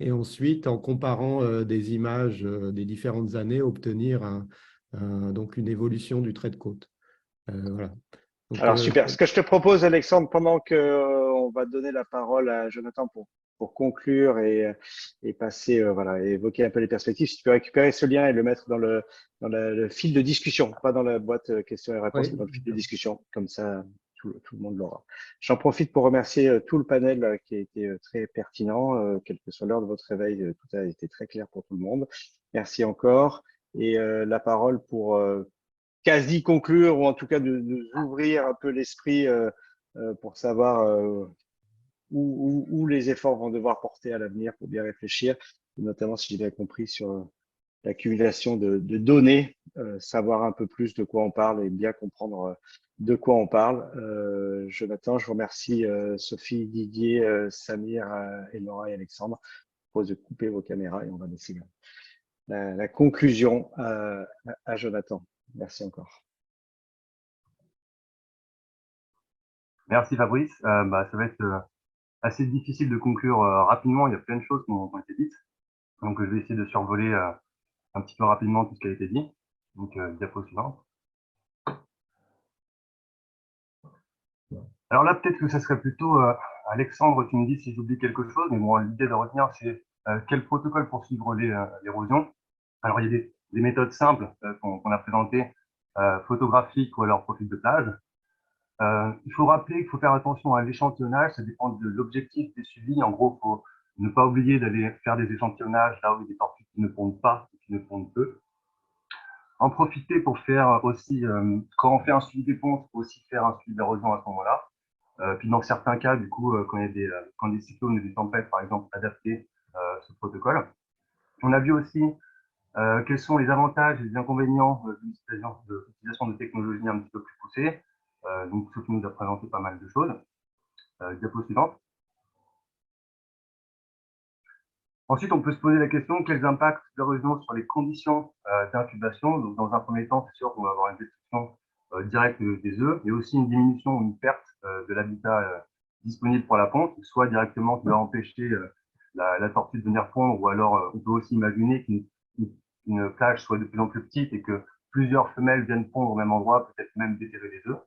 et ensuite, en comparant des images des différentes années, obtenir donc une évolution du trait de côte. Voilà. Donc, Alors super. Ce que je te propose, Alexandre, pendant que on va donner la parole à Jonathan pour conclure et passer voilà, et évoquer un peu les perspectives, si tu peux récupérer ce lien et le mettre dans le fil de discussion, pas dans la boîte questions et réponses, oui. mais dans le fil de discussion, comme ça tout le monde l'aura. J'en profite pour remercier tout le panel qui a été très pertinent, quelle que soit l'heure de votre réveil, tout a été très clair pour tout le monde. Merci encore. Et la parole pour quasi conclure ou en tout cas de nous ouvrir un peu l'esprit pour savoir où les efforts vont devoir porter à l'avenir pour bien réfléchir, notamment si j'ai bien compris sur l'accumulation de données, savoir un peu plus de quoi on parle et bien comprendre de quoi on parle. Jonathan, je vous remercie Sophie, Didier, Samir, Elora et Alexandre. Je propose de couper vos caméras et on va laisser la conclusion à Jonathan. Merci encore. Merci Fabrice. Ça va être assez difficile de conclure rapidement. Il y a plein de choses qui ont été dites. Donc, je vais essayer de survoler un petit peu rapidement tout ce qui a été dit. Donc, diapo suivante. Alors là, peut-être que ça serait plutôt, Alexandre, tu me dis si j'oublie quelque chose, mais bon, l'idée de retenir, c'est quel protocole pour suivre l'érosion. Alors, il y a des méthodes simples qu'on a présentées, photographiques ou alors profil de plage. Il faut rappeler qu'il faut faire attention à l'échantillonnage, ça dépend de l'objectif des suivis. En gros, il faut ne pas oublier d'aller faire des échantillonnages là où il y a des tortues qui ne pondent pas, qui ne pondent peu. En profiter pour faire aussi, quand on fait un suivi des ponts, il faut aussi faire un suivi d'érosion à ce moment-là. Puis dans certains cas, du coup, quand il y a quand des cyclones ou des tempêtes, par exemple, adapter ce protocole. On a vu aussi quels sont les avantages et les inconvénients de l'utilisation de technologies un petit peu plus poussées. Donc, Sophie nous a présenté pas mal de choses. Diapo suivante. Ensuite, on peut se poser la question, quels impacts l'érosion sur les conditions d'incubation. Donc, dans un premier temps, c'est sûr qu'on va avoir une destruction directe des œufs, mais aussi une diminution ou une perte de l'habitat disponible pour la ponte, soit directement qui va empêcher la tortue de venir pondre, ou alors on peut aussi imaginer qu'une plage soit de plus en plus petite et que plusieurs femelles viennent pondre au même endroit, peut-être même déterrer les œufs.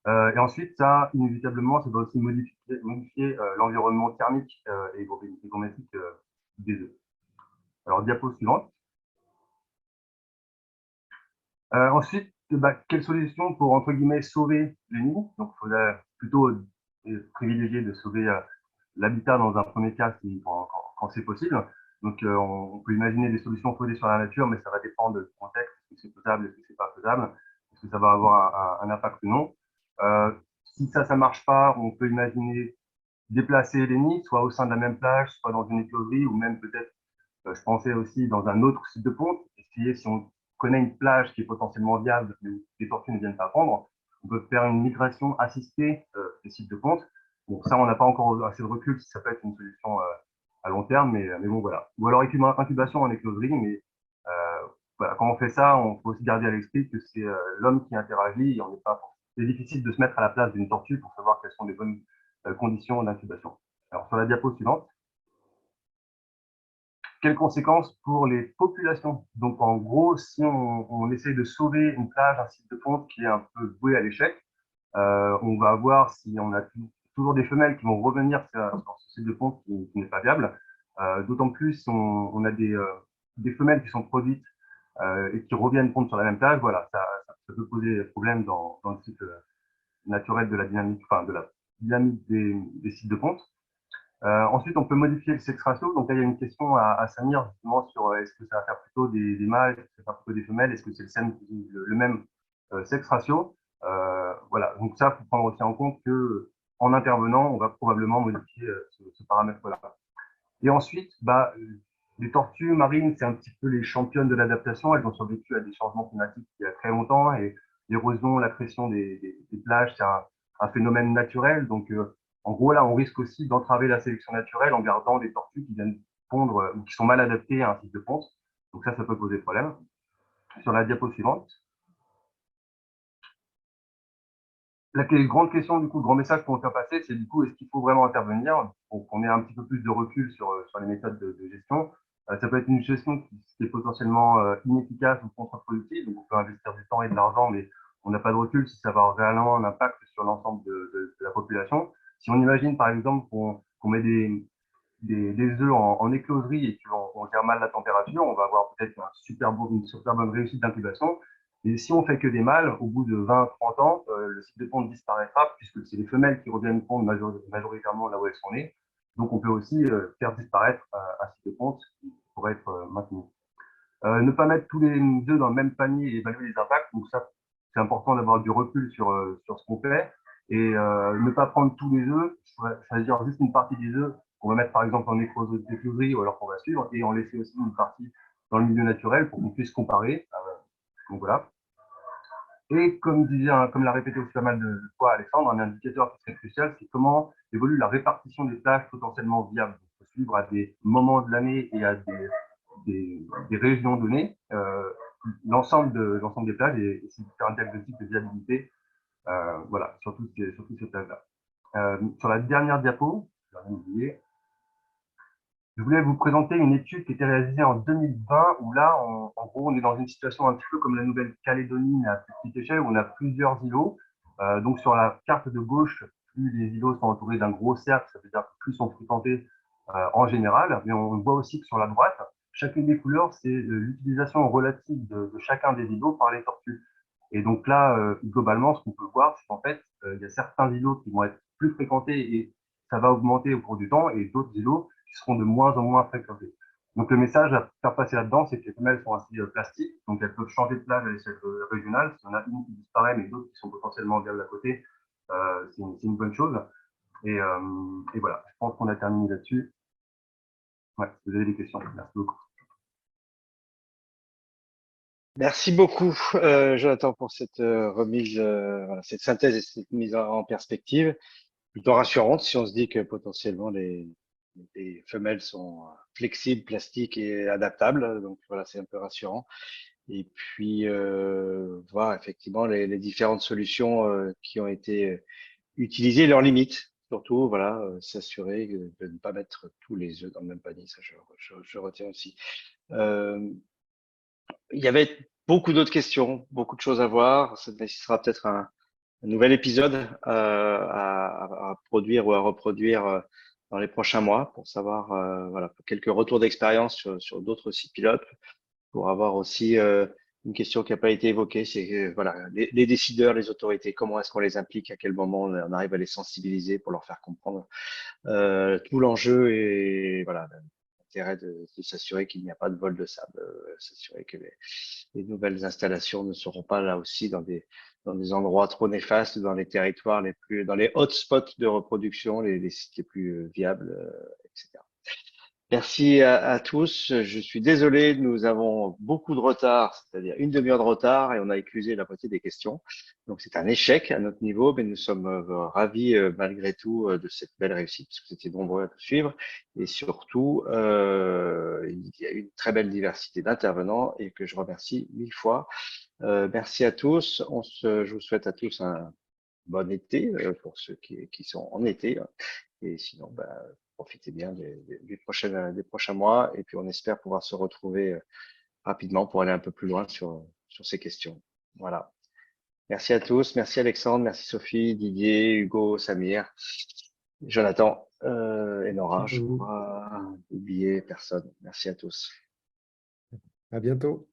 Et ensuite, ça, inévitablement, ça va aussi modifier l'environnement thermique et hygrométrique des œufs. Alors, diapo suivante. Ensuite, quelle solution pour, entre guillemets, sauver les nids? Donc, il faudrait plutôt privilégier de sauver l'habitat dans un premier cas quand c'est possible. Donc, on peut imaginer des solutions fondées sur la nature, mais ça va dépendre du contexte. Est-ce que c'est faisable? Est-ce que c'est pas faisable? Est-ce que ça va avoir un impact ou non? Si ça ne marche pas, on peut imaginer déplacer les nids, soit au sein de la même plage, soit dans une écloserie, ou même peut-être, je pensais aussi dans un autre site de ponte, essayer, si on connaît une plage qui est potentiellement viable, mais où les tortues ne viennent pas prendre, on peut faire une migration assistée des sites de ponte. Donc ça, on n'a pas encore assez de recul si ça peut être une solution à long terme, mais bon, voilà. Ou alors incubation en écloserie, mais voilà, quand on fait ça, on faut aussi garder à l'esprit que c'est l'homme qui interagit et on n'est pas. C'est difficile de se mettre à la place d'une tortue pour savoir quelles sont les bonnes conditions d'incubation. Alors, sur la diapo suivante, quelles conséquences pour les populations? Donc, en gros, si on essaye de sauver une plage, un site de ponte qui est un peu voué à l'échec, on va avoir si on a toujours des femelles qui vont revenir sur ce site de ponte qui n'est pas viable. D'autant plus si on a des femelles qui sont produites et qui reviennent pondre sur la même plage, voilà, ça peut poser problème dans le cycle naturel de la dynamique, enfin de la dynamique des sites de ponte. Ensuite, on peut modifier le sexe ratio. Donc là, il y a une question à Samir justement sur est-ce que ça va faire plutôt des mâles, est-ce que ça va faire plutôt des femelles, est-ce que c'est le même sexe ratio. Voilà, donc ça, il faut prendre aussi en compte que en intervenant, on va probablement modifier ce paramètre-là. Et ensuite, les tortues marines, c'est un petit peu les championnes de l'adaptation. Elles ont survécu à des changements climatiques il y a très longtemps et l'érosion, la pression des plages, c'est un phénomène naturel. Donc, en gros, là, on risque aussi d'entraver la sélection naturelle en gardant des tortues qui viennent pondre ou qui sont mal adaptées à un site de ponte. Donc ça peut poser problème. Sur la diapo suivante. La grande question, du coup, le grand message qu'on veut faire passer, c'est du coup, est-ce qu'il faut vraiment intervenir pour qu'on ait un petit peu plus de recul sur les méthodes de gestion. Ça peut être une gestion qui est potentiellement inefficace ou contre-productive, donc on peut investir du temps et de l'argent, mais on n'a pas de recul si ça va avoir réellement un impact sur l'ensemble de la population. Si on imagine, par exemple, qu'on met des œufs en écloserie et qu'on gère mal la température, on va avoir peut-être une super bonne réussite d'incubation. Et si on fait que des mâles, au bout de 20-30 ans, le cycle de ponte disparaîtra puisque c'est les femelles qui reviennent pondre majoritairement là où elles sont nées. Donc, on peut aussi faire disparaître un cycle de ponte qui pourrait être maintenu. Ne pas mettre tous les œufs dans le même panier et évaluer les impacts. Donc, ça, c'est important d'avoir du recul sur ce qu'on fait et ne pas prendre tous les œufs, choisir juste une partie des œufs qu'on va mettre par exemple en écloserie ou alors qu'on va suivre et en laisser aussi une partie dans le milieu naturel pour qu'on puisse comparer. Donc voilà. Et comme l'a répété aussi pas mal de fois Alexandre, un indicateur qui serait crucial, c'est comment évolue la répartition des plages potentiellement viables. Il faut suivre à des moments de l'année et à des régions données l'ensemble des plages et essayer de faire un diagnostic de viabilité Voilà, surtout ces plages-là. Sur la dernière diapo, je vais rien oublier, je voulais vous présenter une étude qui a été réalisée en 2020 où là, en gros, on est dans une situation un petit peu comme la Nouvelle-Calédonie à petite échelle où on a plusieurs îlots. Donc sur la carte de gauche, plus les îlots sont entourés d'un gros cercle, ça veut dire que plus sont fréquentés en général. Mais on voit aussi que sur la droite, chacune des couleurs, c'est l'utilisation relative de chacun des îlots par les tortues. Et donc là, globalement, ce qu'on peut voir, c'est qu'en fait, il y a certains îlots qui vont être plus fréquentés et ça va augmenter au cours du temps, et d'autres îlots qui seront de moins en moins fréquentés. Donc le message à faire passer là-dedans, c'est que les femelles sont assez plastiques, donc elles peuvent changer de plage à l'échelle régionale. S'il y en a une qui disparaît, mais d'autres qui sont potentiellement viables à côté, c'est une bonne chose. Et voilà, je pense qu'on a terminé là-dessus. Ouais, si vous avez des questions, merci beaucoup. Merci beaucoup, Jonathan, pour cette remise, voilà, cette synthèse et cette mise en perspective. Plutôt rassurante si on se dit que potentiellement les femelles sont flexibles, plastiques et adaptables. Donc voilà, c'est un peu rassurant. Et puis voir effectivement les différentes solutions qui ont été utilisées, leurs limites. Surtout, voilà, s'assurer de ne pas mettre tous les œufs dans le même panier. Ça, je retiens aussi. Il y avait beaucoup d'autres questions, beaucoup de choses à voir. Ça nécessitera peut-être un nouvel épisode à produire ou à reproduire dans les prochains mois pour savoir voilà, quelques retours d'expérience sur d'autres sites pilotes, pour avoir aussi une question qui n'a pas été évoquée, c'est voilà, les décideurs, les autorités, comment est-ce qu'on les implique, à quel moment on arrive à les sensibiliser pour leur faire comprendre tout l'enjeu et voilà, l'intérêt de s'assurer qu'il n'y a pas de vol de sable, s'assurer que les nouvelles installations ne seront pas là aussi dans des endroits trop néfastes, dans les territoires dans les hotspots de reproduction, les sites les plus viables, etc. Merci à tous. Je suis désolé, nous avons beaucoup de retard, c'est-à-dire une demi-heure de retard, et on a éclusé la moitié des questions. Donc c'est un échec à notre niveau, mais nous sommes ravis malgré tout de cette belle réussite, parce que vous étiez nombreux à nous suivre. Et surtout, il y a une très belle diversité d'intervenants et que je remercie 1000 fois. Merci à tous. Je vous souhaite à tous un bon été pour ceux qui sont en été. Et sinon, bah, profitez bien des prochains mois. Et puis, on espère pouvoir se retrouver rapidement pour aller un peu plus loin sur ces questions. Voilà. Merci à tous. Merci Alexandre. Merci Sophie, Didier, Hugo, Samir, Jonathan et Nora. Je ne crois oublier personne. Merci à tous. À bientôt.